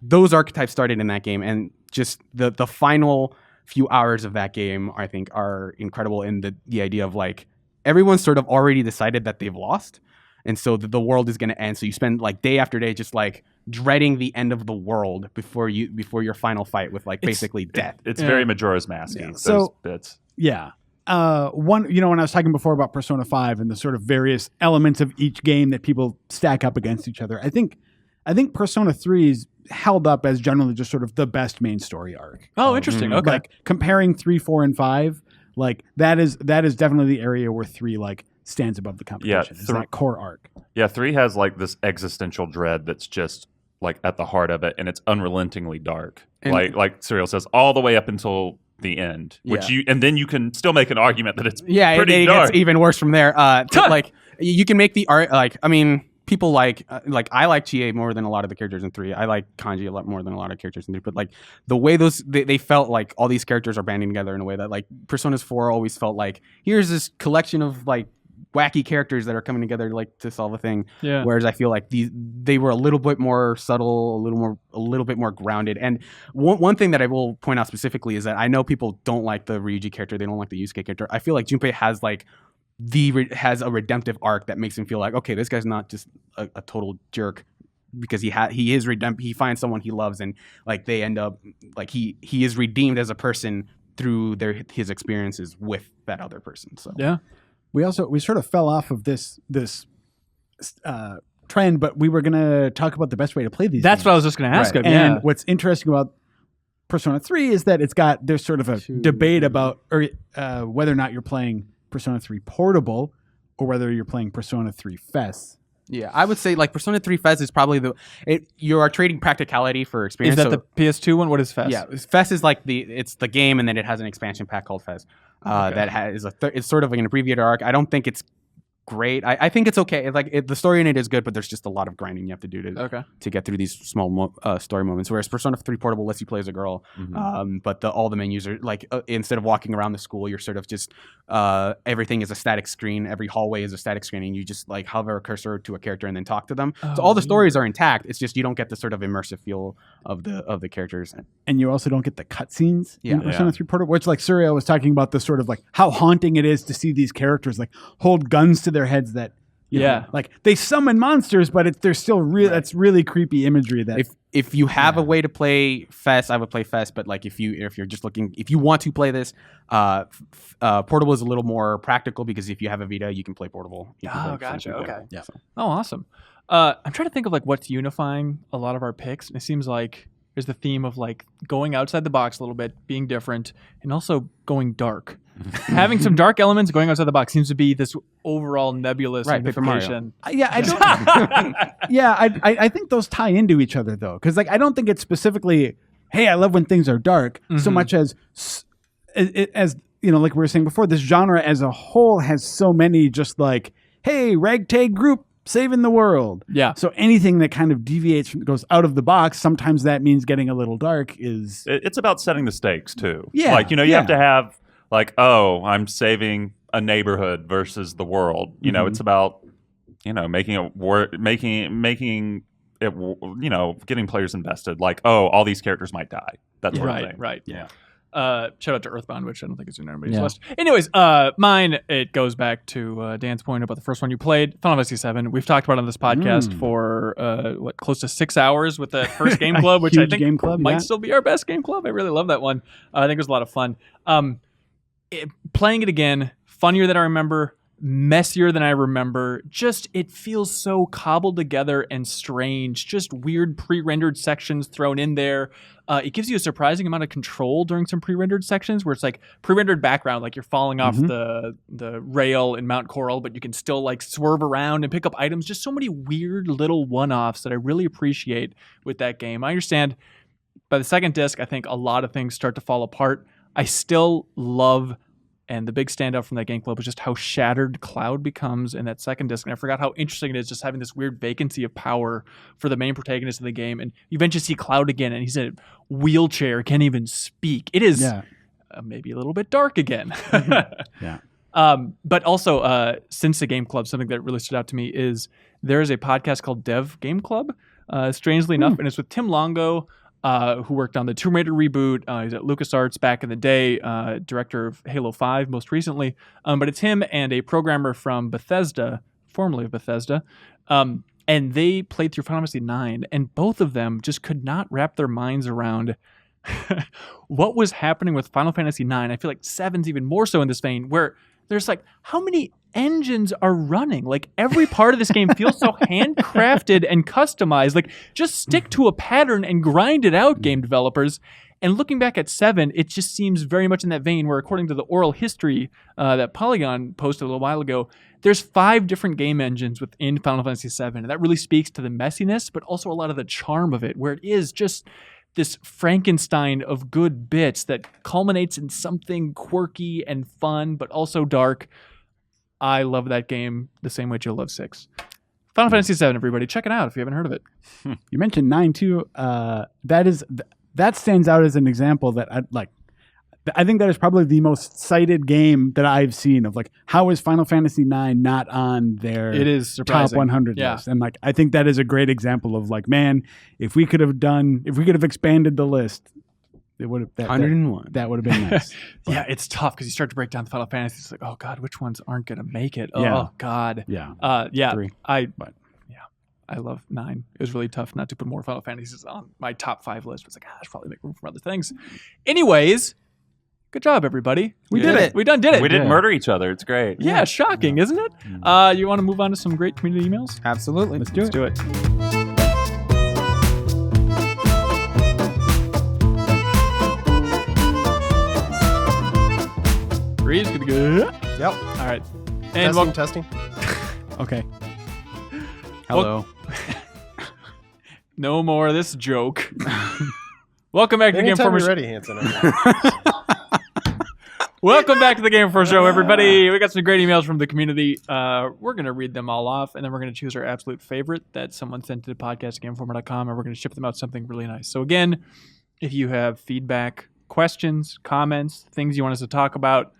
E: those archetypes started in that game, and just the final few hours of that game, I think, are incredible in the idea of like everyone's sort of already decided that they've lost. And so the world is going to end. So you spend like day after day just like dreading the end of the world before your final fight with like basically death.
C: It's very Majora's Mask.
D: Yeah.
C: Those
D: So-
C: bits.
D: Yeah. One, you know, when I was talking before about Persona 5 and the sort of various elements of each game that people stack up against each other, I think Persona 3 is held up as generally just sort of the best main story arc.
A: Oh, interesting. Okay.
D: Like comparing 3, 4, and 5, like that is definitely the area where 3 like stands above the competition. It's that core arc.
C: Yeah, 3 has like this existential dread that's just like at the heart of it, and it's unrelentingly dark.
E: And-
C: like Cyril says, all the way up until the end. And then you can still make an argument that it's pretty
E: it
C: dark.
E: gets even worse from there. Like you can make the art. Like I mean, people like I like Chie more than a lot of the characters in 3. I like Kanji a lot more than a lot of characters in 3. But like the way they felt like all these characters are banding together in a way that like Persona's 4 always felt like here's this collection of like wacky characters that are coming together like to solve a thing.
A: Yeah.
E: Whereas I feel like they were a little bit more subtle, a little bit more grounded. And one thing that I will point out specifically is that I know people don't like the Ryuji character, they don't like the Yusuke character. I feel like Junpei has like has a redemptive arc that makes him feel like, okay, this guy's not just a total jerk, because he is he finds someone he loves, and like they end up like he is redeemed as a person through his experiences with that other person. So
A: Yeah.
D: We sort of fell off of this trend, but we were going to talk about the best way to play these
A: That's
D: games.
A: what I was just going to ask
E: Right.
A: him.
D: And
A: Yeah.
D: what's interesting about Persona 3 is that there's sort of a debate about whether or not you're playing Persona 3 Portable or whether you're playing Persona 3 FES.
E: yeah, I would say like Persona 3 FES is probably you are trading practicality for experience.
A: Is that
E: So-
A: the PS2 one? What is FES?
E: Yeah, FES is like it's the game, and then it has an expansion pack called FES. That has it's sort of like an abbreviated arc. I don't think it's great. I think it's okay. The story in it is good, but there's just a lot of grinding you have to do to get through these small story moments. Whereas Persona 3 Portable lets you play as a girl, but all the menus are like instead of walking around the school, you're sort of just everything is a static screen. Every hallway is a static screen, and you just like hover a cursor to a character and then talk to them. So all the stories are intact. It's just you don't get the sort of immersive feel of the characters.
D: And you also don't get the cutscenes in
E: Yeah.
D: Persona 3 Portable, which like Surya was talking about, the sort of like how haunting it is to see these characters like hold guns to their heads that you know, like they summon monsters, but they're still real. Right. That's really creepy imagery. That
E: if you have a way to play FES, I would play FES. But like if you're just looking, if you want to play this, Portable is a little more practical, because if you have a Vita, you can play Portable.
A: Oh, gotcha. Okay.
E: Yeah.
A: Oh, awesome. I'm trying to think of like what's unifying a lot of our picks. And it seems like there's the theme of like going outside the box a little bit, being different, and also going dark. Having some dark elements, going outside the box seems to be this overall nebulous
E: Paper Mario.
A: unification.
D: I don't. I think those tie into each other though, because like I don't think it's specifically, hey, I love when things are dark, so much as you know, like we were saying before, this genre as a whole has so many just like, hey, ragtag group saving the world.
A: Yeah.
D: So anything that kind of deviates goes out of the box, sometimes that means getting a little dark.
C: It's about setting the stakes too.
D: Yeah,
C: like you have to have like, oh, I'm saving a neighborhood versus the world. You know, it's about making it work, making it getting players invested. Like, oh, all these characters might die. That sort of thing.
A: Right.
C: Yeah.
A: Shout out to Earthbound, which I don't think is in anybody's list. Anyways, mine, it goes back to Dan's point about the first one you played, Final Fantasy VII. We've talked about it on this podcast for close to 6 hours with that first game club, which I think
D: game club,
A: might still be our best game club. I really love that one. I think it was a lot of fun. Playing it again, funnier than I remember, messier than I remember. Just, it feels so cobbled together and strange. Just weird pre-rendered sections thrown in there. It gives you a surprising amount of control during some pre-rendered sections where it's like pre-rendered background, like you're falling off the rail in Mount Coral, but you can still like swerve around and pick up items. Just so many weird little one-offs that I really appreciate with that game. I understand by the second disc, I think a lot of things start to fall apart. I still love, and the big standout from that game club was just how shattered Cloud becomes in that second disc. And I forgot how interesting it is just having this weird vacancy of power for the main protagonist of the game. And you eventually see Cloud again, and he's in a wheelchair, can't even speak. It is maybe a little bit dark again.
D: Yeah.
A: But also, since the game club, something that really stood out to me is there is a podcast called Dev Game Club, strangely enough, and it's with Tim Longo, who worked on the Tomb Raider reboot. He's at LucasArts back in the day, director of Halo 5 most recently. But it's him and a programmer from Bethesda, formerly of Bethesda, and they played through Final Fantasy IX, and both of them just could not wrap their minds around what was happening with Final Fantasy IX. I feel like 7's even more so in this vein, where there's like, how many engines are running? Like, every part of this game feels so handcrafted and customized. Like, just stick to a pattern and grind it out, game developers. And looking back at 7, it just seems very much in that vein where, according to the oral history that Polygon posted a little while ago, there's 5 different game engines within Final Fantasy VII. And that really speaks to the messiness, but also a lot of the charm of it, where it is just this Frankenstein of good bits that culminates in something quirky and fun, but also dark. I love that game the same way Joe loves 6. Final Fantasy VII, everybody. Check it out if you haven't heard of it.
D: You mentioned 9 too. That stands out as an example that I think that is probably the most cited game that I've seen of like, how is Final Fantasy IX not on their
A: It is
D: top
A: surprising.
D: 100 list? And like, I think that is a great example of like, man, if we could have expanded the list, it would have
E: 101.
D: That would have been nice.
A: Yeah, it's tough because you start to break down the Final Fantasy. It's like, oh God, which ones aren't going to make it?
D: Yeah.
A: Oh God.
D: Yeah.
E: 3.
A: I love 9. It was really tough not to put more Final Fantasies on my top 5 list. It's like, I should probably make room for other things. Anyways, good job, everybody.
E: We did it.
A: We done did it.
C: We didn't murder each other. It's great.
A: Yeah, shocking, isn't it? You want to move on to some great community emails?
E: Absolutely.
D: Let's do
A: Let's
D: it.
A: do it. Reeves, good to go.
G: Yep.
A: All right. And
G: Testing,
A: welcome.
G: testing.
D: Okay.
E: Hello.
A: No more of this joke. Welcome back to the Game
G: Anytime
A: Informer
G: you're
A: Show.
G: ready, Hanson.
A: Welcome back to the Game Informer Show, everybody. We got some great emails from the community. We're going to read them all off, and then we're going to choose our absolute favorite that someone sent to the podcast at GameInformer.com, and we're going to ship them out something really nice. So again, if you have feedback, questions, comments, things you want us to talk about,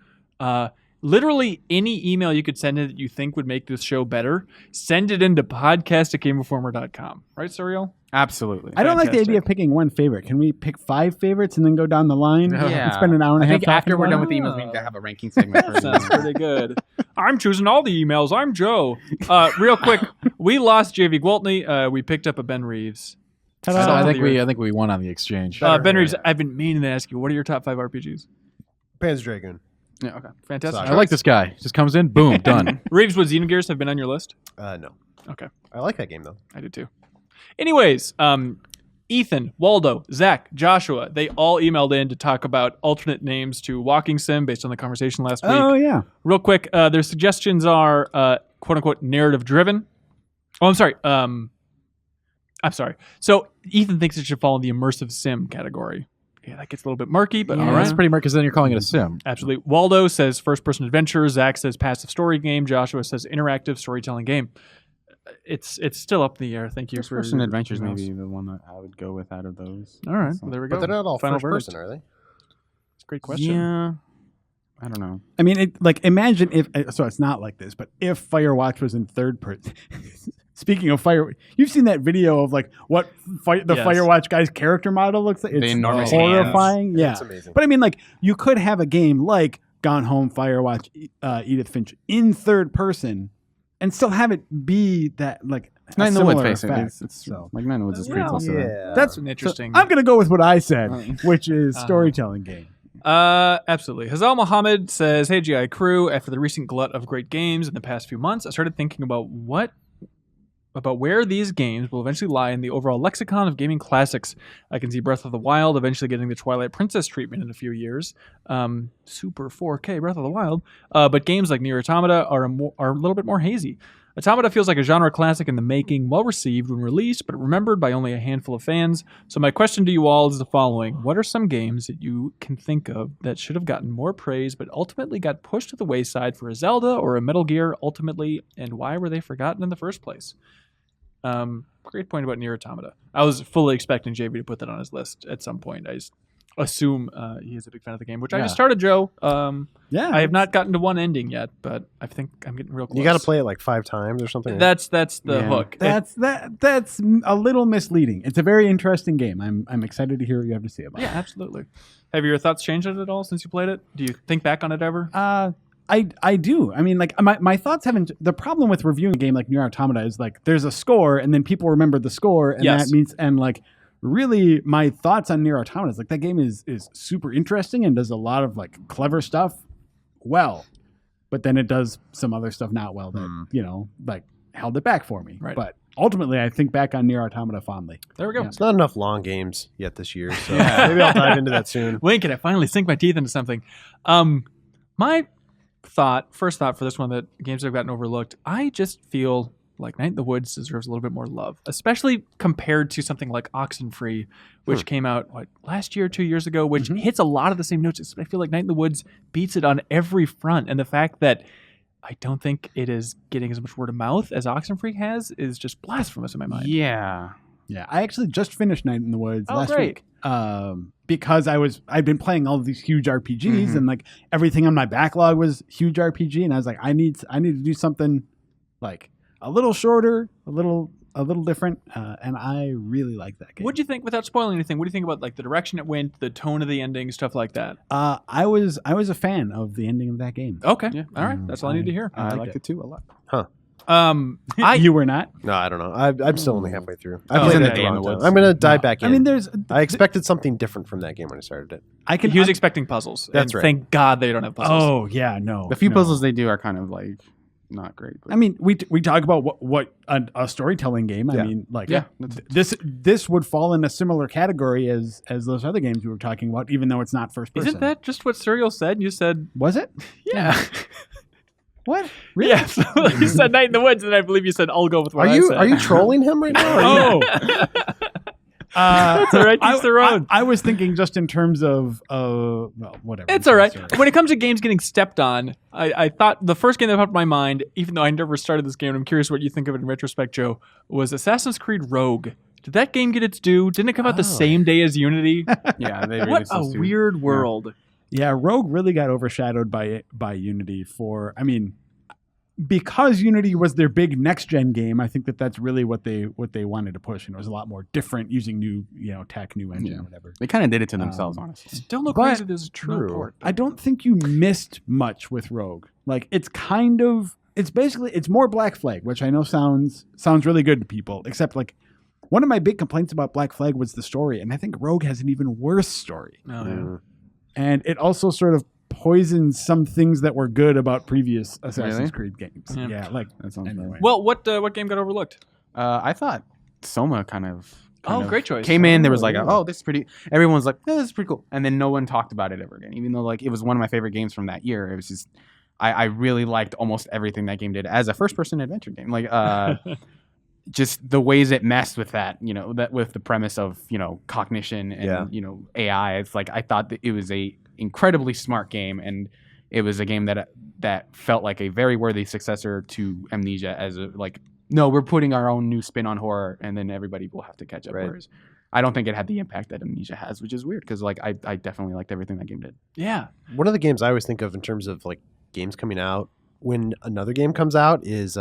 A: literally any email you could send in that you think would make this show better, send it into podcast@GameInformer.com. Right, Surreal?
E: Absolutely.
D: I don't like the
A: Fantastic.
D: idea of picking one favorite. Can we pick 5 favorites and then go down the line and spend an hour and
E: I
D: a half
E: think after
D: talking
E: we're
D: about
E: done
D: it?
E: with the emails, we need to have a ranking segment. for
A: That sounds
E: emails.
A: pretty good. I'm choosing all the emails. I'm Joe. Real quick, we lost JV Gwaltney. We picked up a Ben Reeves.
B: So
A: Ta-da.
B: I think we won on the exchange.
A: Ben Reeves, I've been meaning to ask you, what are your top 5 RPGs?
G: Panzer Dragoon.
A: Yeah, okay. Fantastic.
B: I like this guy. Just comes in, boom, done.
A: Reeves, would Xenogears have been on your list?
G: No.
A: Okay.
G: I like that game though.
A: I did too. Anyways, Ethan, Waldo, Zach, Joshua, they all emailed in to talk about alternate names to Walking Sim based on the conversation last week.
D: Oh, yeah.
A: Real quick, their suggestions are quote-unquote narrative-driven. Oh, I'm sorry. So Ethan thinks it should fall in the immersive sim category. Yeah, that gets a little bit murky, but all right.
B: That's pretty much because then you're calling it a sim.
A: Absolutely. Waldo says first-person adventure. Zach says passive story game. Joshua says interactive storytelling game. It's still up in the air. Thank you for
E: First-person adventures
A: emails.
E: maybe the one that I would go with out of those.
A: All right,
E: So-
A: well, there we go.
G: But they're not all
A: Final
G: first
A: verdict.
G: person, are they?
A: It's a great question.
E: Yeah. I don't know.
D: I mean, imagine if, so it's not like this, but if Firewatch was in third person. Speaking of Fire, you've seen that video of like what the
A: Yes.
D: Firewatch guy's character model looks like? It's
E: enormous
D: horrifying. Yeah.
G: It's amazing.
D: But I mean, like, you could have a game like Gone Home, Firewatch, Edith Finch in third person and still have it be that, like,
E: Night in the
D: similar
E: Woods, face
D: effect.
E: it. It's
D: So-
E: like Night in the Woods is pretty
A: Yeah.
E: close to that.
G: Yeah.
A: That's an interesting.
D: I'm going to go with what I said, which is storytelling game.
A: Absolutely. Hazal Mohammed says, "Hey GI crew, after the recent glut of great games in the past few months, I started thinking about where these games will eventually lie in the overall lexicon of gaming classics. I can see Breath of the Wild eventually getting the Twilight Princess treatment in a few years. Super 4K Breath of the Wild. But games like Nier Automata are a little bit more hazy. Automata feels like a genre classic in the making, well received when released, but remembered by only a handful of fans. So my question to you all is the following. What are some games that you can think of that should have gotten more praise, but ultimately got pushed to the wayside for a Zelda or a Metal Gear ultimately, and why were they forgotten in the first place? Great point about Nier Automata. I was fully expecting JV to put that on his list at some point. I just assume he is a big fan of the game, which I just started, Joe. I have not gotten to one ending yet, but I think I'm getting real close.
G: You got to play it like 5 times or something.
A: That's the hook.
D: That's a little misleading. It's a very interesting game. I'm excited to hear what you have to say about it.
A: Yeah, absolutely. Have your thoughts changed on it at all since you played it? Do you think back on it ever?
D: I do. I mean, like my thoughts haven't. The problem with reviewing a game like Nier Automata is like there's a score, and then people remember the score, and that means like. Really, my thoughts on Nier Automata is like that game is super interesting and does a lot of like clever stuff well, but then it does some other stuff not well that like held it back for me.
A: Right.
D: But ultimately, I think back on Nier Automata fondly.
A: There we go.
D: Yeah.
G: It's not enough long games yet this year, so maybe I'll dive into that soon.
A: When can I finally sink my teeth into something? My first thought for this one, that games that have gotten overlooked, I just feel like Night in the Woods deserves a little bit more love, especially compared to something like Oxenfree, which came out last year, 2 years ago, which hits a lot of the same notes. I feel like Night in the Woods beats it on every front, and the fact that I don't think it is getting as much word of mouth as Oxenfree has is just blasphemous in my mind.
E: Yeah.
D: I actually just finished Night in the Woods last
A: great.
D: week because I've been playing all of these huge RPGs and like everything on my backlog was huge RPG, and I was like, I need to do something like a little shorter, a little different, and I really like that game.
A: What'd you think, without spoiling anything? What do you think about like the direction it went, the tone of the ending, stuff like that?
D: I was a fan of the ending of that game.
A: Okay, all right, that's all I need to hear.
E: I liked it too a lot.
D: You were not?
G: No, I don't know. I'm still only halfway through. I
A: Oh,
G: played
A: okay.
G: it a
E: Day in
G: long
E: the
G: time.
E: Woods.
G: I'm gonna dive back in.
D: I mean,
G: I expected something different from that game when I started it.
A: He was expecting puzzles.
G: That's
A: and
G: right.
A: Thank God they don't have puzzles.
D: Oh yeah, no.
E: The few
D: no.
E: puzzles they do are kind of like not great. But
D: I mean, we talk about what a storytelling game. I mean, like this would fall in a similar category as those other games we were talking about, even though it's not first person.
A: Isn't that just what Serial said? You said,
D: Was it?
A: yeah.
D: What? Really?
A: Yeah, so you said Night in the Woods, and I believe you said, I'll go with what I said.
G: Are you trolling him right now?
A: That's all right. Teach their own.
D: I was thinking just in terms of well, whatever.
A: It's all right. When it comes to games getting stepped on, I thought the first game that popped in my mind, even though I never started this game, and I'm curious what you think of it in retrospect, Joe, was Assassin's Creed Rogue. Did that game get its due? Didn't it come out the same day as Unity?
E: yeah, they
A: What
E: released
A: a
E: those two.
A: weird world.
D: Yeah, Rogue really got overshadowed by Unity because Unity was their big next gen game. I think that's really what they wanted to push, and it was a lot more different using new tech, new engine, whatever.
E: They kind of did it to themselves, honestly.
A: Still no
D: But-
A: crazy this is true. Port.
D: I don't think you missed much with Rogue. Like it's more Black Flag, which I know sounds really good to people, except like one of my big complaints about Black Flag was the story, and I think Rogue has an even worse story.
A: Oh, yeah.
D: And it also sort of poisons some things that were good about previous Assassin's Creed games.
A: Yeah.
D: Yeah, like
E: That sounds
D: anyway.
E: right.
A: Well, what game got overlooked?
E: I thought Soma kind of
A: Great choice.
E: came in. There was like, this is pretty. Everyone's like, this is pretty cool, and then no one talked about it ever again. Even though like it was one of my favorite games from that year. It was just, I really liked almost everything that game did as a first-person adventure game. Like, just the ways it messed with that, that with the premise of cognition and AI. It's like I thought that it was a incredibly smart game, and it was a game that felt like a very worthy successor to Amnesia as no, we're putting our own new spin on horror, and then everybody will have to catch up.
G: Right.
E: Whereas I don't think it had the impact that Amnesia has, which is weird because like I definitely liked everything that game did.
A: Yeah.
G: One of the games I always think of in terms of like games coming out when another game comes out is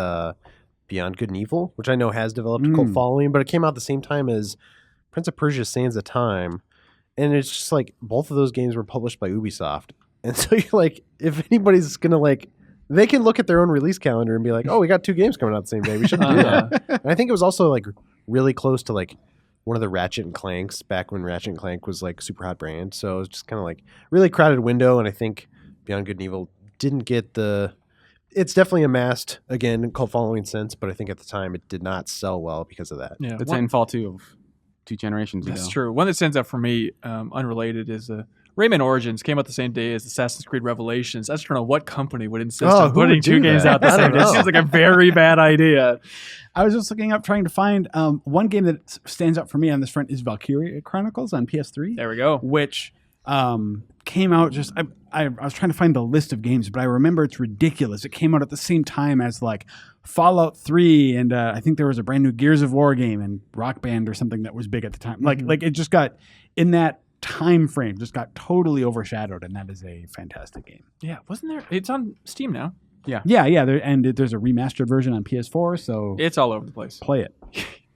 G: Beyond Good and Evil, which I know has developed a cult following, but it came out the same time as Prince of Persia: Sands of Time, and it's just like both of those games were published by Ubisoft, and so you're like, if anybody's gonna they can look at their own release calendar and be like, oh, we got 2 games coming out the same day, we shouldn't do that. And I think it was also like really close to like one of the Ratchet and Clanks back when Ratchet and Clank was like super hot brand, so it was just kind of like really crowded window, and I think Beyond Good and Evil didn't get it's definitely amassed, again, cult following since, but I think at the time it did not sell well because of that.
A: Yeah.
E: The Titanfall 2 of 2 generations ago.
A: That's true. One that stands out for me, unrelated, is Rayman Origins came out the same day as Assassin's Creed Revelations. I just don't know what company would insist
G: Oh,
A: on
G: who
A: putting
G: would
A: two
G: do
A: games
G: that?
A: out the
G: I
A: same
G: don't
A: day. It
G: know.
A: seems like a very bad idea.
D: I was just looking up trying to find one game that stands out for me on this front is Valkyria Chronicles on PS3.
A: There we go.
D: Which came out just I was trying to find the list of games, but I remember it's ridiculous. It came out at the same time as like Fallout 3 and I think there was a brand new Gears of War game and Rock Band or something that was big at the time. Like it just got in that time frame, just got totally overshadowed, and that is a fantastic game.
A: Yeah, wasn't there? It's on Steam now.
D: Yeah. There's a remastered version on PS4, so
A: It's all over the place.
D: play it.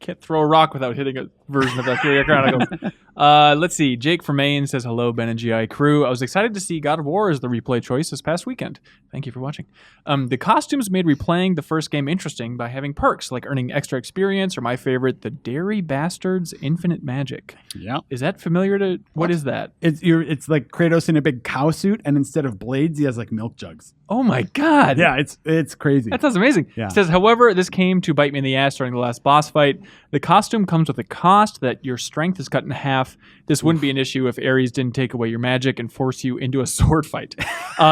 A: Can't throw a rock without hitting a version of Valkyria Chronicles. Let's see. Jake from Maine says, hello, Ben and GI crew. I was excited to see God of War as the replay choice this past weekend. Thank you for watching. The costumes made replaying the first game interesting by having perks, like earning extra experience, or my favorite, the Dairy Bastards Infinite Magic.
D: Yeah.
A: Is that familiar to... What is that?
D: It's like Kratos in a big cow suit, and instead of blades, he has like milk jugs.
A: Oh my God.
D: Yeah, it's crazy.
A: That sounds amazing.
D: Yeah.
A: It says, however, this came to bite me in the ass during the last boss fight. The costume comes with a cost that your strength is cut in half. This wouldn't be an issue if Ares didn't take away your magic and force you into a sword fight.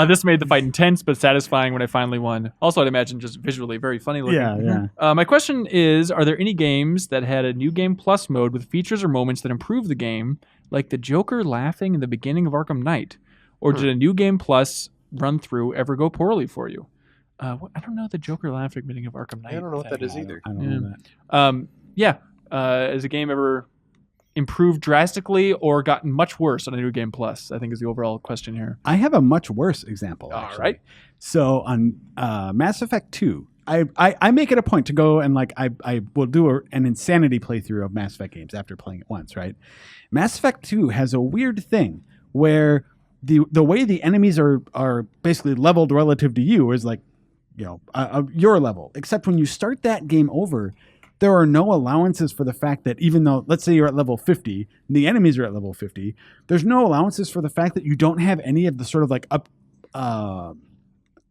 A: This made the fight intense but satisfying when I finally won. Also, I'd imagine just visually very funny looking.
D: Yeah.
A: My question is, are there any games that had a New Game Plus mode with features or moments that improve the game, like the Joker laughing in the beginning of Arkham Knight? Or did a New Game Plus run through ever go poorly for you? I don't know the Joker laughing at the beginning of Arkham Knight.
G: I don't know what that is either.
D: I don't know that.
A: Has a game ever improved drastically or gotten much worse on a New Game Plus? I think is the overall question here.
D: I have a much worse example.
A: All
D: actually.
A: right.
D: So on Mass Effect 2, I make it a point to go and like I will do an insanity playthrough of Mass Effect games after playing it once, right? Mass Effect 2 has a weird thing where the way the enemies are basically leveled relative to you is like, your level. Except when you start that game over, there are no allowances for the fact that even though, let's say you're at level 50, and the enemies are at level 50, there's no allowances for the fact that you don't have any of the sort of like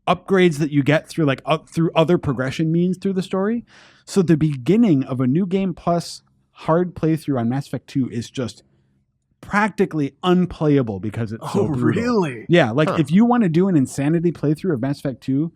D: upgrades that you get through through other progression means through the story. So the beginning of a New Game Plus hard playthrough on Mass Effect 2 is just practically unplayable because it's so brutal.
A: Really?
D: Yeah, if you want to do an insanity playthrough of Mass Effect 2,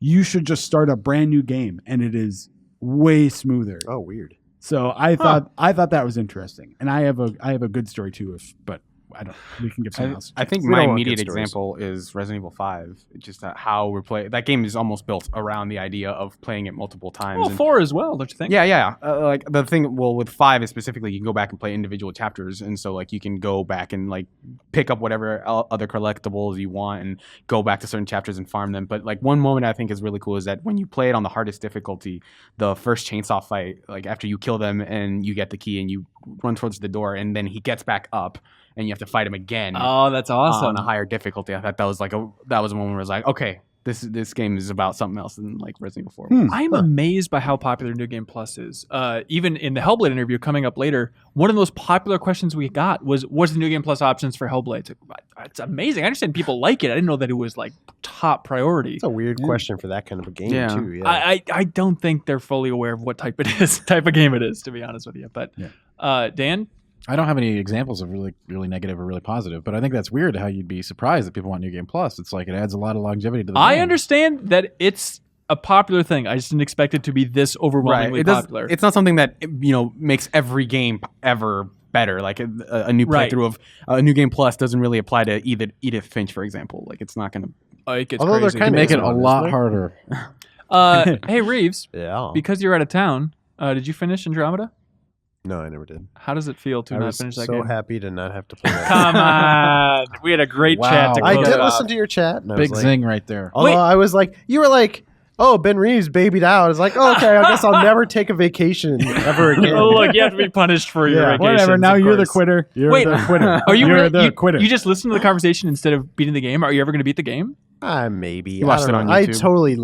D: you should just start a brand new game, and it is way smoother.
G: Oh, weird.
D: So I thought that was interesting, and I have a good story too. But I don't. We can give someone else.
E: I think
G: We
E: my
G: don't want
E: immediate
G: good stories.
E: example is Resident Evil 5. It's just how we're playing. That game is almost built around the idea of playing it multiple times.
A: Well,
E: and
A: 4 as well, don't you think?
E: Yeah. Like the thing, with 5 is specifically, you can go back and play individual chapters, and so like you can go back and like pick up whatever other collectibles you want and go back to certain chapters and farm them. But like one moment I think is really cool is that when you play it on the hardest difficulty, the first chainsaw fight, like after you kill them and you get the key and you run towards the door, and then he gets back up and you have to fight him again.
A: Oh, that's awesome.
E: On a higher difficulty. I thought that was a moment where I was like, okay, this game is about something else than like Resident Evil 4.
A: I'm amazed by how popular New Game Plus is. Even in the Hellblade interview coming up later, one of the most popular questions we got was, what's the New Game Plus options for Hellblade? It's amazing. I understand people like it. I didn't know that it was like top priority.
G: It's a weird question for that kind of a game,
E: Yeah.
G: too. Yeah.
A: I don't think they're fully aware of what type of game it is, to be honest with you. But Dan?
B: I don't have any examples of really, really negative or really positive, but I think that's weird how you'd be surprised that people want New Game Plus. It's like it adds a lot of longevity to the
A: I
B: game.
A: understand that it's a popular thing. I just didn't expect it to be this overwhelmingly popular.
E: It's not something that makes every game ever better. Like a new
A: Right.
E: playthrough of a New Game Plus doesn't really apply to Edith Finch, for example. Like it's not going to.
A: It gets
G: Although they're
A: crazy.
G: kinda
B: Make it
G: Isn't
B: a
G: it?
B: lot harder.
A: Hey, Reeves,
G: Yeah.
A: because you're out of town, did you finish Andromeda?
G: No, I never did.
A: How does it feel to
G: I
A: not
G: was
A: finish that
G: so
A: game?
G: happy to not have to play that.
A: Come on. We had a great
B: Wow.
A: chat to
G: I
A: close
G: did
A: it off.
G: listen to your chat. And I
B: Big
G: was like,
B: zing right there.
G: Although
A: Wait.
G: I was like, you were like, oh, Ben Reeves babied out. I was like, oh, okay, I guess I'll never take a vacation ever again.
A: Oh, look, you have to be punished for your
G: Yeah.
A: vacations.
D: Whatever. Now
A: of
D: you're the
A: course.
D: quitter. You're
A: Wait,
D: the quitter.
A: Are you
D: You're
A: really,
D: the quitter.
A: You just listened to the conversation instead of beating the game? Are you ever going to beat the game?
G: Maybe.
E: You watched
G: I don't
E: it on
G: know. I
E: YouTube.
G: totally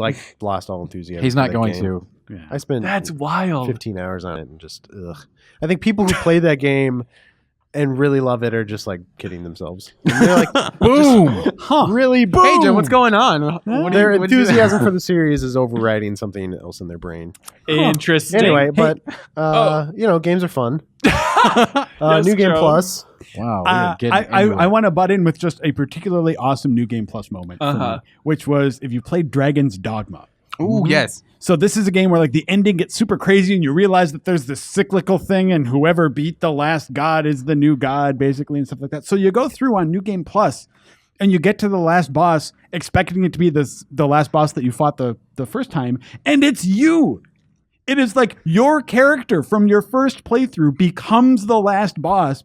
G: lost all enthusiasm.
B: He's
G: for
B: not
G: that
B: going
G: game.
B: to.
D: Yeah.
G: I spent
A: That's wild.
G: 15 hours on it and just ugh. I think people who play that game and really love it are just like kidding themselves. And they're like, boom, really, boom.
E: Hey, Joe, what's going on?
G: Their enthusiasm for the series is overriding something else in their brain.
A: Interesting.
G: Anyway,
A: Hey,
G: but games are fun.
A: Yes,
G: New Game
A: Joe.
G: Plus.
B: Wow. we are getting
D: I
B: anywhere.
D: want to butt in with just a particularly awesome New Game Plus moment for me, which was if you played Dragon's Dogma.
E: Ooh, yes.
D: So this is a game where like the ending gets super crazy and you realize that there's this cyclical thing and whoever beat the last god is the new god basically and stuff like that. So you go through on New Game Plus and you get to the last boss expecting it to be the last boss that you fought the first time, and it's you. It is like your character from your first playthrough becomes the last boss.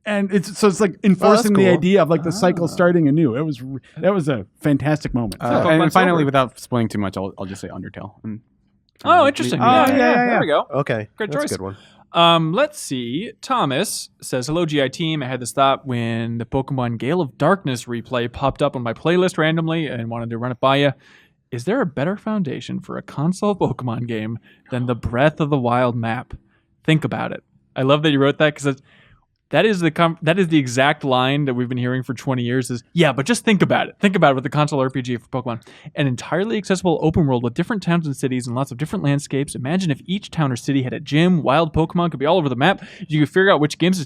D: And it's like enforcing the
G: cool.
D: idea of like the cycle starting anew. That was a fantastic moment.
E: And finally, without spoiling too much, I'll just say Undertale.
A: Interesting.
D: yeah.
A: There we go.
G: Okay.
A: Great
G: That's
A: choice.
G: a good one.
A: Let's see. Thomas says, hello, GI team. I had this thought when the Pokemon Gale of Darkness replay popped up on my playlist randomly and wanted to run it by you. Is there a better foundation for a console Pokemon game than the Breath of the Wild map? Think about it. I love that you wrote that because that is the exact line that we've been hearing for 20 years is, yeah, but just think about it. Think about it with the console RPG for Pokemon. An entirely accessible open world with different towns and cities and lots of different landscapes. Imagine if each town or city had a gym, wild Pokemon could be all over the map. You could figure out which gyms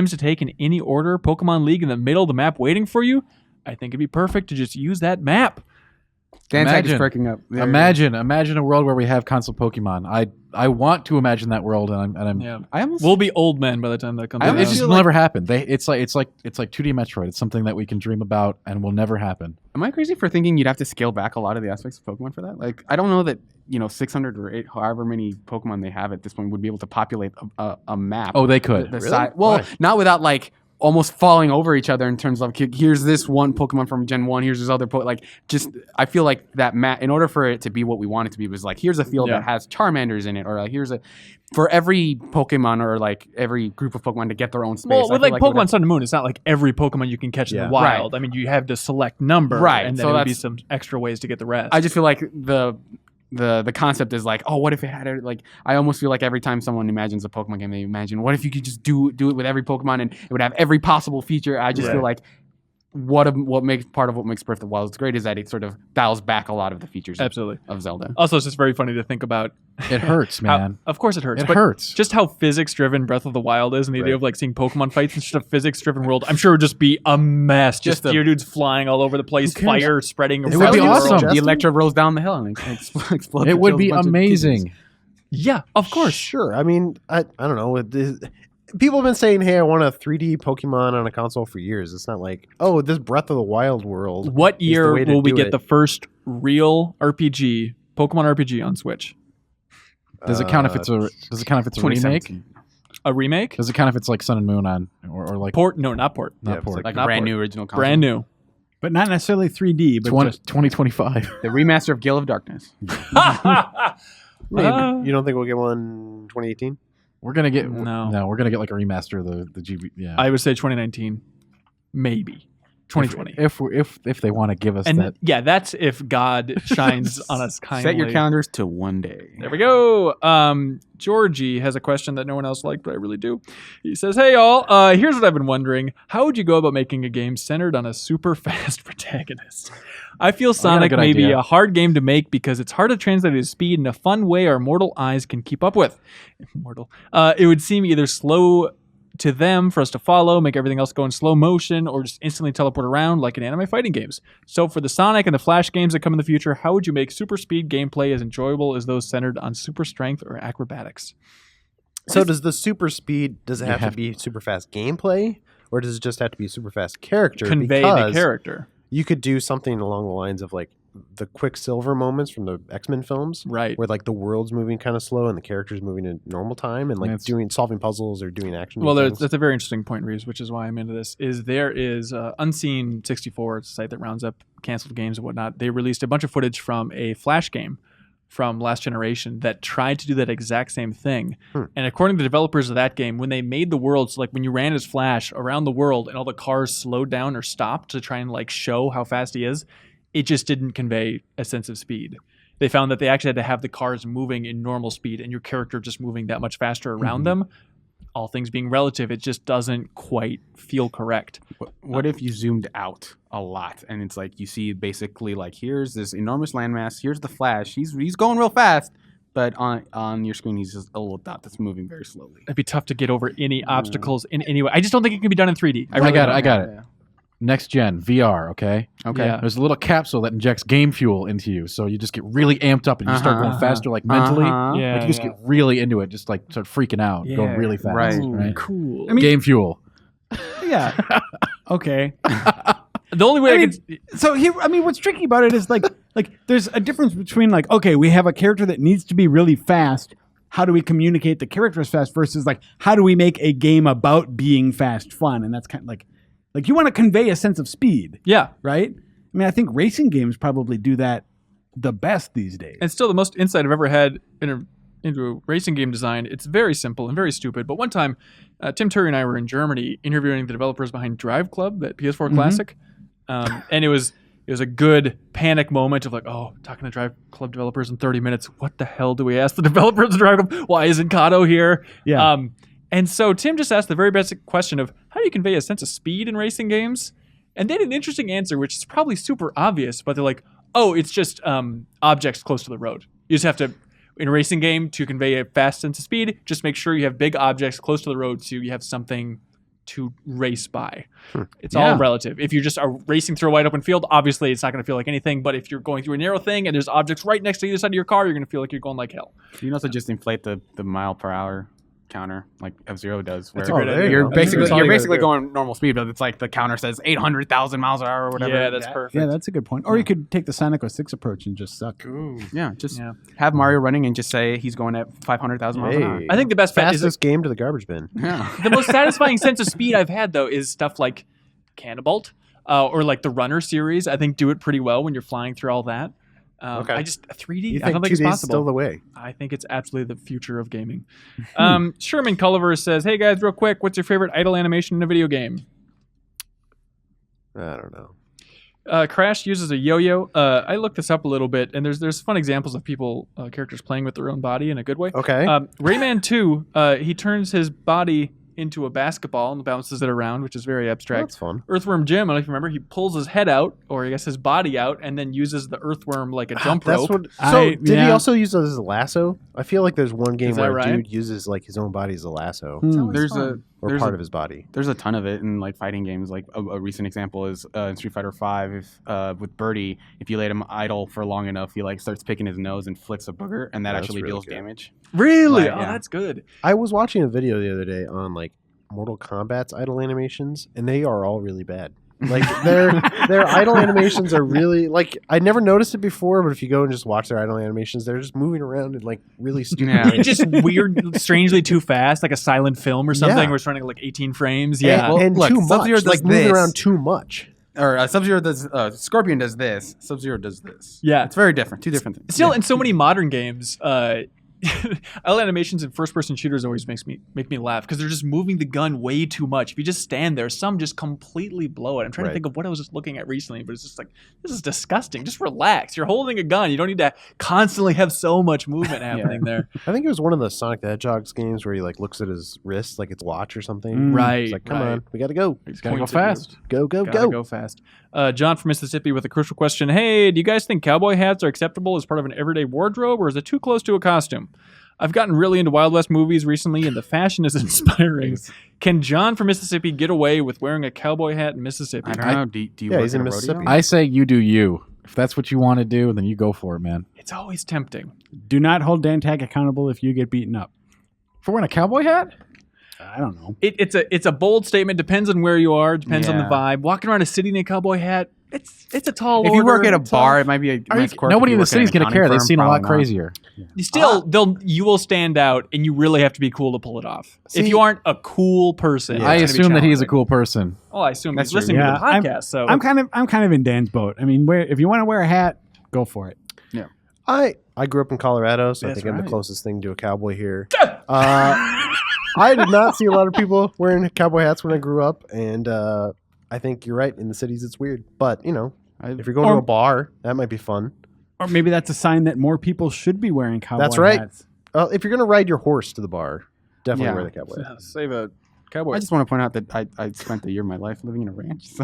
A: to take in any order, Pokemon League in the middle of the map waiting for you. I think it'd be perfect to just use that map.
E: Dan's head is perking up.
B: Imagine a world where we have console Pokemon. I want to imagine that world, and I'm
A: Yeah.
E: I almost
A: We'll be old men by the time that comes out.
B: It just will never happen. It's like 2D Metroid. It's something that we can dream about and will never happen.
E: Am I crazy for thinking you'd have to scale back a lot of the aspects of Pokemon for that? Like, I don't know that 600 or 8, however many Pokemon they have at this point, would be able to populate a map.
B: Oh, they could.
E: The
G: Really?
E: size. Well,
G: Why?
E: not without like almost falling over each other in terms of here's this one Pokemon from Gen 1, here's this other I feel like that map, in order for it to be what we want it to be, was like here's a field that has Charmanders in it, or like here's for every Pokemon or like every group of Pokemon to get their own space.
A: Well, with
E: I
A: like
E: feel
A: Pokemon Sun and Moon, it's not like every Pokemon you can catch in the wild.
E: Right.
A: I mean, you have the select number,
E: Right,
A: and then
E: so
A: there would be
E: that's-
A: some extra ways to get the rest.
E: I just feel like the concept is like, oh, what if it had it? Like, I almost feel like every time someone imagines a Pokemon game, they imagine, what if you could just do it with every Pokemon and it would have every possible feature? I just feel like what makes Breath of the Wild great is that it sort of dials back a lot of the features
A: Absolutely.
E: of Zelda.
A: Also, it's just very funny to think about.
B: It hurts, man.
A: Of course it hurts.
B: It
A: but
B: hurts.
A: Just how physics-driven Breath of the Wild is, and the idea of like seeing Pokemon fights in just a physics-driven world, I'm sure it would just be a mess. Just Geodudes flying all over the place, fire spreading.
B: It would be awesome.
E: The Electro rolls down the hill and explodes.
B: It would be amazing.
A: Yeah, of course.
G: Sure. I mean, I don't know. People have been saying, hey, I want a 3D Pokemon on a console for years. It's not like, oh, this Breath of the Wild world.
A: What
G: is the
A: year
G: way to
A: will we
G: do
A: get
G: it.
A: the first real RPG, Pokemon RPG on Switch?
B: Does it count if it's a remake?
A: A remake?
B: Does it count if it's like Sun and Moon on or like
A: Port? No, not port.
B: not
G: Yeah,
B: port?
E: like
A: Not
E: a brand
A: port.
E: new original console.
A: Brand new.
D: But not necessarily 3D, but
B: 2025.
E: The remaster of Gale of Darkness.
G: Maybe. You don't think we'll get one 2018?
B: We're gonna get
A: No.
B: We're gonna get like a remaster of the GB. Yeah,
A: I would say 2019, maybe 2020.
B: if they want to give us
A: And
B: that.
A: yeah, that's if God shines on us kindly.
E: Set your calendars to one day.
A: There we go. Georgie has a question that no one else liked, but I really do. He says, hey, y'all, here's what I've been wondering. How would you go about making a game centered on a super fast protagonist? I feel Sonic
B: good
A: may be
B: idea.
A: a hard game to make because it's hard to translate his speed in a fun way our mortal eyes can keep up with. It would seem either slow to them for us to follow, make everything else go in slow motion, or just instantly teleport around like in anime fighting games. So for the Sonic and the Flash games that come in the future, how would you make super speed gameplay as enjoyable as those centered on super strength or acrobatics?
G: So does the super speed, does it have to be super fast gameplay? Or does it just have to be super fast character?
A: Convey the
G: Because
A: character.
G: You could do something along the lines of like the Quicksilver moments from the X-Men films.
A: Right.
G: Where like the world's moving kind of slow and the character's moving in normal time and like solving puzzles or doing action.
A: Well,
G: things.
A: that's a very interesting point, Reeves, which is why I'm into this. There is Unseen 64, it's a site that rounds up canceled games and whatnot. They released a bunch of footage from a Flash game from last generation that tried to do that exact same thing. And according to the developers of that game, when they made the worlds, like when you ran as Flash around the world and all the cars slowed down or stopped to try and like show how fast he is, it just didn't convey a sense of speed. They found that they actually had to have the cars moving in normal speed and your character just moving that much faster around them. All things being relative, it just doesn't quite feel correct.
E: What if you zoomed out a lot and it's like you see basically like here's this enormous landmass, here's the Flash, he's going real fast, but on your screen he's just a little dot that's moving very slowly.
A: It'd be tough to get over any obstacles in any way. I just don't think it can be done in 3D.
B: I got it. Next gen VR, okay?
E: Okay.
A: Yeah.
B: There's a little capsule that injects game fuel into you, so you just get really amped up and you start going faster, like mentally.
A: Yeah,
B: Like you just get really into it, just like start freaking out,
A: Yeah.
B: going really fast.
E: Right.
A: Ooh, cool.
D: I mean-
B: Game fuel.
D: Yeah. Okay.
A: The only way I can.
D: So here, I mean, what's tricky about it is like there's a difference between like, okay, we have a character that needs to be really fast. How do we communicate the character is fast versus like, how do we make a game about being fast fun? And that's kind of like you want to convey a sense of speed,
A: Yeah.
D: right? I mean, I think racing games probably do that the best these days.
A: And still the most insight I've ever had into a racing game design. It's very simple and very stupid. But one time, Tim Turry and I were in Germany interviewing the developers behind Drive Club, that PS4 classic. And it was a good panic moment of like, oh, talking to Drive Club developers in 30 minutes. What the hell do we ask the developers of Drive Club? Why isn't Kato here?
D: Yeah.
A: And so Tim just asked the very basic question of how do you convey a sense of speed in racing games? And they had an interesting answer, which is probably super obvious, but they're like, oh, it's just objects close to the road. You just have to, in a racing game, to convey a fast sense of speed, just make sure you have big objects close to the road so you have something to race by. It's all relative. If you just are racing through a wide open field, obviously it's not going to feel like anything, but if you're going through a narrow thing and there's objects right next to either side of your car, you're going to feel like you're going like hell.
E: You can also just inflate the mile per hour counter like F-Zero does.
A: That's
E: where
A: a great idea.
E: You're
A: That's
E: basically
A: all you gotta do.
E: going normal speed, but it's like the counter says 800,000 miles an hour or whatever.
A: Yeah, that's perfect.
D: Yeah, that's a good point. Or you could take the Sonic 06 approach and just suck.
E: Yeah, just have Mario running and just say he's going at 500,000 miles an hour.
A: I think the best bet is
G: Fastest game to the garbage bin.
E: Yeah.
A: the most satisfying sense of speed I've had though is stuff like Cannibalt or like the Runner series. I think do it pretty well when you're flying through all that.
G: Okay.
A: I just 3D.
G: You
A: I don't think
G: 2D
A: it's
G: is
A: possible.
G: still the way?
A: I think it's absolutely the future of gaming. Sherman Culliver says, "Hey guys, real quick, what's your favorite idle animation in a video game?"
G: I don't know.
A: Crash uses a yo-yo. I looked this up a little bit, and there's fun examples of people, characters playing with their own body in a good way.
G: Okay.
A: Rayman 2, he turns his body into a basketball and bounces it around, which is very abstract.
G: That's fun.
A: Earthworm Jim, I don't know if you remember, he pulls his head out, or I guess his body out, and then uses the earthworm like a jump rope.
G: Did he also use it as a lasso? I feel like there's one game
A: Is that
G: where
A: right?
G: a dude uses like his own body as a lasso
E: There's
G: or part of his body.
E: There's a ton of it in like fighting games. Like a recent example is in Street Fighter V with Birdie. If you let him idle for long enough, he like starts picking his nose and flicks a booger, and that
G: That's
E: actually
G: really
E: deals
G: good.
E: damage.
A: Really?
E: Like,
A: Oh,
E: yeah.
A: that's good.
G: I was watching a video the other day on like Mortal Kombat's idle animations, and they are all really bad. Like their idle animations are really like I never noticed it before, but if you go and just watch their idle animations, they're just moving around in like really stupid
E: Yeah.
G: ways.
A: Just weird, strangely too fast, like a silent film or something
G: Yeah.
A: where it's running at like 18 frames. Yeah.
E: well,
G: and
E: look,
G: too much,
E: Sub-Zero does
G: like moving
E: this.
G: around too much.
E: Or Sub-Zero does Scorpion does this. Sub-Zero does this.
A: Yeah.
E: It's very different. Two different things.
A: Still, in so many modern games, idle animations in first-person shooters always make me laugh because they're just moving the gun way too much. If you just stand there, some just completely blow it. I'm trying to
G: Right.
A: think of what I was just looking at recently, but it's just like, this is disgusting. Just relax. You're holding a gun. You don't need to constantly have so much movement happening there.
G: I think it was one of the Sonic the Hedgehog's games where he like looks at his wrist like it's watch or something.
A: Right.
G: It's like, come
A: right.
G: on, we gotta go.
B: He's gotta go
A: Points at you.
B: fast.
G: Go, go,
A: Gotta
G: go.
A: go fast. John from Mississippi with a crucial question. Hey, do you guys think cowboy hats are acceptable as part of an everyday wardrobe, or is it too close to a costume? I've gotten really into Wild West movies recently, and the fashion is inspiring. Can John from Mississippi get away with wearing a cowboy hat in Mississippi?
E: I don't know. Do you
G: Yeah,
E: work
G: he's
E: at
G: in
E: a
G: Mississippi.
E: rodeo?
B: I say you do you. If that's what you want to do, then you go for it, man.
A: It's always tempting.
D: Do not hold Dan Tag accountable if you get beaten up.
B: For wearing a cowboy hat?
D: I don't know.
A: It's a bold statement. Depends on where you are. Depends on the
E: Yeah.
A: vibe. Walking around a city in a cowboy hat, it's a tall
E: If you
A: order.
E: work at a
A: It's
E: bar, it might be a nice quirk.
B: Nobody
E: If
B: in
E: you
B: the
E: work at an
B: city's going to
E: accounting
B: care. They've
E: firm,
B: seen a lot
E: probably not.
B: crazier.
A: You still, you will stand out, and you really have to be cool to pull it off. if
G: See-
A: you aren't a cool person,
G: Yeah.
B: I
A: it's gonna be
B: assume that he's a
A: challenging.
B: cool person.
A: Oh, I assume
E: That's
A: he's
E: true.
A: listening
D: Yeah,
A: to the podcast. So
D: I'm kind of in Dan's boat. I mean, if you want to wear a hat, go for it.
G: I grew up in Colorado, so I
A: That's
G: think I'm
A: right.
G: the closest thing to a cowboy here. I did not see a lot of people wearing cowboy hats when I grew up, and I think you're right. In the cities, it's weird. But, you know, if you're going to a bar, that might be fun.
D: Or maybe that's a sign that more people should be wearing cowboy
G: That's right.
D: hats.
G: If you're going to ride your horse to the bar, definitely
E: Yeah.
G: wear the cowboy hat.
A: save a cowboy.
E: I just want to point out that I spent a year of my life living in a ranch. So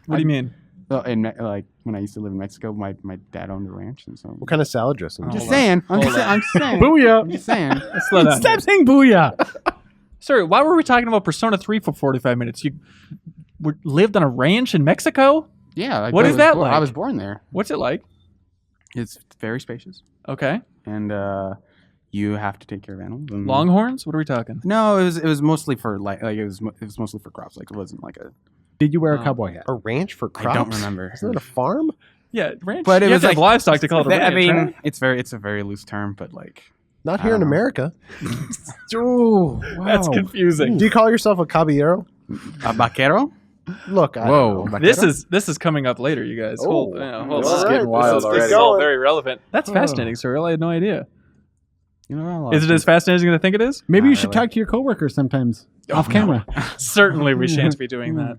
A: What do you mean?
E: Well, like when I used to live in Mexico, my dad owned a ranch, and so.
G: What kind of salad dressing?
E: I'm
G: do you
E: just
G: like?
E: saying. I'm
A: Hold
E: just saying.
D: Booyah!
E: I'm just saying.
A: Slow down.
D: Stop saying booyah.
A: Sorry, why were we talking about Persona 3 for 45 minutes? You lived on a ranch in Mexico?
E: Yeah. Like,
A: What
E: I
A: is
E: was
A: that
E: born-
A: like?
E: I was born there.
A: What's it like?
E: It's very spacious,
A: Okay.
E: and you have to take care of animals. And
A: Longhorns? What are we talking?
E: No, it was mostly for like it was mostly for crops. Like it wasn't like a.
D: Did you wear a
A: Oh.
D: cowboy hat?
G: A ranch for crops?
E: I don't remember.
G: Isn't that a farm?
A: Yeah, ranch.
E: But it
A: you
E: was
A: have to have
E: like-
A: livestock to call it a ranch.
E: I mean,
A: right?
E: it's a very loose term, but like.
G: Not
E: I
G: here in
E: don't know.
G: America.
D: Oh,
A: That's confusing.
G: Do you call yourself a caballero?
E: A vaquero?
G: Look, I
B: Whoa.
G: don't know.
A: This is coming up later, you guys. Hold
G: Oh,
A: hold
G: this is
A: on.
G: getting wild
A: This
G: already.
A: is all very relevant. That's fascinating, Cyril. I had no idea.
E: You know,
A: Is it as fascinating as I think it is?
D: Maybe
E: Not
D: you should
E: really.
D: talk to your coworkers sometimes off camera.
A: Certainly, we shan't be doing that.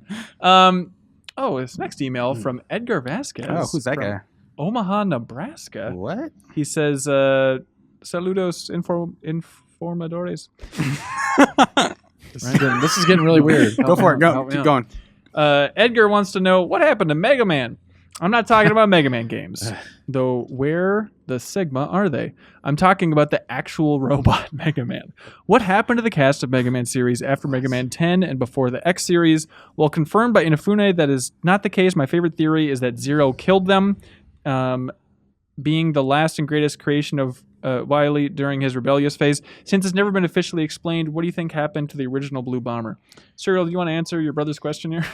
A: This next email from Edgar Vasquez.
E: Oh, who's that
A: from
E: guy?
A: Omaha, Nebraska.
E: What?
A: He says, "Saludos informadores."
B: This is getting really weird.
E: Go for it. Go.
A: help me
E: Keep
A: out.
E: going.
A: Edgar wants to know what happened to Mega Man. I'm not talking about Mega Man games, though. Where the Sigma are they? I'm talking about the actual robot Mega Man. What happened to the cast of Mega Man series after Mega Man 10 and before the X series? Well, confirmed by Inafune, that is not the case. My favorite theory is that Zero killed them, being the last and greatest creation of Wily during his rebellious phase. Since it's never been officially explained, what do you think happened to the original Blue Bomber? Cyril, do you want to answer your brother's question here?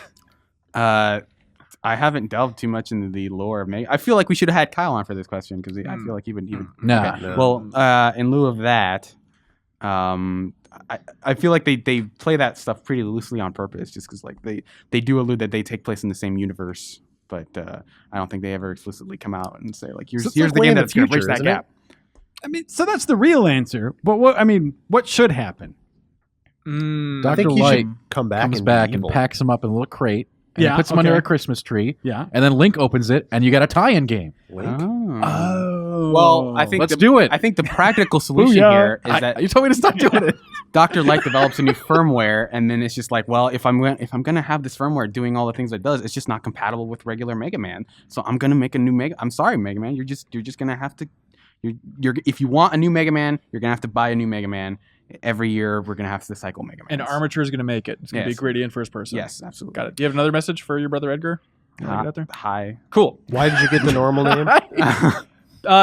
E: I haven't delved too much into the lore of Mega. I feel like we should have had Kyle on for this question because I feel like he would.
B: Nah.
G: No.
E: Well, in lieu of that, I feel like they play that stuff pretty loosely on purpose, just because like they do allude that they take place in the same universe, but I don't think they ever explicitly come out and say like here's
G: it's
E: here's
G: like
E: the
G: way
E: game
G: in the
E: that's going to bridge
G: future,
E: that
G: isn't it?
E: gap.
D: I mean, so that's the real answer. But what should happen?
G: I
B: Dr.
G: think he
B: Light
G: should come back
B: comes
G: and
B: back
G: be
B: and
G: evil.
B: packs them up in a little crate. And
D: Yeah,
B: puts them under
D: okay.
B: a Christmas tree.
D: Yeah.
B: And then Link opens it, and you got a tie-in game.
G: Link?
D: Oh.
E: Well, I think
B: Let's do it.
E: I think the practical solution
D: Booyah.
E: here is that
B: You told me to stop doing it.
E: Dr. Light develops a new firmware, and then it's just like, well, if I'm gonna have this firmware doing all the things it does, it's just not compatible with regular Mega Man. So I'm gonna make a new Mega. I'm sorry, Mega Man. You're just gonna have to. You're if you want a new Mega Man, you're gonna have to buy a new Mega Man. Every year, we're gonna have to cycle Mega Man.
A: And Armature is going to make it. It's going to be
E: Yes.
A: gritty in first person.
E: Yes, absolutely.
A: Got it. Do you have another message for your brother Edgar? You wanna get out there?
E: Hi.
A: Cool.
G: Why did you get the normal name?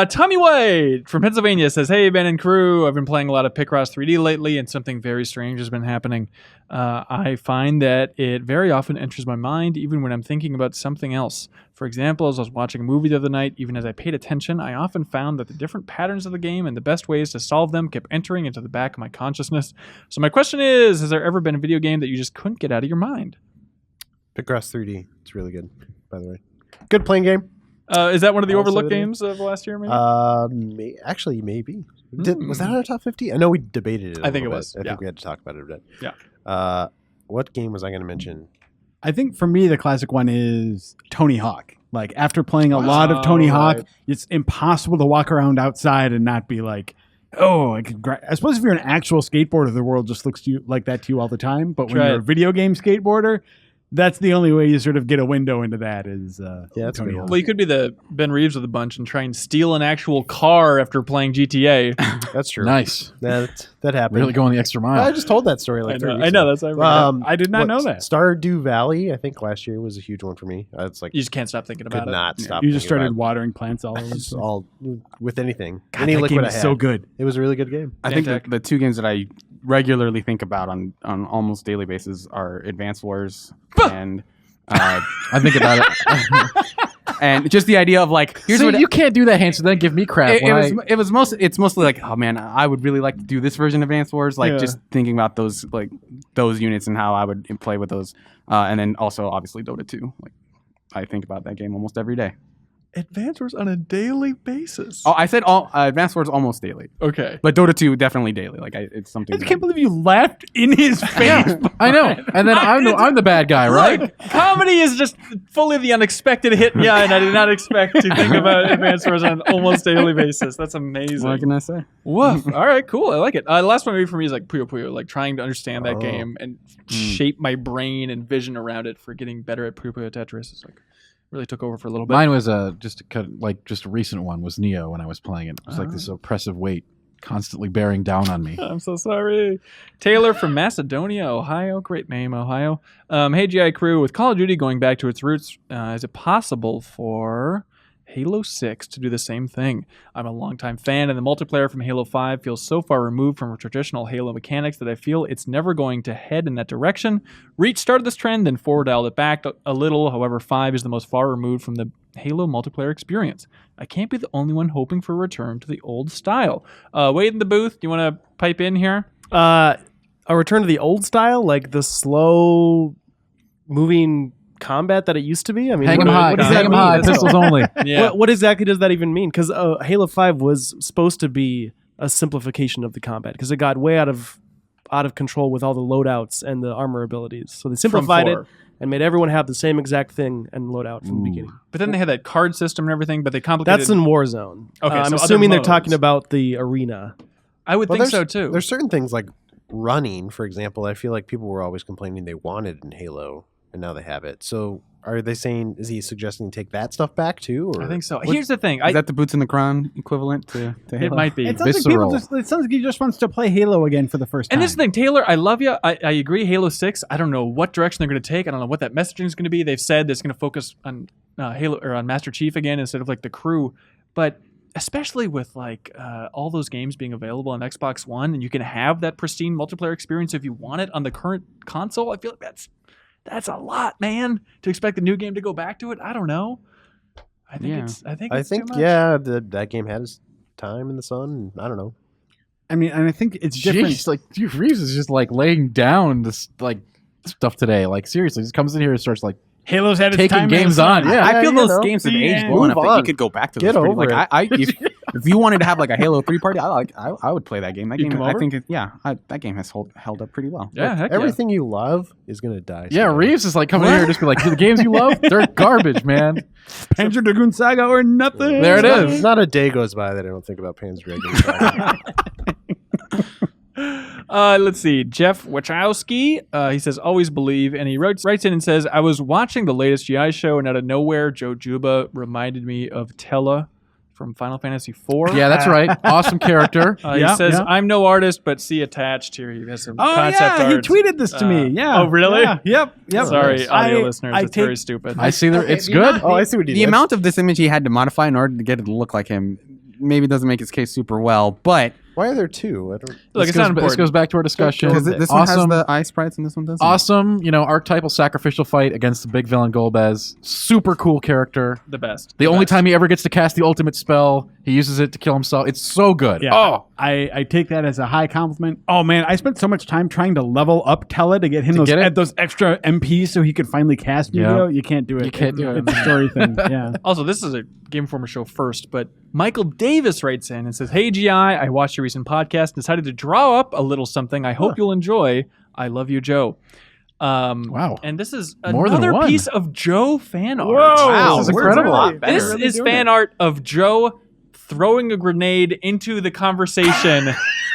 A: Tommy White from Pennsylvania says, "Hey, Ben and crew, I've been playing a lot of Picross 3D lately, and something very strange has been happening. I find that it very often enters my mind, even when I'm thinking about something else. For example, as I was watching a movie the other night, even as I paid attention, I often found that the different patterns of the game and the best ways to solve them kept entering into the back of my consciousness. So my question is, has there ever been a video game that you just couldn't get out of your mind?"
G: Picross 3D. It's really good, by the way. Good playing game.
A: Is that one of the
G: I'll
A: overlooked
G: say that.
A: games of last year, maybe?
G: Actually, maybe. Was that on our top 50? I know we debated it.
A: I think
G: little
A: it
G: bit.
A: was,
G: I
A: yeah.
G: think we had to talk about it a bit.
A: Yeah.
G: What game was I going to mention?
D: I think for me, the classic one is Tony Hawk. Like after playing a lot of Tony Hawk,
A: right.
D: it's impossible to walk around outside and not be like, oh, I suppose if you're an actual skateboarder, the world just looks to you like that to you all the time. But when
A: Try
D: you're a
A: it.
D: video game skateboarder, that's the only way you sort of get a window into that is
G: that's
D: Tony
G: pretty
D: Hawk.
A: Well, you could be the Ben Reeves of the bunch and try and steal an actual car after playing GTA.
G: That's true.
B: Nice.
G: That happened.
B: Really going the extra mile.
G: I just told that story like 3 weeks
A: I know
G: ago.
A: that's ironic.
D: I did not know that.
G: Stardew Valley, I think last year was a huge one for me. It's like
A: You just can't stop thinking
G: could
A: about it.
G: not stop.
D: You just
G: thinking
D: started
G: about
D: watering plants all over.
G: it. Just all with anything.
D: God,
G: Any
D: that
G: liquid
D: game
G: I
D: is
G: had.
D: so good.
G: It was a really good game.
E: I think
A: Fantastic.
E: the two games that I regularly think about on almost daily basis are Advance Wars and
B: I think about it.
E: and just the idea of like here's
B: See,
E: what
B: you can't do that, Hanson. Then give me crap.
E: it was mostly like, oh man, I would really like to do this version of Advance Wars. Like
D: Yeah.
E: just thinking about those units and how I would play with those, and then also obviously Dota 2. Like I think about that game almost every day.
A: Advance Wars on a daily basis.
E: Oh, I said all Advance Wars almost daily,
A: Okay.
E: but Dota 2 definitely daily. Like it's something.
D: I just can't believe you laughed in his face.
B: I know. And then I'm the bad guy, right?
A: Look, comedy is just fully the unexpected hit. Yeah, and I did not expect to think about Advance Wars on an almost daily basis. That's amazing.
E: What can I say?
A: Woof. All right, cool. I like it. The last one maybe for me is like Puyo Puyo, like trying to understand that game and shape my brain and vision around it for getting better at Puyo Puyo Tetris. It's like, really took over for a little bit.
B: Mine was just a recent one was Neo when I was playing it. It was like this oppressive weight constantly bearing down on me.
A: I'm so sorry. Taylor from Macedonia, Ohio. Great name, Ohio. Hey, GI crew. With Call of Duty going back to its roots, is it possible for Halo 6 to do the same thing? I'm a longtime fan, and the multiplayer from Halo 5 feels so far removed from traditional Halo mechanics that I feel it's never going to head in that direction. Reach started this trend, then 4 dialed it back a little. However, 5 is the most far removed from the Halo multiplayer experience. I can't be the only one hoping for a return to the old style. Wade in the booth, do you want to pipe in here?
H: A return to the old style, like the slow moving combat that it used to be? I mean,
B: Hang 'em high,
H: what does that
B: hang 'em
H: mean?
B: high, pistols only.
A: Yeah.
H: What exactly does that even mean? Because Halo 5 was supposed to be a simplification of the combat because it got way out of control with all the loadouts and the armor abilities. So they simplified it
A: 4.
H: and made everyone have the same exact thing and loadout from the beginning.
A: But then they had that card system and everything, but they complicated.
H: That's in Warzone.
A: Okay,
H: I'm
A: so other
H: assuming they're
A: modes.
H: talking about the arena.
A: I would
G: Well,
A: think so too.
G: There's certain things like running, for example. I feel like people were always complaining they wanted in Halo, and now they have it. So are they saying, is he suggesting to take that stuff back too? Or?
A: I think so. Here's the thing.
E: Is that the boots in the crown equivalent to Halo?
A: It might be.
D: It sounds like
B: Visceral.
D: it sounds like he just wants to play Halo again for the first time.
A: And this is the thing, Taylor, I love you. I agree. Halo 6, I don't know what direction they're going to take. I don't know what that messaging is going to be. They've said that it's going to focus on Halo or on Master Chief again instead of like the crew. But especially with like all those games being available on Xbox One, and you can have that pristine multiplayer experience if you want it on the current console, I feel like that's a lot, man. To expect the new game to go back to it, I don't know. I think it's too much.
G: yeah, that game had its time in the sun. I don't know.
D: I mean, and I think it's different.
B: Jeez, like dude, Reeves is just like laying down this like stuff today. Like seriously, just comes in here and starts like
D: Halo's had its
B: taking
D: time in the
B: games
D: sun.
B: on. Yeah,
E: I feel
G: you
E: those
G: know.
E: games have aged
D: Yeah.
E: well enough
G: Move
E: that you
G: on.
E: could go back to
G: Get
E: those.
G: over it.
E: If you wanted to have like a Halo 3 party, I would play that game. That
A: You'd
E: game,
A: come
E: I
A: over?
E: think, that game has held up pretty well.
A: Yeah, heck yeah.
G: Everything you love is gonna die.
B: yeah.
G: someday.
B: Reeves is like coming in here and just be like, the games you love, they're garbage, man.
D: Panzer Dragoon Saga or nothing.
B: There it
G: Not-
B: is.
G: Not a day goes by that I don't think about Pan's Dragon.
A: Let's see. Jeff Wachowski, he says, always believe. And he writes in and says, I was watching the latest GI show, and out of nowhere, Joe Juba reminded me of Tella from Final Fantasy IV.
B: Yeah, that's right. Awesome character.
A: He says, I'm no artist, but see attached here. He has some
D: Oh
A: concept
D: yeah,
A: art.
D: he tweeted this to me. Yeah.
A: Oh, really?
D: Yeah. Yep.
A: Sorry, audio
D: I-
A: listeners.
D: I
A: it's
D: take-
A: very stupid.
B: I see there. It's
E: the
B: good.
E: amount-
G: Oh, I see what he
E: The
G: did.
E: amount of this image he had to modify in order to get it to look like him maybe doesn't make his case super well, but
G: Why are there two? I don't.
A: Look, it's not
B: This
A: important.
B: goes back to our discussion.
E: because this one has
B: Awesome.
E: the eye sprites and this one doesn't.
B: Awesome, archetypal sacrificial fight against the big villain Golbez. Super cool character.
A: The best.
B: The only time he ever gets to cast the ultimate spell, he uses it to kill himself. It's so good.
D: Yeah.
B: Oh,
D: I take that as a high compliment. Oh man, I spent so much time trying to level up Tella to get him those extra MPs so he could finally cast Yu-Gi-Oh. You can't do it.
B: You can't do it.
D: It's a story thing. Yeah.
A: Also, this is a Game Informer show first, but Michael Davis writes in and says, Hey, GI, I watched your recent podcast and decided to draw up a little something I hope you'll enjoy. I love you, Joe.
B: Wow.
A: And this is
B: More than
A: another
B: one.
A: piece of Joe fan art.
B: Wow, this is
A: We're
B: incredible.
A: really-
B: Better.
A: This
D: Really
A: is
D: doing
A: fan
D: it.
A: art of Joe throwing a grenade into the conversation,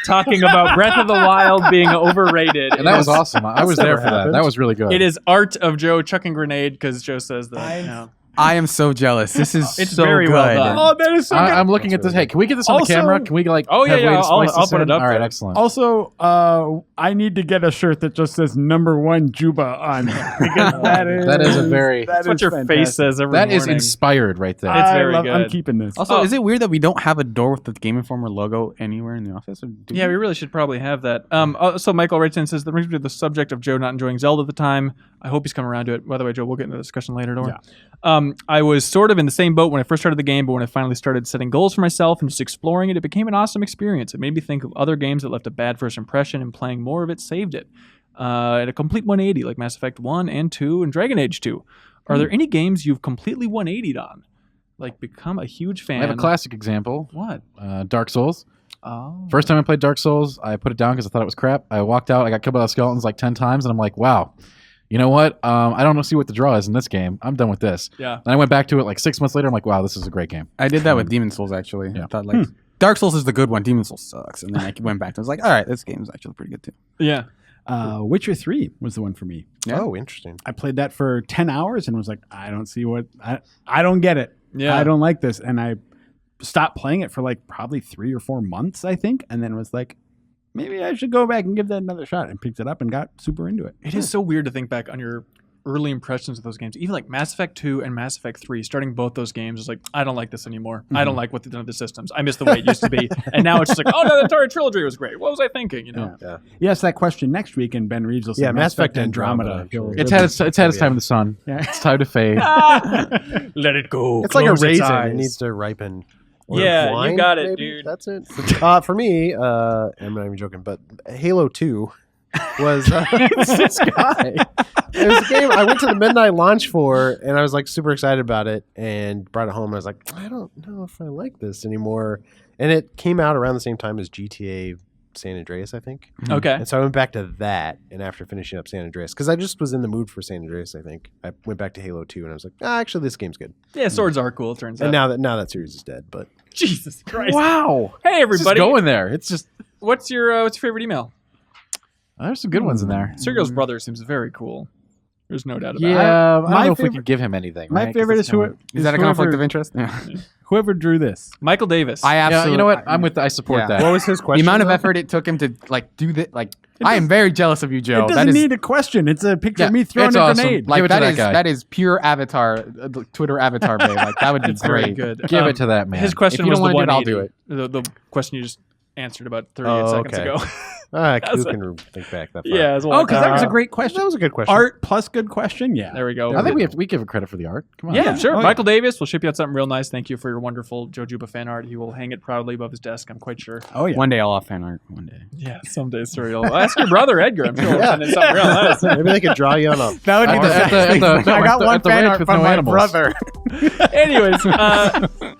A: talking about Breath of the Wild being overrated.
B: And that was awesome. I was there for that.
G: happened.
B: That was really good.
A: It is art of Joe chucking grenade because Joe says that.
E: I am so jealous. This is
A: It's
E: so
A: very
E: good.
A: well done.
D: Oh, that is so good.
B: I'm looking at this. Hey, can we get this on
D: Also-
B: the camera? Can we like?
A: Oh, yeah,
B: have
A: yeah,
B: Wade
A: I'll-
B: splice
A: I'll
B: this
A: put it
B: in?
A: up
B: All right,
A: there.
B: excellent.
D: Also, I need to get a shirt that just says #1 Juba on it because
B: That is a very-
A: That's what your face says every
B: That
A: morning.
B: is inspired right there.
A: It's very
D: I'm
A: good.
D: keeping this.
E: Also,
A: Oh.
E: is it weird that we don't have a door with the Game Informer logo anywhere in the office? Or do
A: Yeah, we really should probably have that. So Michael writes in and says, that brings me to the subject of Joe not enjoying Zelda at the time. I hope he's come around to it. By the way, Joe, we'll get into the discussion later, don't we? I was sort of in the same boat when I first started the game, but when I finally started setting goals for myself and just exploring it, it became an awesome experience. It made me think of other games that left a bad first impression, and playing more of it saved it. At a complete 180, like Mass Effect 1 and 2 and Dragon Age 2. Are there any games you've completely 180'd on? Like, become a huge fan?
B: I have a classic example.
A: What?
B: Dark Souls.
A: Oh.
B: First time I played Dark Souls, I put it down because I thought it was crap. I walked out, I got killed by the skeletons like 10 times, and I'm like, wow. You know what? I don't see what the draw is in this game. I'm done with this.
A: Yeah.
B: Then I went back to it like 6 months later. I'm like, wow, this is a great game.
E: I did that with Demon Souls actually.
B: Yeah.
E: I thought like Dark Souls is the good one. Demon Souls sucks, and then I went back to it. I was like, all right, this game is actually pretty good too.
A: Yeah.
D: Witcher 3 was the one for me.
E: Yeah.
G: Oh, interesting.
D: I played that for 10 hours and was like, I don't see what I don't get it.
A: Yeah.
D: I don't like this. And I stopped playing it for like probably 3 or 4 months, I think, and then was like, maybe I should go back and give that another shot, and picked it up and got super into it.
A: It is so weird to think back on your early impressions of those games. Even like Mass Effect 2 and Mass Effect 3, starting both those games was like, I don't like this anymore. I don't like what they've done to the systems. I miss the way it used to be. And now it's just like, oh no, the Atari trilogy was great. What was I thinking? You know?
D: Yeah. You ask that question next week, and Ben Reeves will say,
G: Yeah,
D: Mass Effect Andromeda.
B: It's had its time in the sun.
D: Yeah.
B: It's time to fade.
A: Let it go.
G: It's like a
A: Close its
G: raisin.
A: eyes.
G: It needs to ripen. Or
A: Yeah, you
G: wine,
A: got it,
G: maybe?
A: dude.
G: That's it. For me, I'm not even joking, but Halo 2 was this guy. It was a game I went to the midnight launch for, and I was like super excited about it, and brought it home. I was like, I don't know if I like this anymore. And it came out around the same time as GTA San Andreas, I think.
A: Okay.
G: And so I went back to that, and after finishing up San Andreas, because I just was in the mood for San Andreas, I think I went back to Halo 2, and I was like, actually, this game's good.
A: Yeah, swords are cool, it turns
G: And
A: out.
G: now that series is dead, but
A: Jesus Christ.
B: Wow.
A: Hey,
B: It's just
A: everybody.
B: going there. It's just
A: What's your favorite email?
B: there's some good ones in there.
A: Sergio's brother seems very cool. There's no doubt about it.
B: Yeah, I
D: My
B: don't know if we
D: favorite-
B: could give him anything.
D: My
B: right? 'Cause
D: favorite
B: that's
D: is who
B: kinda-
E: Is that a conflict of interest?
D: Whoever drew this.
A: Michael Davis.
E: I
B: Yeah,
E: absolutely.
B: you know what? I support
E: Yeah.
B: that.
G: what was his
E: The
G: question?
E: amount of
G: though?
E: effort it took him to like do that, like I am very jealous of you, Joe.
D: It
E: That
D: doesn't
E: is
D: need a question. It's a picture
E: Yeah,
D: of me throwing
B: it's
D: a
B: awesome.
D: grenade.
B: Give it to that
E: is
B: guy.
E: that is pure avatar, Twitter avatar babe. Like that would be
A: It's very
E: great.
A: good.
B: Give it to that man.
A: His question
E: If you
A: was
E: don't
A: the
E: wanna
A: one
E: do it, I'll do it.
A: The question you just answered about 38 seconds
G: okay.
A: ago.
G: Who can think back that far?
A: Yeah, as well.
D: Oh, because that was a great question.
G: That was a good question.
D: Art plus good question. Yeah.
A: There we go.
B: I think we give him credit for the art. Come on.
A: Yeah, sure.
D: Oh, yeah.
A: Michael Davis will ship you out something real nice. Thank you for your wonderful Joe Juba fan art. He will hang it proudly above his desk, I'm quite sure.
D: Oh yeah.
E: One day I'll have fan art. One day.
A: Yeah, someday, sorry. I'll ask your brother, Edgar. I'm sure he'll send in something real nice.
G: Maybe they could draw you on a.
E: That would
B: At the ranch with no animals.
A: Anyways,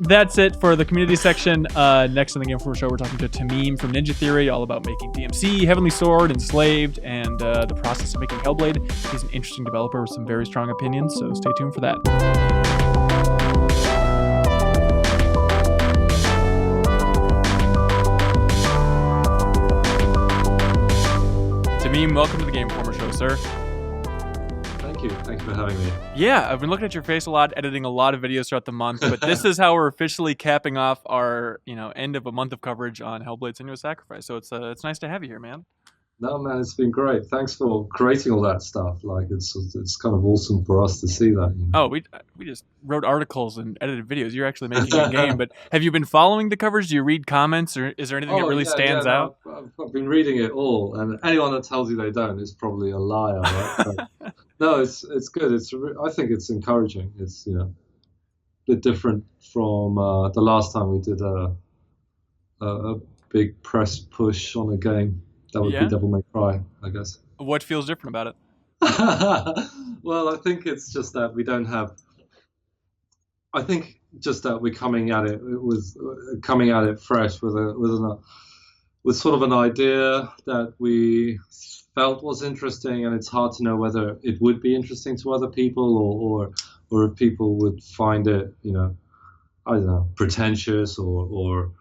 A: that's it for the community section. Next on the Game Informer Show, we're talking to Tameem from Ninja Theory, all about making DMC, Heavenly Sword, Enslaved, and the process of making Hellblade. He's an interesting developer with some very strong opinions, so stay tuned for that. Tameem, welcome to the Game Informer Show, sir.
F: Thank you. Thank you for having me.
A: Yeah, I've been looking at your face a lot, editing a lot of videos throughout the month, but this is how we're officially capping off our, end of a month of coverage on Hellblade: Senua's Sacrifice. So it's nice to have you here, man.
F: No, man, it's been great. Thanks for creating all that stuff. Like, it's kind of awesome for us to see that. You know?
A: Oh, we just wrote articles and edited videos. You're actually making a game, but have you been following the coverage? Do you read comments, or is there anything that really stands out?
F: No, I've been reading it all, and anyone that tells you they don't is probably a liar, right? But, no, it's good. I think it's encouraging. It's a bit different from the last time we did a big press push on a game. That would be Devil May Cry, I guess.
A: What feels different about it?
F: Well, I think it's just that we don't have. I think just that we're coming at it fresh with sort of an idea that we felt was interesting, and it's hard to know whether it would be interesting to other people or if people would find it, I don't know, pretentious or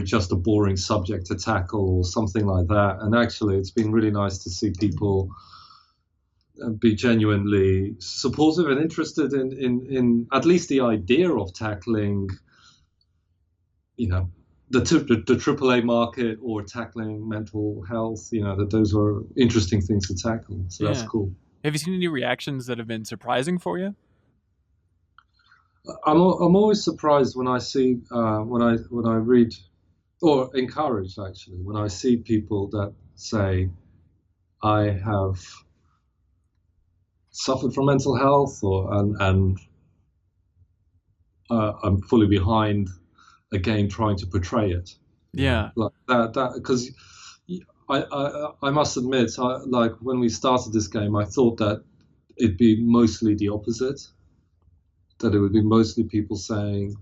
F: just a boring subject to tackle or something like that. And actually, it's been really nice to see people be genuinely supportive and interested in at least the idea of tackling, the AAA market or tackling mental health. That those are interesting things to tackle. So that's cool.
A: Have you seen any reactions that have been surprising for you?
F: I'm always surprised when I see when I read, or encouraged actually, when I see people that say, I have suffered from mental health, and I'm fully behind a game trying to portray it.
A: Yeah,
F: like that because I must admit, like when we started this game, I thought that it'd be mostly the opposite. That it would be mostly people saying,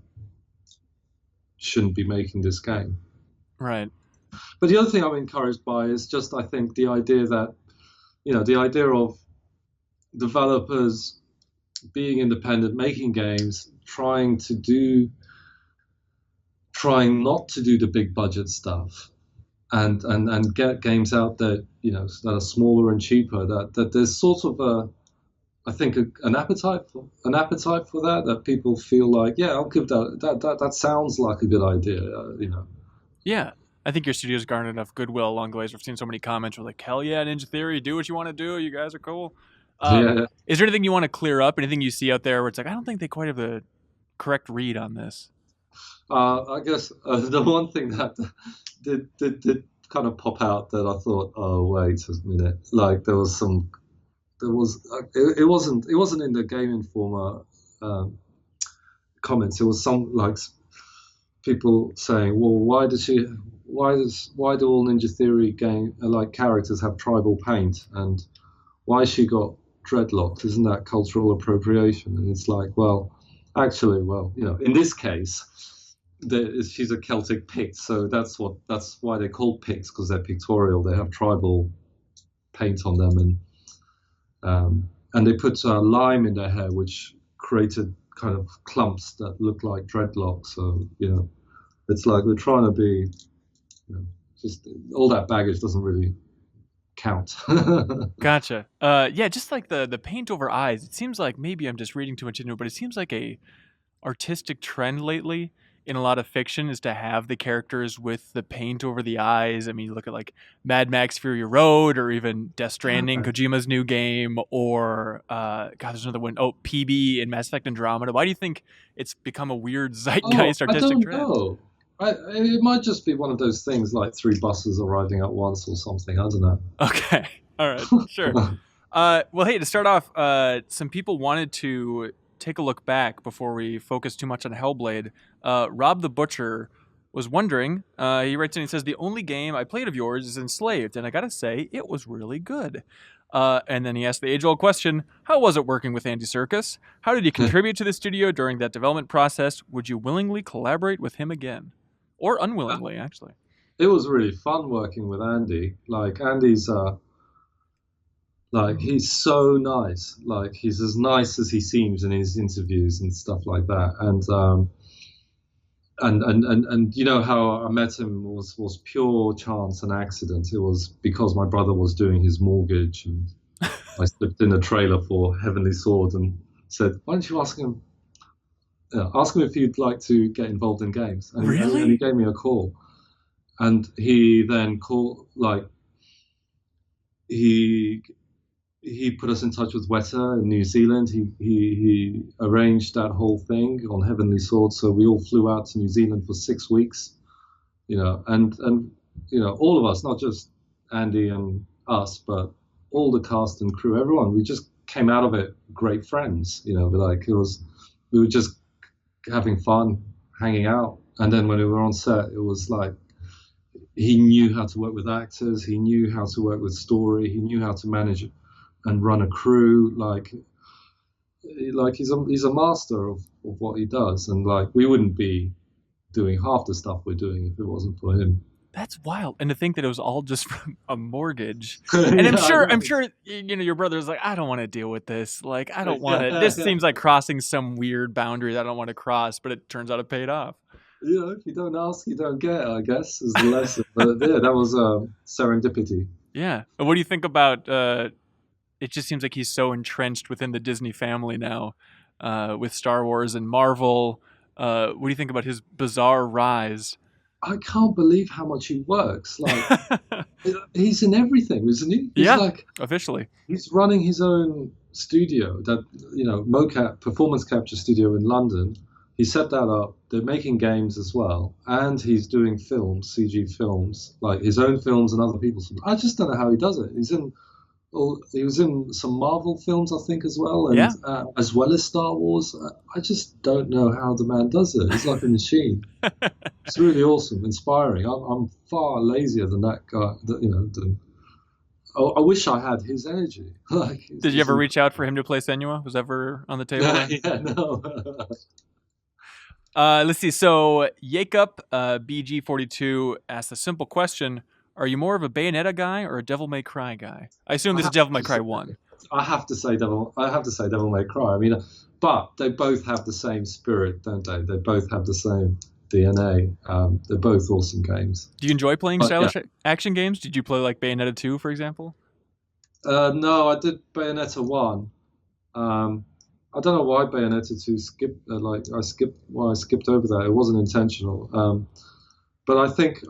F: shouldn't be making this game.
A: right.
F: But the other thing I'm encouraged by is just, I think, the idea that, the idea of developers being independent, making games, trying not to do the big budget stuff, and get games out that that are smaller and cheaper. That there's sort of I think an appetite for that people feel like, yeah, I'll give that sounds like a good idea.
A: Yeah. I think your studio's garnered enough goodwill along the ways. We've seen so many comments where like, hell yeah, Ninja Theory, do what you want to do. You guys are cool.
F: Yeah.
A: Is there anything you want to clear up? Anything you see out there where it's like, I don't think they quite have the correct read on this?
F: I guess the one thing that did kind of pop out that I thought, oh wait a minute, like it wasn't in the Game Informer comments. It was some like people saying, well, why do all Ninja Theory game like characters have tribal paint, and why she got dreadlocks? Isn't that cultural appropriation? And it's like, well, actually, in this case, she's a Celtic Pict, so that's why they're called Picts, because they're pictorial. They have tribal paint on them, and they put lime in their hair, which created kind of clumps that look like dreadlocks. So it's like we're trying to be, just all that baggage doesn't really count.
A: Gotcha. Yeah, just like the paint over eyes. It seems like maybe I'm just reading too much into it, but it seems like a artistic trend lately in a lot of fiction is to have the characters with the paint over the eyes. I mean, you look at like Mad Max Fury Road, or even Death Stranding, Kojima's new game, or there's another one. Oh, PB in Mass Effect Andromeda. Why do you think it's become a weird zeitgeist artistic trend?
F: I don't know. It might just be one of those things like 3 buses arriving at once or something. I don't know.
A: Okay. All right. Sure. Well, hey, to start off, some people wanted to take a look back before we focus too much on Hellblade. Rob the Butcher was wondering, he writes in, he says, the only game I played of yours is Enslaved, and I gotta say, it was really good. And then he asked the age-old question, how was it working with Andy Serkis? How did he contribute to the studio during that development process? Would you willingly collaborate with him again? Or unwillingly, actually.
F: It was really fun working with Andy. Like, Andy's he's so nice. Like, he's as nice as he seems in his interviews and stuff like that. And how I met him was pure chance and accident. It was because my brother was doing his mortgage, and I slipped in a trailer for Heavenly Sword and said, why don't you ask him if you'd like to get involved in games. And
A: really?
F: And he gave me a call. And he then called, he put us in touch with Weta in New Zealand. He arranged that whole thing on Heavenly Sword, so we all flew out to New Zealand for 6 weeks, and all of us, not just Andy and us, but all the cast and crew, everyone. We just came out of it great friends. We were just having fun, hanging out, and then when we were on set, it was like he knew how to work with actors, he knew how to work with story, he knew how to manage and run a crew. Like he's a master of what he does, and like we wouldn't be doing half the stuff we're doing if it wasn't for him.
A: That's wild. And to think that it was all just from a mortgage. And I'm sure your brother's like, I don't want to deal with this. Like, I don't want to. This seems like crossing some weird boundary that I don't want to cross, but it turns out it paid off.
F: If you don't ask, you don't get, I guess, is the lesson. But yeah, that was serendipity. Yeah.
A: And what do you think about it just seems like he's so entrenched within the Disney family now, with Star Wars and Marvel. What do you think about his bizarre rise?
F: I can't believe how much he works. Like, he's in everything, isn't he?
A: Officially.
F: He's running his own studio, that mocap performance capture studio in London. He set that up. They're making games as well, and he's doing films, CG films, like his own films and other people's films. I just don't know how he does it. He was in some Marvel films, I think, as well, and as well as Star Wars. I just don't know how the man does it. He's like a machine. It's really awesome, inspiring. I'm far lazier than that guy. I wish I had his energy.
A: Did you ever reach out for him to play Senua? Was ever on the table?
F: No.
A: Let's see. So Jacob BG42 asked a simple question. Are you more of a Bayonetta guy or a Devil May Cry guy? I assume this is Devil May Cry 1.
F: I have to say Devil May Cry. I mean, but they both have the same spirit, don't they? They both have the same DNA. They're both awesome games.
A: Do you enjoy playing
F: But,
A: stylish action games? Did you play like Bayonetta 2, for example?
F: No, I did Bayonetta 1. I don't know why Bayonetta 2 skipped. I skipped over that. It wasn't intentional. But I think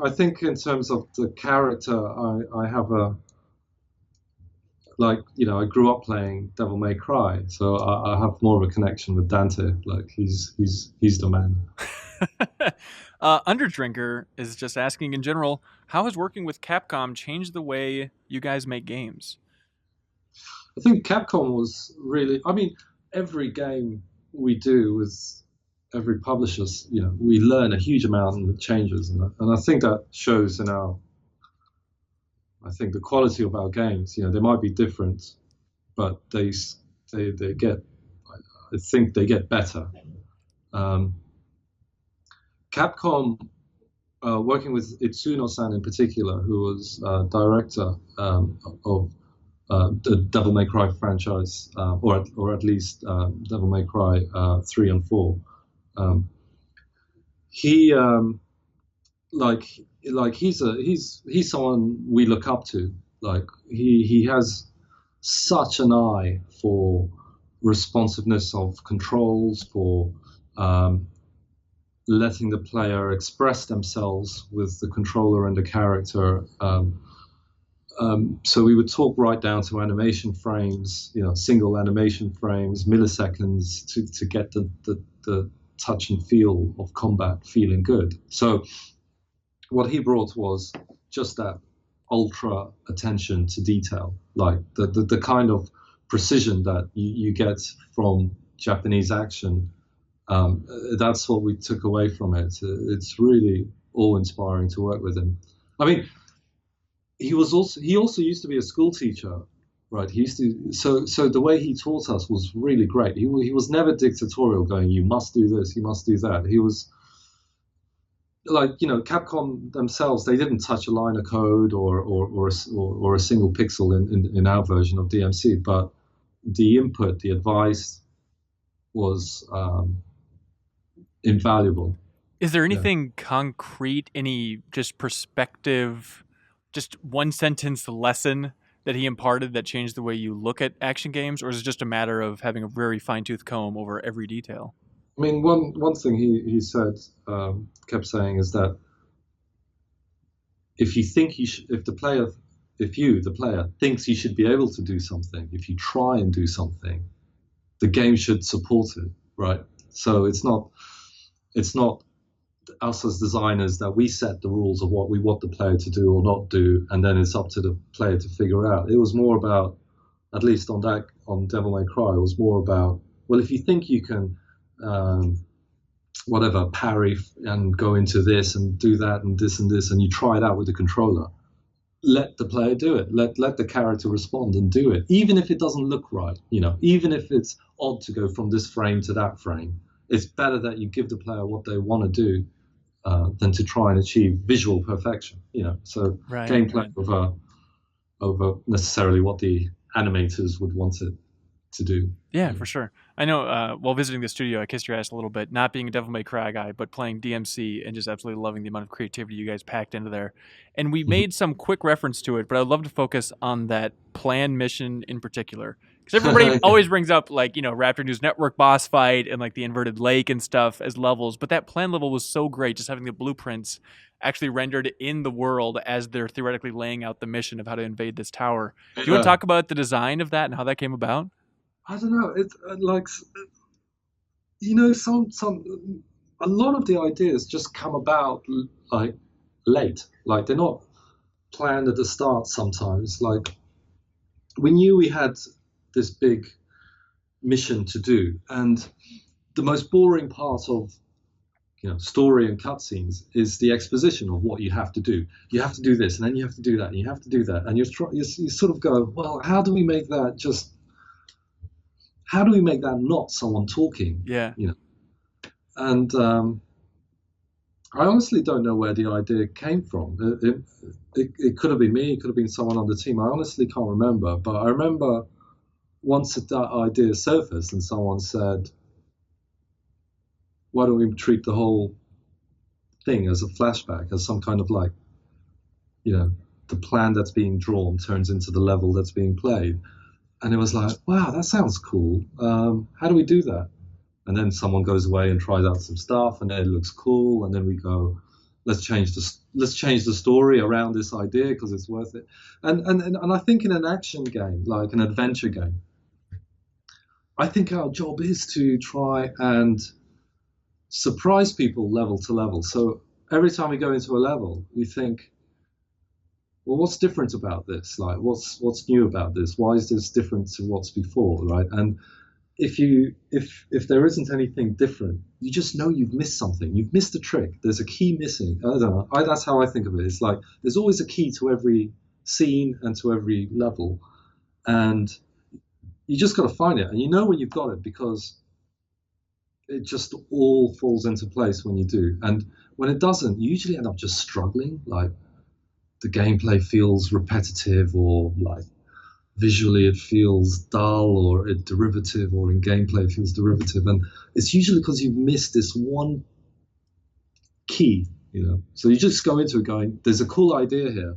F: in terms of the character, I have a I grew up playing Devil May Cry, so I have more of a connection with Dante. Like he's the man.
A: Underdrinker is just asking in general, how has working with Capcom changed the way you guys make games?
F: I think Capcom was really. I mean, every game we do with every publisher, we learn a huge amount and it changes, and I think that shows in our. I think the quality of our games, they might be different, but they get. I think they get better. Capcom, working with Itsuno-san in particular, who was director of the Devil May Cry franchise, or at least Devil May Cry 3 and 4. He he's someone we look up to. Like he has such an eye for responsiveness of controls, for letting the player express themselves with the controller and the character. So we would talk right down to animation frames, single animation frames, milliseconds to get the touch and feel of combat feeling good. So what he brought was just that ultra attention to detail, like the kind of precision that you get from Japanese action. That's what we took away from it. It's really awe-inspiring to work with him. I mean, he also used to be a school teacher, right? He used to so the way he taught us was really great. He was never dictatorial, going, you must do this, you must do that. He was like, Capcom themselves, they didn't touch a line of code or a single pixel in our version of DMC, but the input, the advice was invaluable.
A: Is there anything concrete, any just perspective, just one sentence lesson that he imparted that changed the way you look at action games, or is it just a matter of having a very fine-tooth comb over every detail?
F: I mean, one thing he said, kept saying, is that if you think if the player thinks you should be able to do something, if you try and do something, the game should support it, right? So it's not us as designers that we set the rules of what we want the player to do or not do, and then it's up to the player to figure out. It was more about, at least on Devil May Cry, it was more about, well, if you think you can parry and go into this and do that and this, and you try it out with the controller, let the player do it. Let the character respond and do it, even if it doesn't look right. Even if it's odd to go from this frame to that frame, it's better that you give the player what they want to do than to try and achieve visual perfection. So gameplay over necessarily what the animators would want it to do.
A: Yeah, for sure. I know while visiting the studio, I kissed your ass a little bit, not being a Devil May Cry guy, but playing DMC and just absolutely loving the amount of creativity you guys packed into there. And we made some quick reference to it, but I'd love to focus on that plan mission in particular. Because everybody always brings up, Raptor News Network boss fight and, the inverted lake and stuff as levels, but that plan level was so great, just having the blueprints actually rendered in the world as they're theoretically laying out the mission of how to invade this tower. Do you want to talk about the design of that and how that came about?
F: I don't know. It's a lot of the ideas just come about late. They're not planned at the start sometimes. We knew we had this big mission to do, and the most boring part of story and cutscenes is the exposition of what you have to do. You have to do this, and then you have to do that, and you have to do that, and you sort of go, well, how do we make that not someone talking?
A: Yeah.
F: And I honestly don't know where the idea came from. It could have been me. It could have been someone on the team. I honestly can't remember. But I remember once that idea surfaced and someone said, why don't we treat the whole thing as a flashback, as some kind of like, the plan that's being drawn turns into the level that's being played. And it was like, wow, that sounds cool. How do we do that? And then someone goes away and tries out some stuff, and then it looks cool. And then we go, let's change the story around this idea because it's worth it. And I think in an action game, like an adventure game, I think our job is to try and surprise people level to level. So every time we go into a level, we think, well, what's different about this? Like, what's new about this? Why is this different to what's before, right? And if there isn't anything different, you just know you've missed something. You've missed a trick. There's a key missing. I don't know. That's how I think of it. It's like there's always a key to every scene and to every level, and you just got to find it. And you know when you've got it because it just all falls into place when you do. And when it doesn't, you usually end up just struggling. Like the gameplay feels repetitive, or like visually it feels dull, or it derivative, or in gameplay it feels derivative. And it's usually because you've missed this one key, So you just go into it going, there's a cool idea here.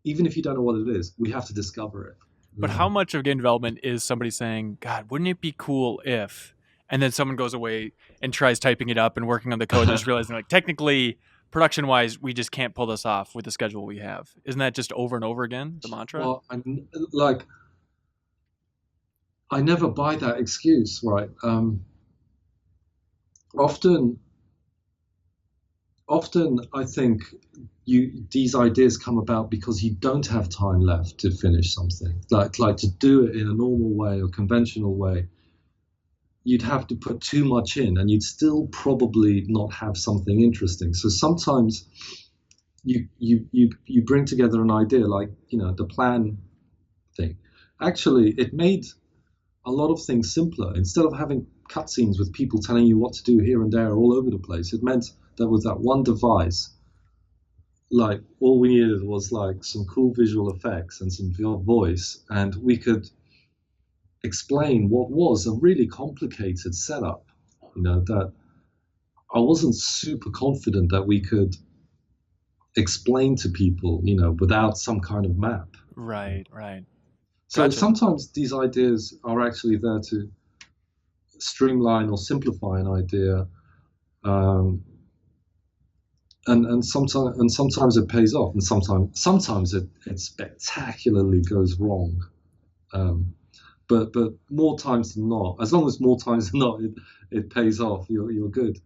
F: Even if you don't know what it is, we have to discover it.
A: But how much of game development is somebody saying, God, wouldn't it be cool if, and then someone goes away and tries typing it up and working on the code and just realizing, like, technically, production-wise, we just can't pull this off with the schedule we have. Isn't that just over and over again, the mantra?
F: Well, I never buy that excuse, right? Often I think these ideas come about because you don't have time left to finish something. Like to do it in a normal way or conventional way, you'd have to put too much in, and you'd still probably not have something interesting. So sometimes you bring together an idea like the plan thing. Actually, it made a lot of things simpler. Instead of having cutscenes with people telling you what to do here and there all over the place, it meant that with that one device, like all we needed was like some cool visual effects and some voice, and we could explain what was a really complicated setup, that I wasn't super confident that we could explain to people, without some kind of map.
A: Right.
F: So
A: Gotcha.
F: sometimes these ideas are actually there to streamline or simplify an idea, and sometimes it pays off, and sometimes it spectacularly goes wrong. But more times than not, as long as more times than not it pays off, you're good.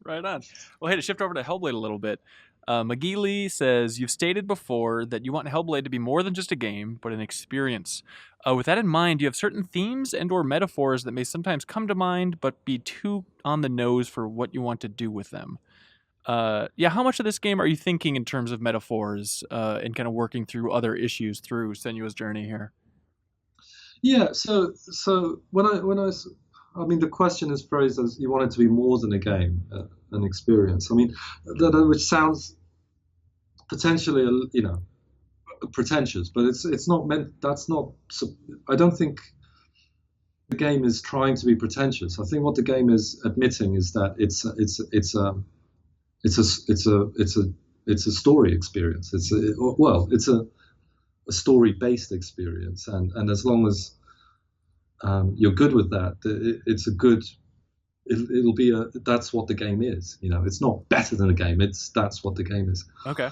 A: Right on. Well, hey, to shift over to Hellblade a little bit, McGee Lee says, you've stated before that you want Hellblade to be more than just a game, but an experience. With that in mind, do you have certain themes and or metaphors that may sometimes come to mind, but be too on the nose for what you want to do with them? How much of this game are you thinking in terms of metaphors and kind of working through other issues through Senua's journey here?
F: Yeah, so when I mean, the question is phrased as you want it to be more than a game, an experience. I mean, which sounds potentially, pretentious, but it's not meant. That's not. I don't think the game is trying to be pretentious. I think what the game is admitting is that it's a story experience. It's a story-based experience, and as long as you're good with that, it's a good. It'll be that's what the game is. It's not better than a game. That's what the game is.
A: Okay.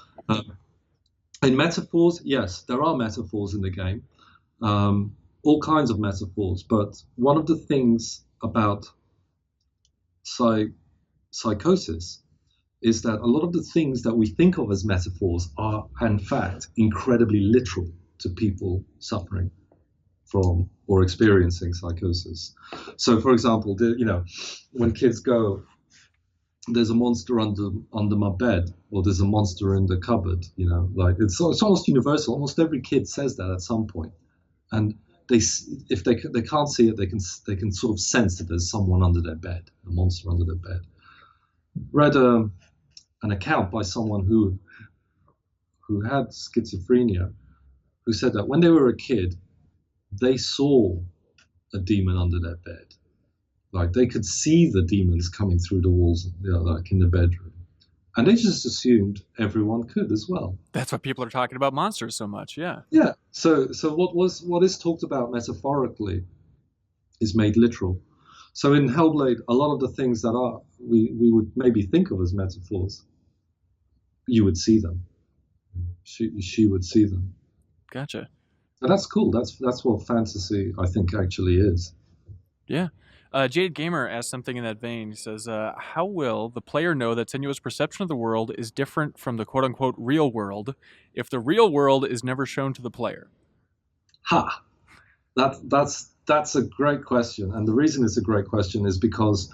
F: In metaphors, yes, there are metaphors in the game, all kinds of metaphors. But one of the things about psychosis is that a lot of the things that we think of as metaphors are, in fact, incredibly literal to people suffering from or experiencing psychosis. So, for example, when kids go, there's a monster under my bed, or there's a monster in the cupboard, like it's almost universal. Almost every kid says that at some point, and if they can't see it, they can sort of sense that there's someone under their bed, a monster under their bed. Read an account by someone who had schizophrenia, who said that when they were a kid, they saw a demon under their bed. Like they could see the demons coming through the walls, like in the bedroom. And they just assumed everyone could as well.
A: That's why people are talking about monsters so much. Yeah.
F: Yeah. So what is talked about metaphorically is made literal. So in Hellblade, a lot of the things that we would maybe think of as metaphors, you would see them. She would see them.
A: Gotcha.
F: And that's cool. That's what fantasy, I think, actually is.
A: Yeah. Jaded Gamer asked something in that vein. He says, how will the player know that Senua's perception of the world is different from the quote-unquote real world if the real world is never shown to the player?
F: Ha! That's a great question. And the reason it's a great question is because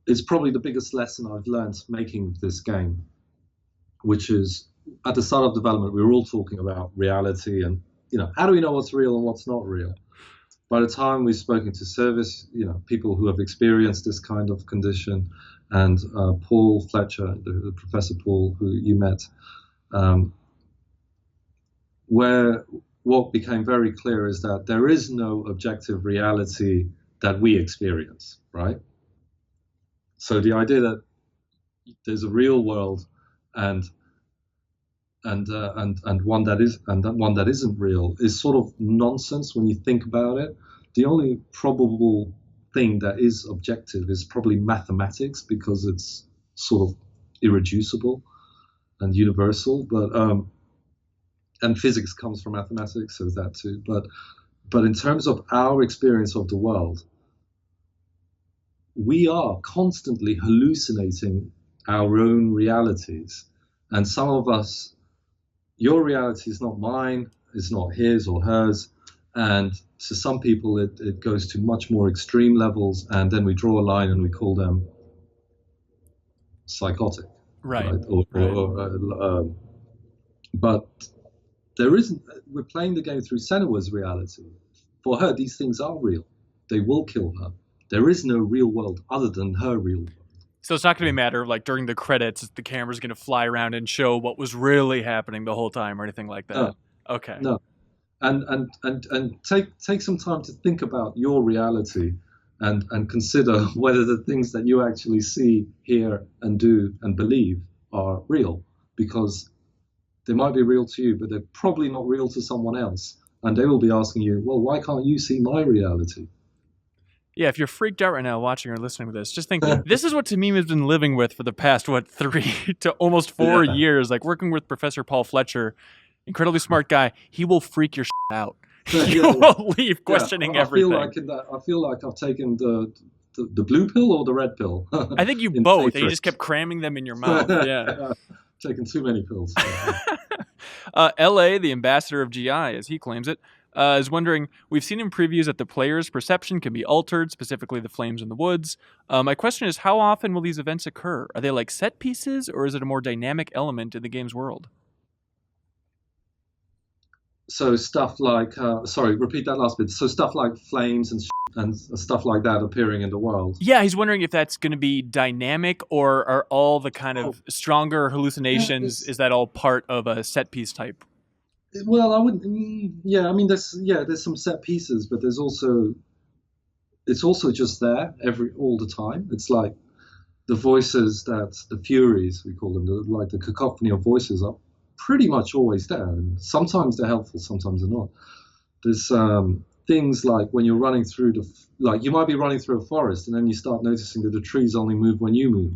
F: it's probably the biggest lesson I've learned making this game, which is at the start of development, we were all talking about reality and, how do we know what's real and what's not real? By the time we've spoken to service, people who have experienced this kind of condition, and Paul Fletcher, the Professor Paul, who you met, where what became very clear is that there is no objective reality that we experience, right? So the idea that there's a real world and one that isn't real is sort of nonsense when you think about it. The only probable thing that is objective is probably mathematics, because it's sort of irreducible and universal. But and physics comes from mathematics, so that too. But in terms of our experience of the world, we are constantly hallucinating our own realities, and some of us. Your reality is not mine, it's not his or hers. And to some people, it goes to much more extreme levels. And then we draw a line and we call them psychotic.
A: Right.
F: But there isn't, we're playing the game through Senua's reality. For her, these things are real. They will kill her. There is no real world other than her real world.
A: So it's not going to be a matter of, like, during the credits, the camera's going to fly around and show what was really happening the whole time or anything like that.
F: No.
A: Okay.
F: No. And take some time to think about your reality and consider whether the things that you actually see, hear, and do and believe are real, because they might be real to you, but they're probably not real to someone else. And they will be asking you, well, why can't you see my reality?
A: Yeah, if you're freaked out right now watching or listening to this, just think, this is what Tameem has been living with for the past, 3 to almost 4 years, like working with Professor Paul Fletcher, incredibly smart guy. He will freak your shit out. You will leave questioning everything.
F: I feel like I've taken the blue pill or the red pill.
A: I think you both. And you just kept cramming them in your mouth. Yeah.
F: Taking too many pills.
A: LA, the ambassador of GI, as he claims it, is wondering, we've seen in previews that the player's perception can be altered, specifically the flames in the woods. My question is, how often will these events occur? Are they like set pieces, or is it a more dynamic element in the game's world?
F: So stuff like, sorry, repeat that last bit. So stuff like flames and stuff like that appearing in the world.
A: Yeah, he's wondering if that's going to be dynamic, or are all the kind of stronger hallucinations, is that all part of a set piece type?
F: Well, I wouldn't. Yeah, I mean, there's some set pieces, but it's also just there all the time. It's like the voices the Furies, we call them, like the cacophony of voices are pretty much always there, and sometimes they're helpful, sometimes they're not. There's things like when you're running through you might be running through a forest, and then you start noticing that the trees only move when you move,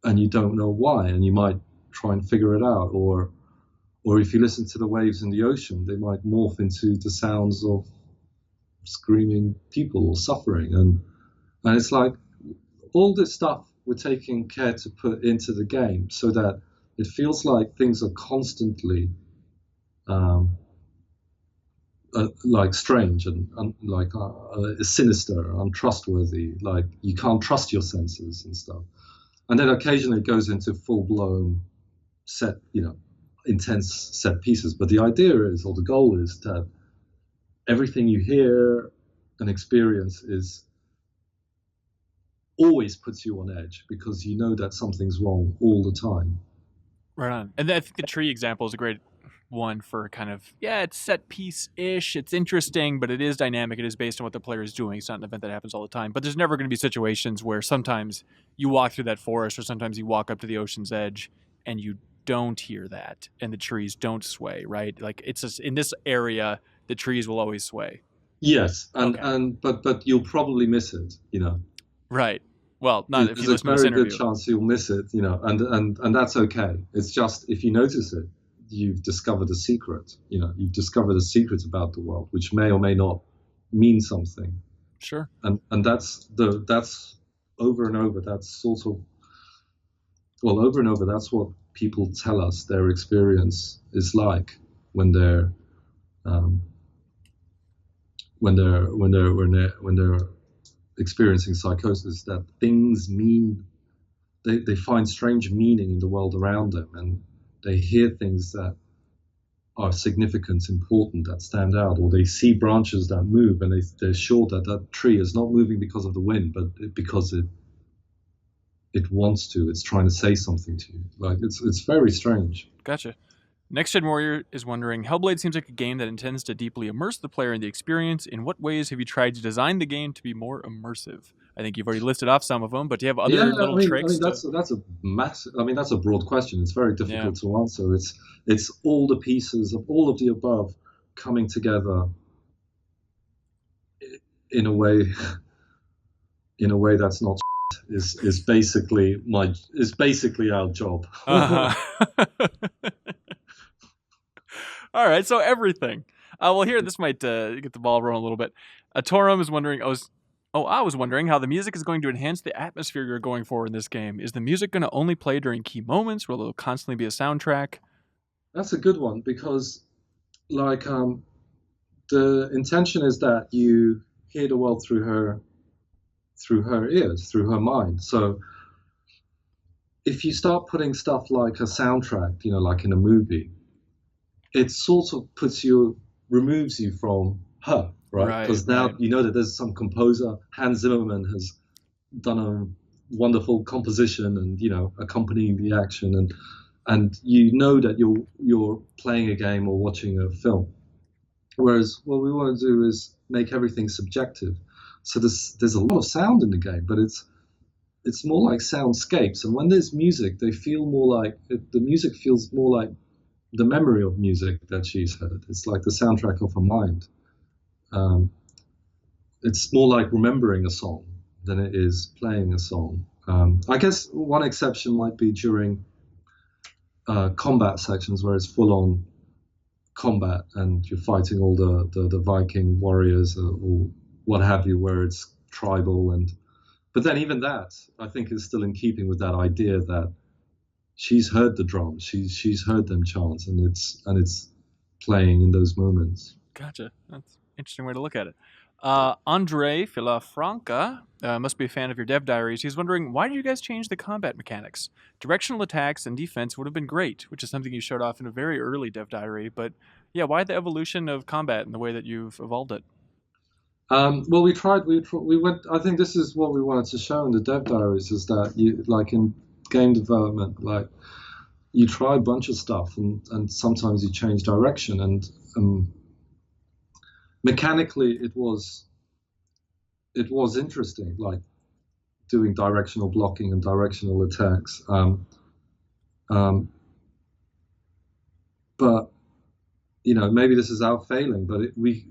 F: and you don't know why, and you might try and figure it out, or if you listen to the waves in the ocean, they might morph into the sounds of screaming people or suffering, and it's like all this stuff we're taking care to put into the game so that it feels like things are constantly like strange and like sinister, untrustworthy. Like you can't trust your senses and stuff. And then occasionally it goes into full-blown set, intense set pieces. But the idea is, or the goal is, that everything you hear and experience is always puts you on edge, because you know that something's wrong all the time.
A: Right on. And I think the tree example is a great one for kind of, it's set piece-ish, it's interesting, but it is dynamic, it is based on what the player is doing. It's not an event that happens all the time. But there's never going to be situations where sometimes you walk through that forest or sometimes you walk up to the ocean's edge and you don't hear that and the trees don't sway, right? Like, it's just in this area, the trees will always sway.
F: Yes, but you'll probably miss it,
A: Right. Well, not if you
F: There's
A: listen
F: a
A: to this
F: very
A: interview.
F: good chance you'll miss it, and that's okay. It's just if you notice it, you've discovered a secret. You've discovered a secret about the world, which may or may not mean something.
A: Sure.
F: And that's over and over. That's sort of over and over. That's what people tell us their experience is like when they're experiencing psychosis, that things mean they find strange meaning in the world around them, and they hear things that are significant, important, that stand out, or they see branches that move, and they're sure that that tree is not moving because of the wind, but because it wants to. It's trying to say something to you. Like, it's very strange.
A: Gotcha. Next Gen Warrior is wondering, Hellblade seems like a game that intends to deeply immerse the player in the experience. In what ways have you tried to design the game to be more immersive? I think you've already listed off some of them, but do you have other little tricks?
F: That's a massive. That's a broad question. It's very difficult to answer. It's all the pieces of all of the above coming together in a way that's not is basically our job.
A: Uh-huh. All right, so everything. Well, here, this might get the ball rolling a little bit. Torum is wondering, I was wondering how the music is going to enhance the atmosphere you're going for in this game. Is the music going to only play during key moments? Will there constantly be a soundtrack?
F: That's a good one, because, like, the intention is that you hear the world through her ears, through her mind. So if you start putting stuff like a soundtrack, like in a movie, it sort of removes you from her, right? Because now you know that there's some composer. Hans Zimmerman has done a wonderful composition and accompanying the action, and you know that you're playing a game or watching a film. Whereas what we want to do is make everything subjective. So there's a lot of sound in the game, but it's more like soundscapes. And when there's music, they feel more like the music feels more like the memory of music that she's heard. It's like the soundtrack of her mind. It's more like remembering a song than it is playing a song. I guess one exception might be during combat sections where it's full-on combat and you're fighting all the Viking warriors or what have you, where it's tribal. But then even that, I think, is still in keeping with that idea that she's heard the drums, she's heard them chant, and it's playing in those moments.
A: Gotcha. That's an interesting way to look at it. Andre Filafranca must be a fan of your dev diaries. He's wondering, why did you guys change the combat mechanics? Directional attacks and defense would have been great, which is something you showed off in a very early dev diary. But yeah, why the evolution of combat and the way that you've evolved it?
F: Well, we went. I think this is what we wanted to show in the dev diaries, is that you, like in game development, like you try a bunch of stuff and sometimes you change direction, and mechanically it was interesting, like doing directional blocking and directional attacks. But maybe this is our failing, but we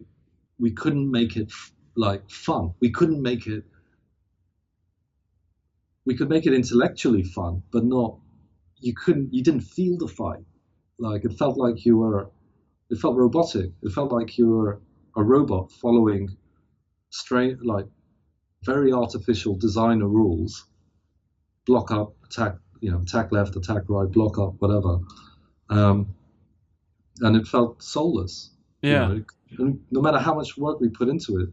F: couldn't make it like fun. We could make it intellectually fun, but not. You didn't feel the fight. Like, it felt like it felt robotic. It felt like you were a robot following like very artificial designer rules. Block up, attack, attack left, attack right, block up, whatever. And it felt soulless.
A: Yeah.
F: And no matter how much work we put into it,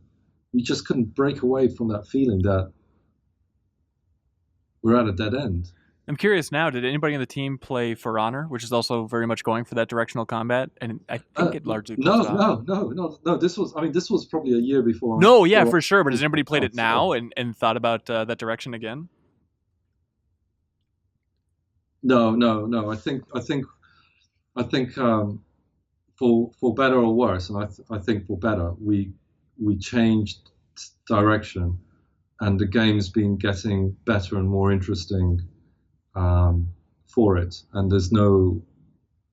F: we just couldn't break away from that feeling that we're at a dead end.
A: I'm curious now, did anybody on the team play For Honor, which is also very much going for that directional combat? And I think it largely pulls it off.
F: No. This was probably a year before.
A: No, yeah, for sure. But has anybody played it now and thought about that direction again?
F: No. I think for better or worse, and I think for better, we changed direction, and the game's been getting better and more interesting for it. And there's no,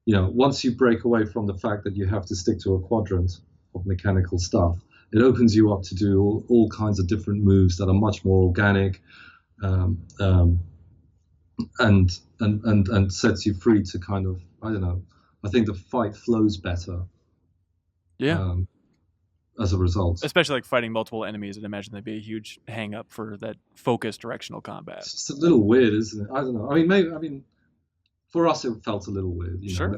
F: once you break away from the fact that you have to stick to a quadrant of mechanical stuff, it opens you up to do all kinds of different moves that are much more organic, and sets you free to kind of, I don't know. I think the fight flows better.
A: Yeah.
F: As a result,
A: Especially like fighting multiple enemies, I'd imagine that'd be a huge hang up for that focused directional combat.
F: it's just a little weird, isn't it? I don't know. I mean, for us, it felt a little weird.
A: Sure.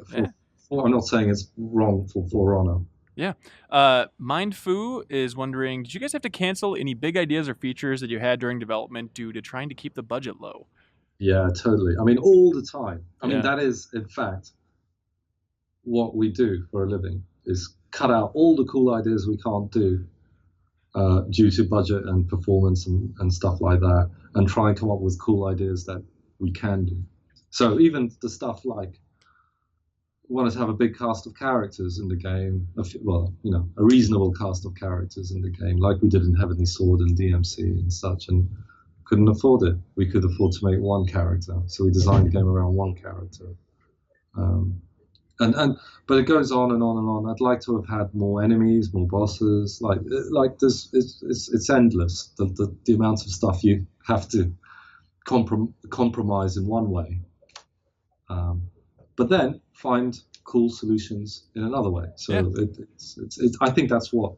F: I'm not saying it's wrong for Honor.
A: Yeah. Mindfu is wondering, did you guys have to cancel any big ideas or features that you had during development due to trying to keep the budget low?
F: Yeah, totally. I mean, all the time. I mean,
A: Yeah.
F: that is, in fact, what we do for a living, is cut out all the cool ideas we can't do due to budget and performance and stuff like that, and try and come up with cool ideas that we can do. So even the stuff like, we wanted to have a big cast of characters in the game, a reasonable cast of characters in the game, like we did in Heavenly Sword and DMC and such, and couldn't afford it. We could afford to make one character, so we designed the game around one character. But it goes on and on and on. I'd like to have had more enemies, more bosses. Like this, it's endless. The amount of stuff you have to compromise in one way, but then find cool solutions in another way. So
A: Yeah.
F: it's I think that's the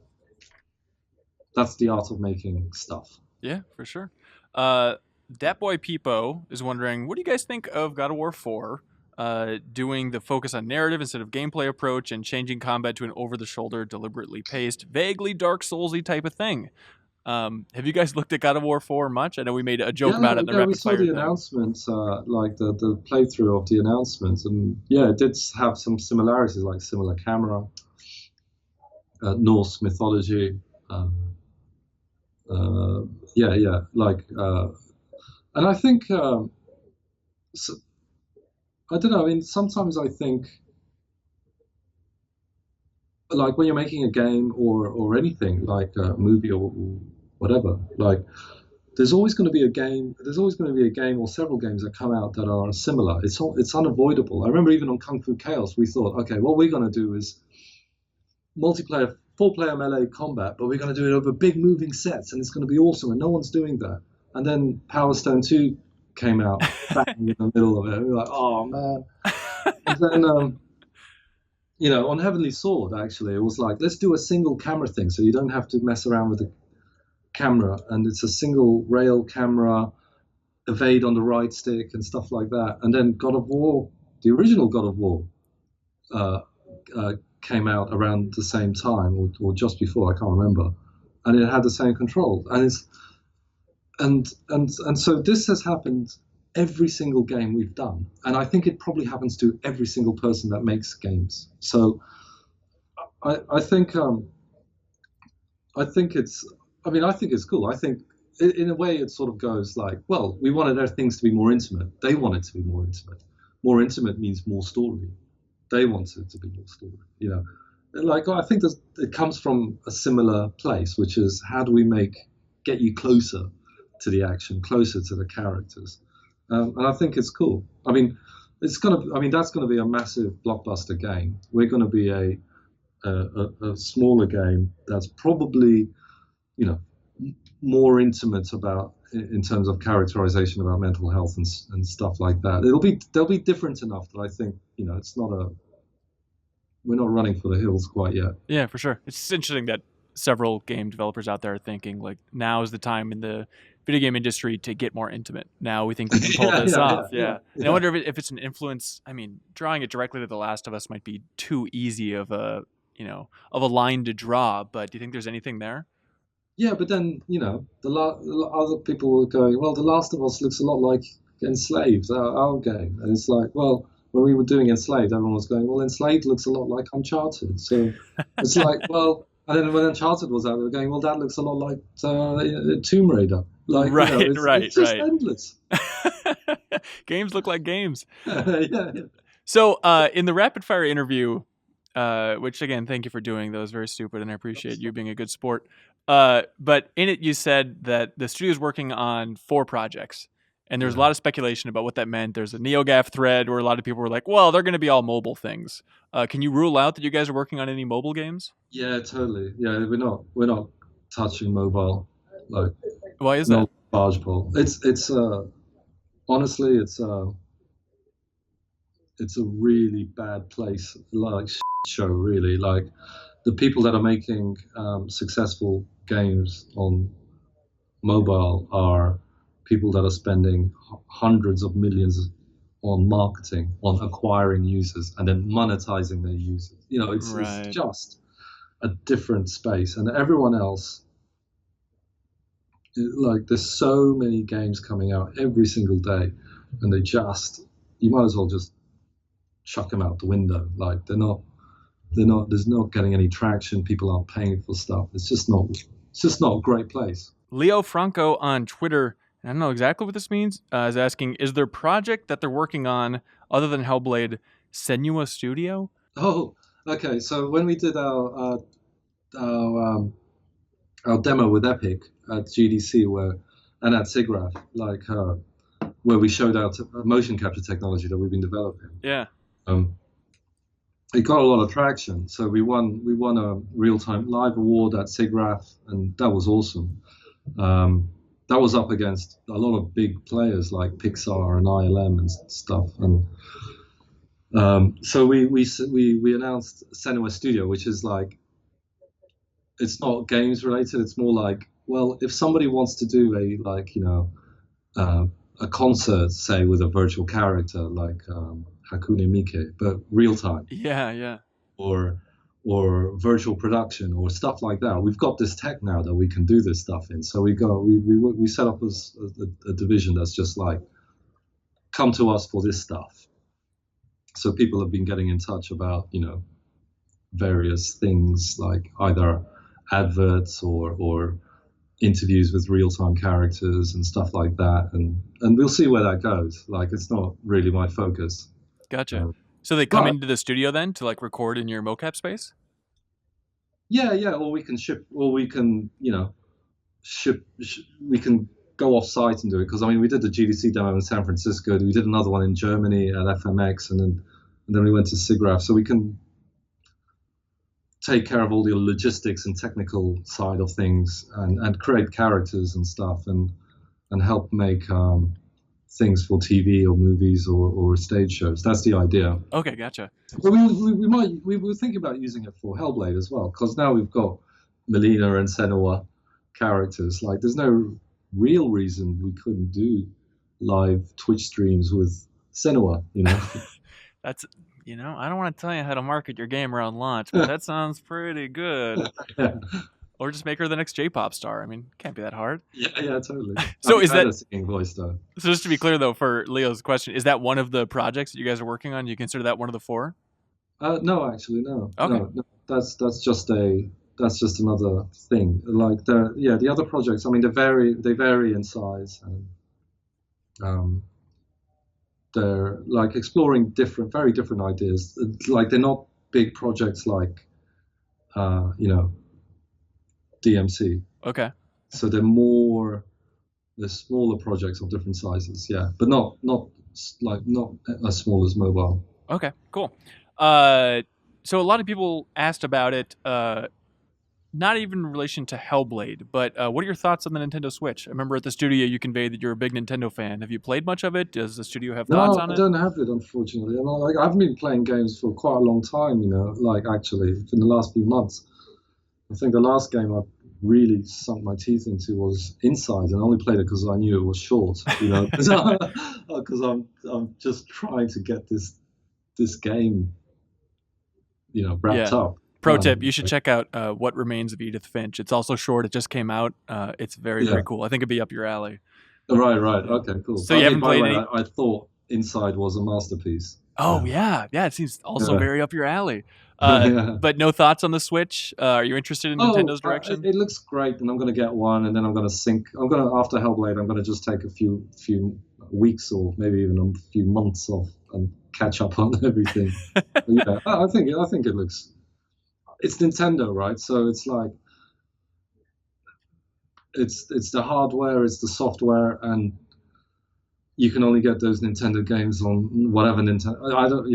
F: art of making stuff.
A: Yeah, for sure. Dat Boy Peepo is wondering, what do you guys think of God of War 4 doing the focus on narrative instead of gameplay approach and changing combat to an over-the-shoulder, deliberately paced, vaguely Dark Souls-y type of thing? Have you guys looked at God of War 4 much? I know we made a joke about it in the
F: we
A: rapid
F: saw
A: fire
F: the
A: thing.
F: announcement, like the playthrough of the announcement, and yeah, it did have some similarities, like similar camera, Norse mythology. And I think, I don't know. I mean, sometimes I think, like when you're making a game or anything, like a movie or whatever, like there's always going to be a game. There's always going to be a game or several games that come out that are similar. It's unavoidable. I remember even on Kung Fu Chaos, we thought, okay, what we're going to do is multiplayer, 4-player melee combat, but we're going to do it over big moving sets, and it's going to be awesome, and no one's doing that. And then Power Stone 2 came out bang in the middle of it. We were like, oh man. And then, on Heavenly Sword, actually, it was like, let's do a single camera thing, so you don't have to mess around with the camera, and it's a single rail camera, evade on the right stick and stuff like that. And then God of War, the original God of War, came out around the same time or just before, I can't remember, and it had the same control. And so this has happened every single game we've done, and I think it probably happens to every single person that makes games. So I think it's cool. I think in a way it sort of goes like, well, we wanted our things to be more intimate. They want it to be more intimate. More intimate means more story. They want it to be more story. Like I think it comes from a similar place, which is how do we get you closer to the action, closer to the characters, and I think it's cool. I mean, that's gonna be a massive blockbuster game. We're gonna be a smaller game that's probably, more intimate about in terms of characterization about mental health and stuff like that. They'll be different enough that I think it's not we're not running for the hills quite yet.
A: Yeah, for sure. It's interesting that several game developers out there are thinking like now is the time in the video game industry to get more intimate. Now we think we can pull this off. Yeah. And I wonder if it's an influence. I mean, drawing it directly to The Last of Us might be too easy of a line to draw, but do you think there's anything there?
F: Yeah, but then, the other people were going, well, The Last of Us looks a lot like Enslaved, our game. And it's like, well, when we were doing Enslaved, everyone was going, well, Enslaved looks a lot like Uncharted. So it's like, well, and then when Uncharted was out, they were going, well, that looks a lot like Tomb Raider. Like, it's just endless.
A: Games look like games.
F: Yeah.
A: So in the rapid fire interview, which again, thank you for doing. That was very stupid, and I appreciate you being a good sport. But in it, you said that the studio's working on 4 projects, and there's a lot of speculation about what that meant. There's a NeoGAF thread where a lot of people were like, "Well, they're going to be all mobile things." Can you rule out that you guys are working on any mobile games?
F: Yeah, totally. Yeah, we're not touching mobile. Like,
A: Why is that?
F: no bargepole. It's honestly, it's a really bad place. Like show, really. Like the people that are making successful games on mobile are people that are spending hundreds of millions on marketing, on acquiring users, and then monetizing their users. You know, it's just a different space, and everyone else. Like, there's so many games coming out every single day, and you might as well just chuck them out the window. Like, there's not getting any traction. People aren't paying for stuff. It's just not a great place.
A: Leo Franco on Twitter, I don't know exactly what this means, is asking, is their project that they're working on, other than Hellblade, Senua Studio?
F: Oh, okay. So when we did our demo with Epic at GDC and at SIGGRAPH, where we showed our motion capture technology that we've been developing.
A: Yeah.
F: It got a lot of traction. So we won a real-time live award at SIGGRAPH, and that was awesome. That was up against a lot of big players like Pixar and ILM and stuff. And so we announced Senua Studio, which is like, it's not games related. It's more like, well, if somebody wants to do a concert, say, with a virtual character like Hakune Miike, but real time.
A: Yeah.
F: Or virtual production or stuff like that. We've got this tech now that we can do this stuff in. So we set up as a division that's just like, come to us for this stuff. So people have been getting in touch about, various things like either adverts or interviews with real-time characters and stuff like that, and we'll see where that goes. Like, it's not really my focus.
A: Gotcha. So they come into the studio then to like record in your mocap space?
F: Yeah, or we can ship, or we can, we can go off site and do it, because we did the GDC demo in San Francisco, we did another one in Germany at FMX, and then we went to SIGGRAPH, so we can take care of all the logistics and technical side of things, and create characters and stuff, and help make things for TV or movies or stage shows. That's the idea.
A: Okay, gotcha.
F: But we were thinking about using it for Hellblade as well, because now we've got Melina and Senua characters. Like, there's no real reason we couldn't do live Twitch streams with Senua.
A: That's. I don't want to tell you how to market your game around launch, but that sounds pretty good. Or just make her the next J-pop star. Can't be that hard.
F: Yeah, totally.
A: So is that
F: a singing voice though?
A: So just to be clear though, for Leo's question, is that one of the projects that you guys are working on? You consider that one of the 4?
F: No, actually, no.
A: Okay.
F: No, that's just another thing. Like the other projects. They vary in size, and they're like exploring very different ideas. Like, they're not big projects like, DMC.
A: Okay.
F: So they're smaller projects of different sizes. Yeah, but not as small as mobile.
A: Okay, cool. So a lot of people asked about it, not even in relation to Hellblade, but what are your thoughts on the Nintendo Switch? I remember at the studio you conveyed that you're a big Nintendo fan. Have you played much of it? Does the studio have thoughts on it?
F: No, I don't have it, unfortunately. I haven't been playing games for quite a long time, actually, in the last few months. I think the last game I really sunk my teeth into was Inside, and I only played it because I knew it was short, because I'm just trying to get this game, wrapped up.
A: Pro tip, you should check out What Remains of Edith Finch. It's also short. It just came out. It's very cool. I think it'd be up your alley.
F: Right. Okay, cool.
A: So you haven't played any?
F: I thought Inside was a masterpiece.
A: Oh, yeah. It seems also very up your alley. But no thoughts on the Switch? Are you interested in Nintendo's direction?
F: It looks great, and I'm going to get one, and then I'm going to after Hellblade, I'm going to just take a few weeks or maybe even a few months and catch up on everything. But yeah, I think it looks. It's Nintendo, right? So it's like it's the hardware, it's the software, and you can only get those Nintendo games on whatever Nintendo. I don't,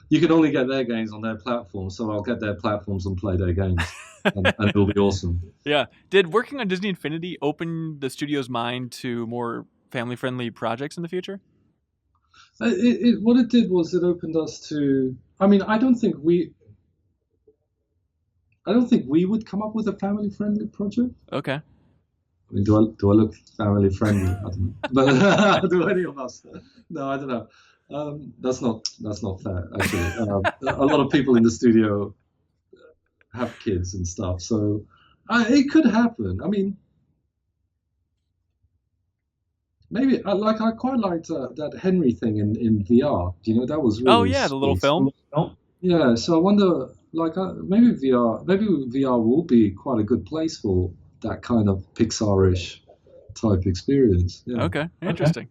F: you can only get their games on their platform. So I'll get their platforms and play their games, and it'll be awesome.
A: Yeah. Did working on Disney Infinity open the studio's mind to more family-friendly projects in the future?
F: What it did was it opened us to. I mean, I don't think we would come up with a family-friendly project.
A: Okay.
F: I mean, do I look family friendly? I don't know. But do any of us? No, I don't know. That's not fair. Actually, a lot of people in the studio have kids and stuff, so it could happen. I mean, maybe I quite liked that Henry thing in VR. Do you know that was really?
A: Oh yeah, the little film.
F: Yeah, so I wonder, maybe VR will be quite a good place for that kind of Pixar-ish type experience. Yeah.
A: Okay, interesting.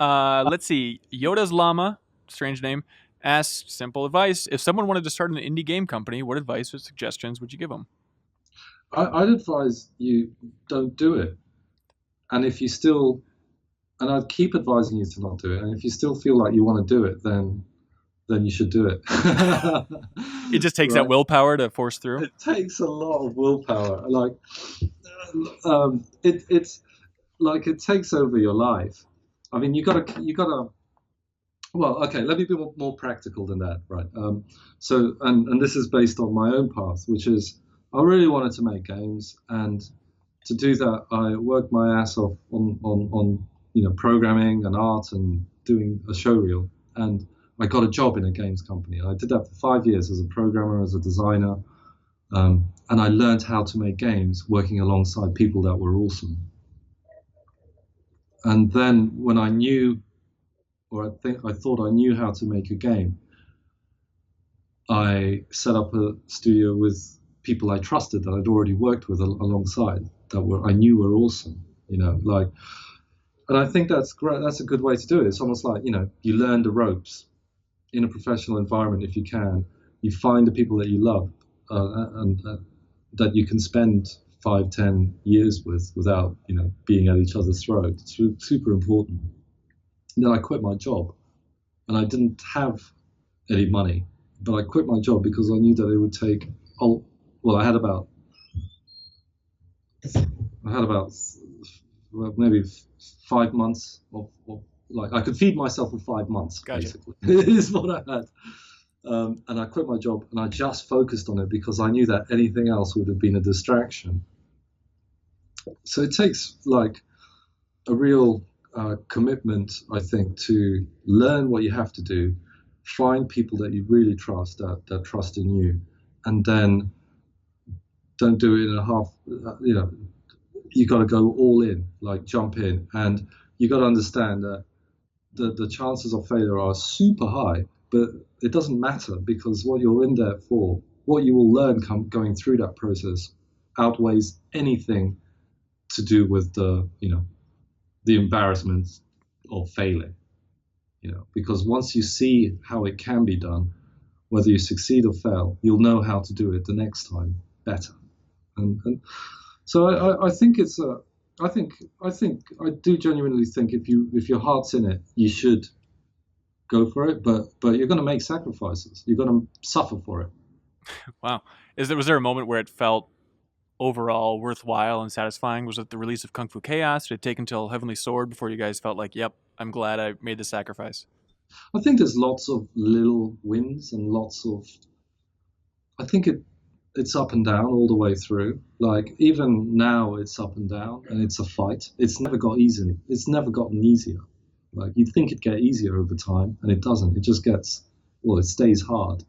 A: Let's see. Yoda's Llama, strange name, asks simple advice. If someone wanted to start an indie game company, what advice or suggestions would you give them?
F: I'd advise you don't do it. And if you still, and I'd keep advising you to not do it. And if you still feel like you want to do it, then you should do it.
A: It just takes that willpower to force through.
F: It takes a lot of willpower. It's like it takes over your life. I mean, you gotta. Well, okay. Let me be more practical than that, right? So, and this is based on my own path, which is I really wanted to make games, and to do that, I worked my ass off on programming and art and doing a showreel, and I got a job in a games company. I did that for 5 years as a programmer, as a designer, and I learned how to make games working alongside people that were awesome. And then when I knew, or I thought I knew how to make a game, I set up a studio with people I trusted that I'd already worked with alongside I knew were awesome. And I think that's great. That's a good way to do it. It's almost like you learn the ropes in a professional environment if you can. You find the people that you love and that you can spend 5-10 years with without being at each other's throat. It's super important. And then I quit my job, and I didn't have any money, but I quit my job because I knew that it would take. I had about maybe 5 months of I could feed myself for 5 months.
A: Gotcha.
F: Basically is what I had. And I quit my job and I just focused on it because I knew that anything else would have been a distraction. So it takes a real commitment, I think, to learn what you have to do, find people that you really trust, that trust in you, and then don't do it in a half, you got to go all in, jump in. And you got to understand that the chances of failure are super high, but it doesn't matter because what you're in there for, what you will learn going through that process outweighs anything to do with the embarrassment of failing, because once you see how it can be done, whether you succeed or fail, you'll know how to do it the next time better. And so I think it's I do genuinely think if your heart's in it, you should go for it, but you're going to make sacrifices. You're going to suffer for it.
A: Wow. Was there a moment where it felt overall worthwhile and satisfying? Was it the release of Kung Fu Chaos? Did it take until Heavenly Sword before you guys felt like, yep, I'm glad I made the sacrifice?
F: I think there's lots of little wins and I think it's up and down all the way through. Even now it's up and down and it's a fight. It's never got easy. It's never gotten easier. You'd think it'd get easier over time, and it doesn't. It just it stays hard.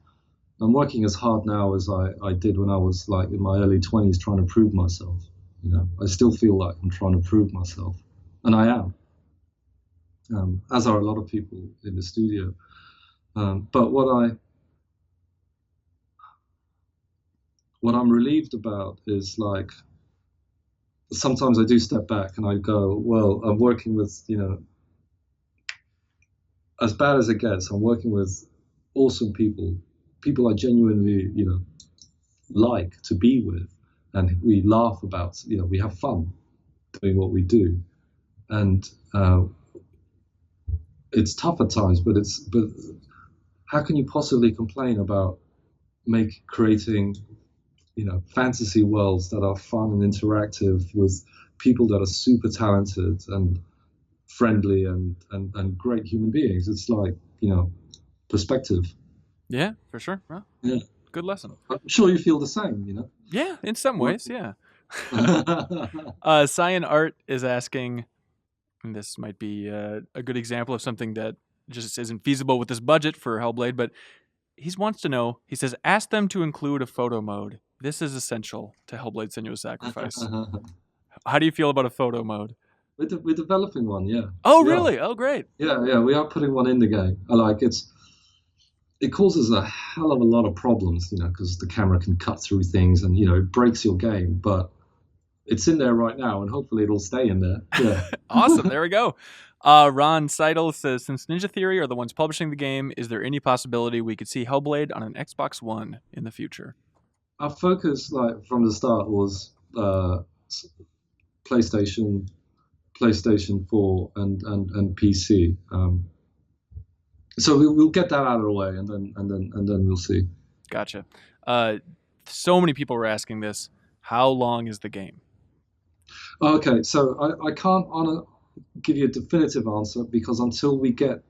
F: I'm working as hard now as I did when I was in my early 20s trying to prove myself. I still feel like I'm trying to prove myself, and I am, as are a lot of people in the studio. But what I'm relieved about is sometimes I do step back and I go, well, I'm working with, as bad as it gets, I'm working with awesome people I genuinely, like to be with, and we laugh about, we have fun doing what we do, and it's tough at times, but how can you possibly complain about creating, fantasy worlds that are fun and interactive with people that are super talented and friendly and great human beings? It's like, perspective.
A: Yeah, for sure. Well,
F: Yeah.
A: good lesson.
F: I'm sure you feel the same,
A: Yeah, in some ways, yeah. Cyan Art is asking, and this might be a good example of something that just isn't feasible with this budget for Hellblade, but he wants to know, he says, ask them to include a photo mode. This is essential to Hellblade Senua's Sacrifice. How do you feel about a photo mode?
F: We're developing one, yeah.
A: Oh,
F: Yeah.
A: really? Oh, great.
F: Yeah, we are putting one in the game. It causes a hell of a lot of problems, because the camera can cut through things and, it breaks your game. But it's in there right now, and hopefully it'll stay in there. Yeah.
A: Awesome. There we go. Ron Seidel says, since Ninja Theory are the ones publishing the game, is there any possibility we could see Hellblade on an Xbox One in the future?
F: Our focus, from the start, was PlayStation 4 and PC. So we'll get that out of the way, and then we'll see.
A: Gotcha. So many people were asking this. How long is the game?
F: Okay, so I can't give you a definitive answer, because until we get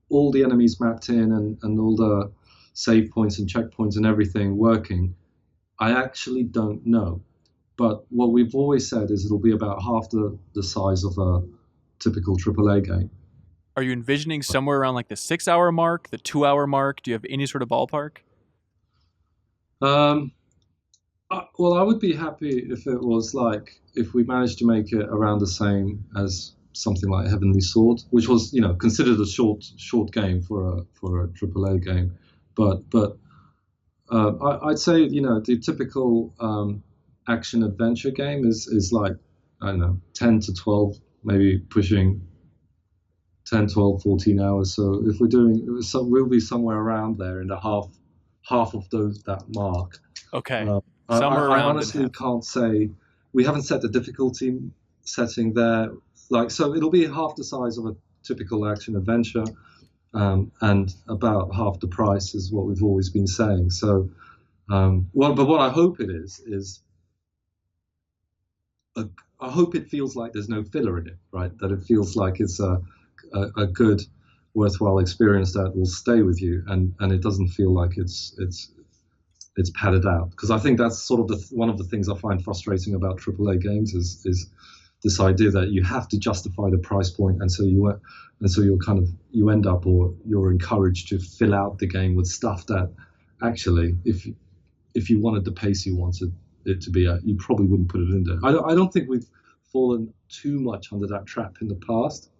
F: all the enemies mapped in and all the save points and checkpoints and everything working, I actually don't know. But what we've always said is it'll be about half the size of a typical AAA game.
A: Are you envisioning somewhere around like the 6-hour mark, the 2-hour mark? Do you have any sort of ballpark?
F: Well, I would be happy if it was if we managed to make it around the same as something like Heavenly Sword, which was, considered a short game for a AAA game. But I'd say, the typical action adventure game is like, I don't know, 10 to 12, maybe pushing 10, 12, 14 hours. So if we're doing, we'll be somewhere around there in the half of that mark.
A: Okay.
F: I
A: around
F: honestly can't say. We haven't set the difficulty setting there. So it'll be half the size of a typical action adventure, and about half the price is what we've always been saying. So, but what I hope it is I hope it feels like there's no filler in it, right? That it feels like it's a good, worthwhile experience that will stay with you, and it doesn't feel like it's padded out. Because I think that's sort of one of the things I find frustrating about AAA games is this idea that you have to justify the price point, and so you end up, or you're encouraged to fill out the game with stuff that actually, if you wanted the pace you wanted it to be at, you probably wouldn't put it in there. I don't think we've fallen too much under that trap in the past.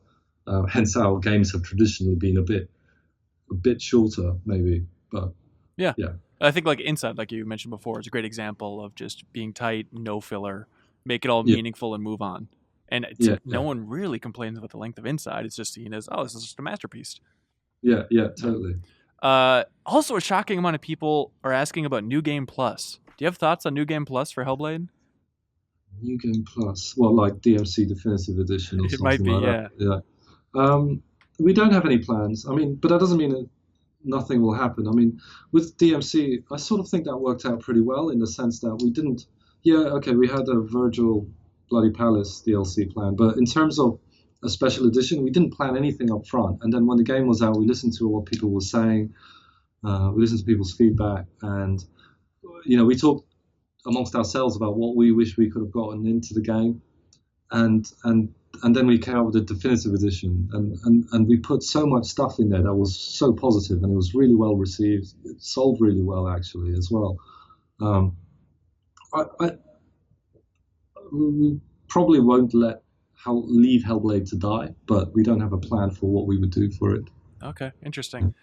F: Hence, our games have traditionally been a bit shorter, maybe. But
A: yeah.
F: Yeah.
A: I think like Inside, like you mentioned before, is a great example of just being tight, no filler, make it all meaningful and move on. And no one really complains about the length of Inside. It's just seen as, this is just a masterpiece.
F: Yeah, totally.
A: Also, a shocking amount of people are asking about New Game Plus. Do you have thoughts on New Game Plus for Hellblade?
F: New Game Plus? Well, like DMC Definitive Edition or
A: it
F: something
A: might be,
F: like that. Yeah. We don't have any plans. I mean, but that doesn't mean that nothing will happen. I mean, with DMC, I sort of think that worked out pretty well in the sense that we didn't. Yeah, okay, we had a Virgil Bloody Palace DLC plan, but in terms of a special edition, we didn't plan anything up front. And then when the game was out, we listened to what people were saying, we listened to people's feedback, and we talked amongst ourselves about what we wish we could have gotten into the game, and then we came up with a definitive edition, and we put so much stuff in there that was so positive, and it was really well received. It sold really well, actually, as well. We probably won't leave Hellblade to die, but we don't have a plan for what we would do for it.
A: Okay, interesting.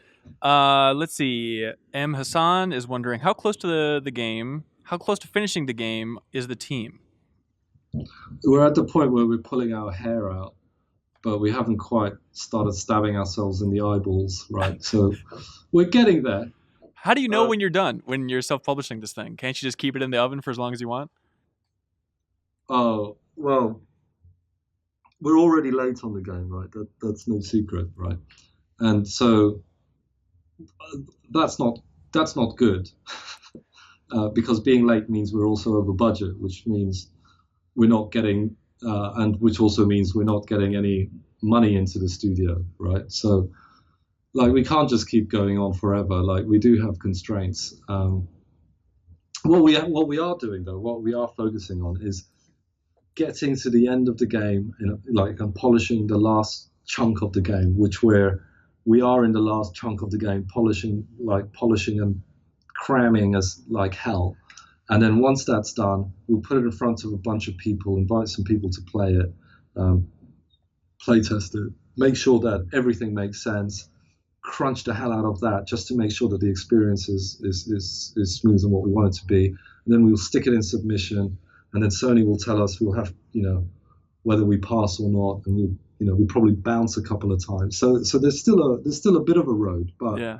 A: Let's see. M. Hassan is wondering, how close to the game, how close to finishing the game is the team?
F: We're at the point where we're pulling our hair out. but we haven't quite started stabbing ourselves in the eyeballs, right? So we're getting there.
A: How do you know when you're done, when you're self-publishing this thing? Can't you just keep it in the oven for as long as you want?
F: Oh, well, we're already late on the game, right? That's no secret, right? And so that's not good because being late means we're also over budget, which means we're not getting, and which also means we're not getting any money into the studio, right? So, like, we can't just keep going on forever. Like, we do have constraints. What we are doing though, what we are focusing on is getting to the end of the game, and polishing the last chunk of the game, which we are in the last chunk of the game, polishing and cramming as like hell. And then once that's done, we'll put it in front of a bunch of people, invite some people to play it, play test it, make sure that everything makes sense, crunch the hell out of that just to make sure that the experience is smooth and what we want it to be. And then we'll stick it in submission, and then Sony will tell us we'll have, whether we pass or not, and we'll probably bounce a couple of times. So there's still a bit of a road, but
A: Yeah.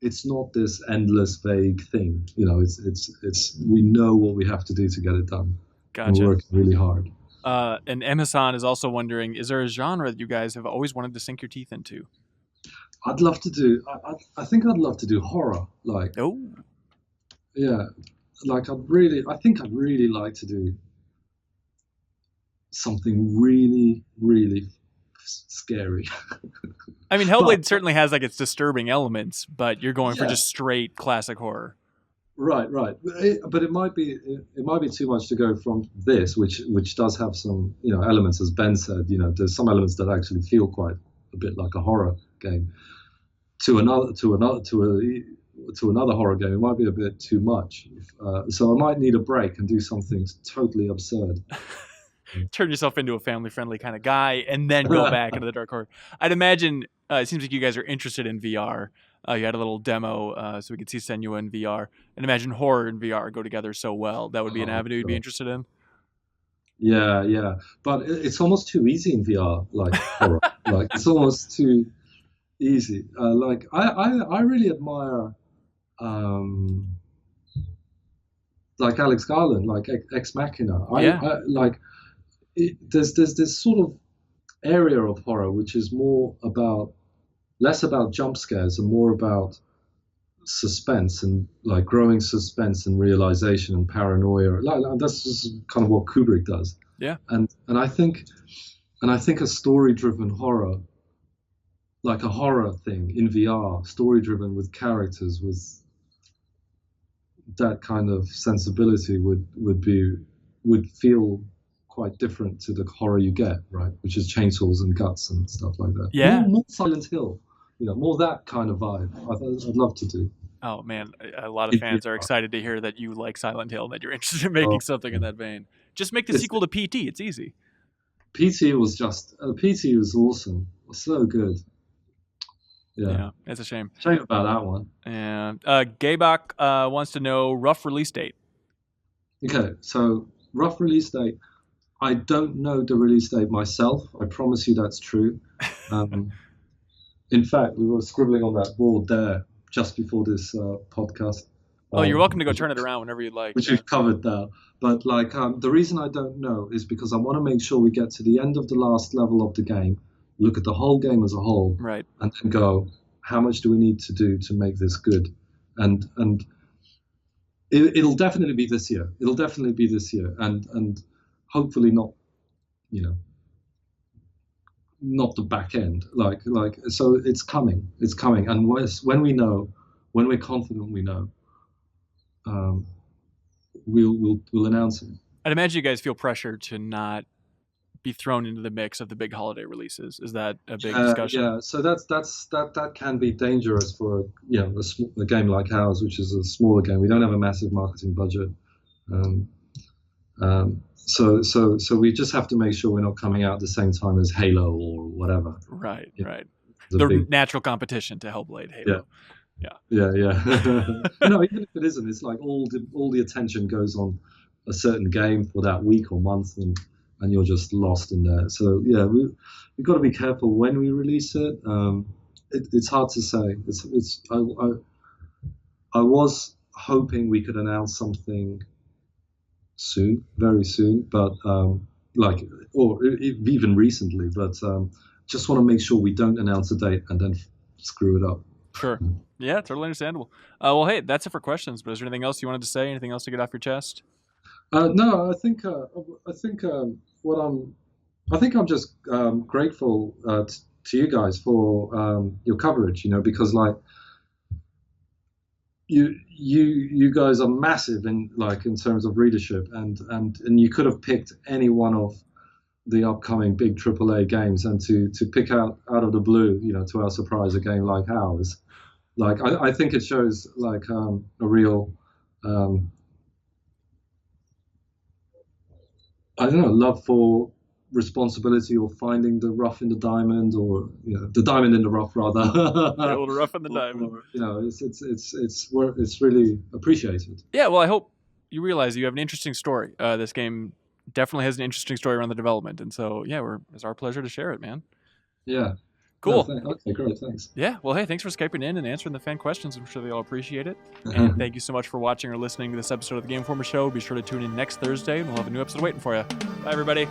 F: it's not this endless vague thing. It's we know what we have to do to get it done. And
A: Gotcha.
F: we're working really hard.
A: And Emisan is also wondering, is there a genre that you guys have always wanted to sink your teeth into?
F: I'd love to do. I think I'd love to do horror. Like,
A: Oh,
F: yeah, like I think I'd really like to do something really, really scary.
A: I mean, Hellblade certainly has like its disturbing elements, but you're going for just straight classic horror.
F: Right. But it might be too much to go from this, which does have some elements, as Ben said. There's some elements that actually feel quite a bit like a horror game. To another horror game, it might be a bit too much. So I might need a break and do something totally absurd.
A: Turn yourself into a family-friendly kind of guy, and then go back into the dark horror. I'd imagine it seems like you guys are interested in VR. You had a little demo, so we could see Senua in VR. And imagine horror and VR go together so well. That would be an avenue you'd be interested in.
F: Yeah. But it's almost too easy in VR, like horror. Like, it's almost too easy. Like, I really admire like Alex Garland, like Ex Machina. There's this sort of area of horror which is less about jump scares and more about suspense and like growing suspense and realization and paranoia. Like that's just kind of what Kubrick does.
A: Yeah.
F: And I think a story-driven horror, like a horror thing in VR, story-driven with characters, with that kind of sensibility would feel quite different to the horror you get, right? Which is chainsaws and guts and stuff like that.
A: Yeah.
F: More Silent Hill, more that kind of vibe. I'd love to do.
A: Oh, man. A lot of fans are excited to hear that you like Silent Hill, that you're interested in making something in that vein. Just make the sequel to PT. It's easy.
F: PT was awesome. It was so good. Yeah,
A: it's a shame.
F: Shame about that one.
A: And Gaybach wants to know rough release date.
F: Okay, so rough release date. I don't know the release date myself. I promise you that's true. In fact, we were scribbling on that board there just before this podcast.
A: You're welcome to go turn it around whenever you'd like.
F: Which we've covered now. But the reason I don't know is because I want to make sure we get to the end of the last level of the game, look at the whole game as a whole,
A: right,
F: and then go, how much do we need to do to make this good? And it'll definitely be this year. And hopefully not, not the back end. So it's coming. And when we're confident we know, we'll announce it.
A: I'd imagine you guys feel pressure to not be thrown into the mix of the big holiday releases. Is that a big discussion?
F: Yeah, so that can be dangerous for a game like ours, which is a smaller game. We don't have a massive marketing budget, so we just have to make sure we're not coming out at the same time as Halo or whatever.
A: Right. The natural competition to Hellblade, Halo.
F: Yeah. Even if it isn't, it's like all the attention goes on a certain game for that week or month, and and you're just lost in there. So yeah, we've got to be careful when we release it. It's hard to say. I was hoping we could announce something soon, very soon, but even recently. But just want to make sure we don't announce a date and then screw it up.
A: Sure. Yeah, totally understandable. Well, hey, that's it for questions. But is there anything else you wanted to say? Anything else to get off your chest?
F: No, I think I'm just grateful to you guys for your coverage. Because like you guys are massive in terms of readership, and you could have picked any one of the upcoming big AAA games, and to pick out of the blue, to our surprise, a game like ours. Like I think it shows a real I don't know, love for responsibility, or finding the rough in the diamond, or the diamond in the rough, rather.
A: The old rough in the diamond.
F: It's really appreciated.
A: Yeah, well, I hope you realize you have an interesting story. This game definitely has an interesting story around the development, and so yeah, it's our pleasure to share it, man.
F: Yeah.
A: Cool.
F: Okay, great, thanks.
A: Yeah, well, hey, thanks for Skyping in and answering the fan questions. I'm sure they all appreciate it. And thank you so much for watching or listening to this episode of the Game Informer Show. Be sure to tune in next Thursday, and we'll have a new episode waiting for you. Bye, everybody.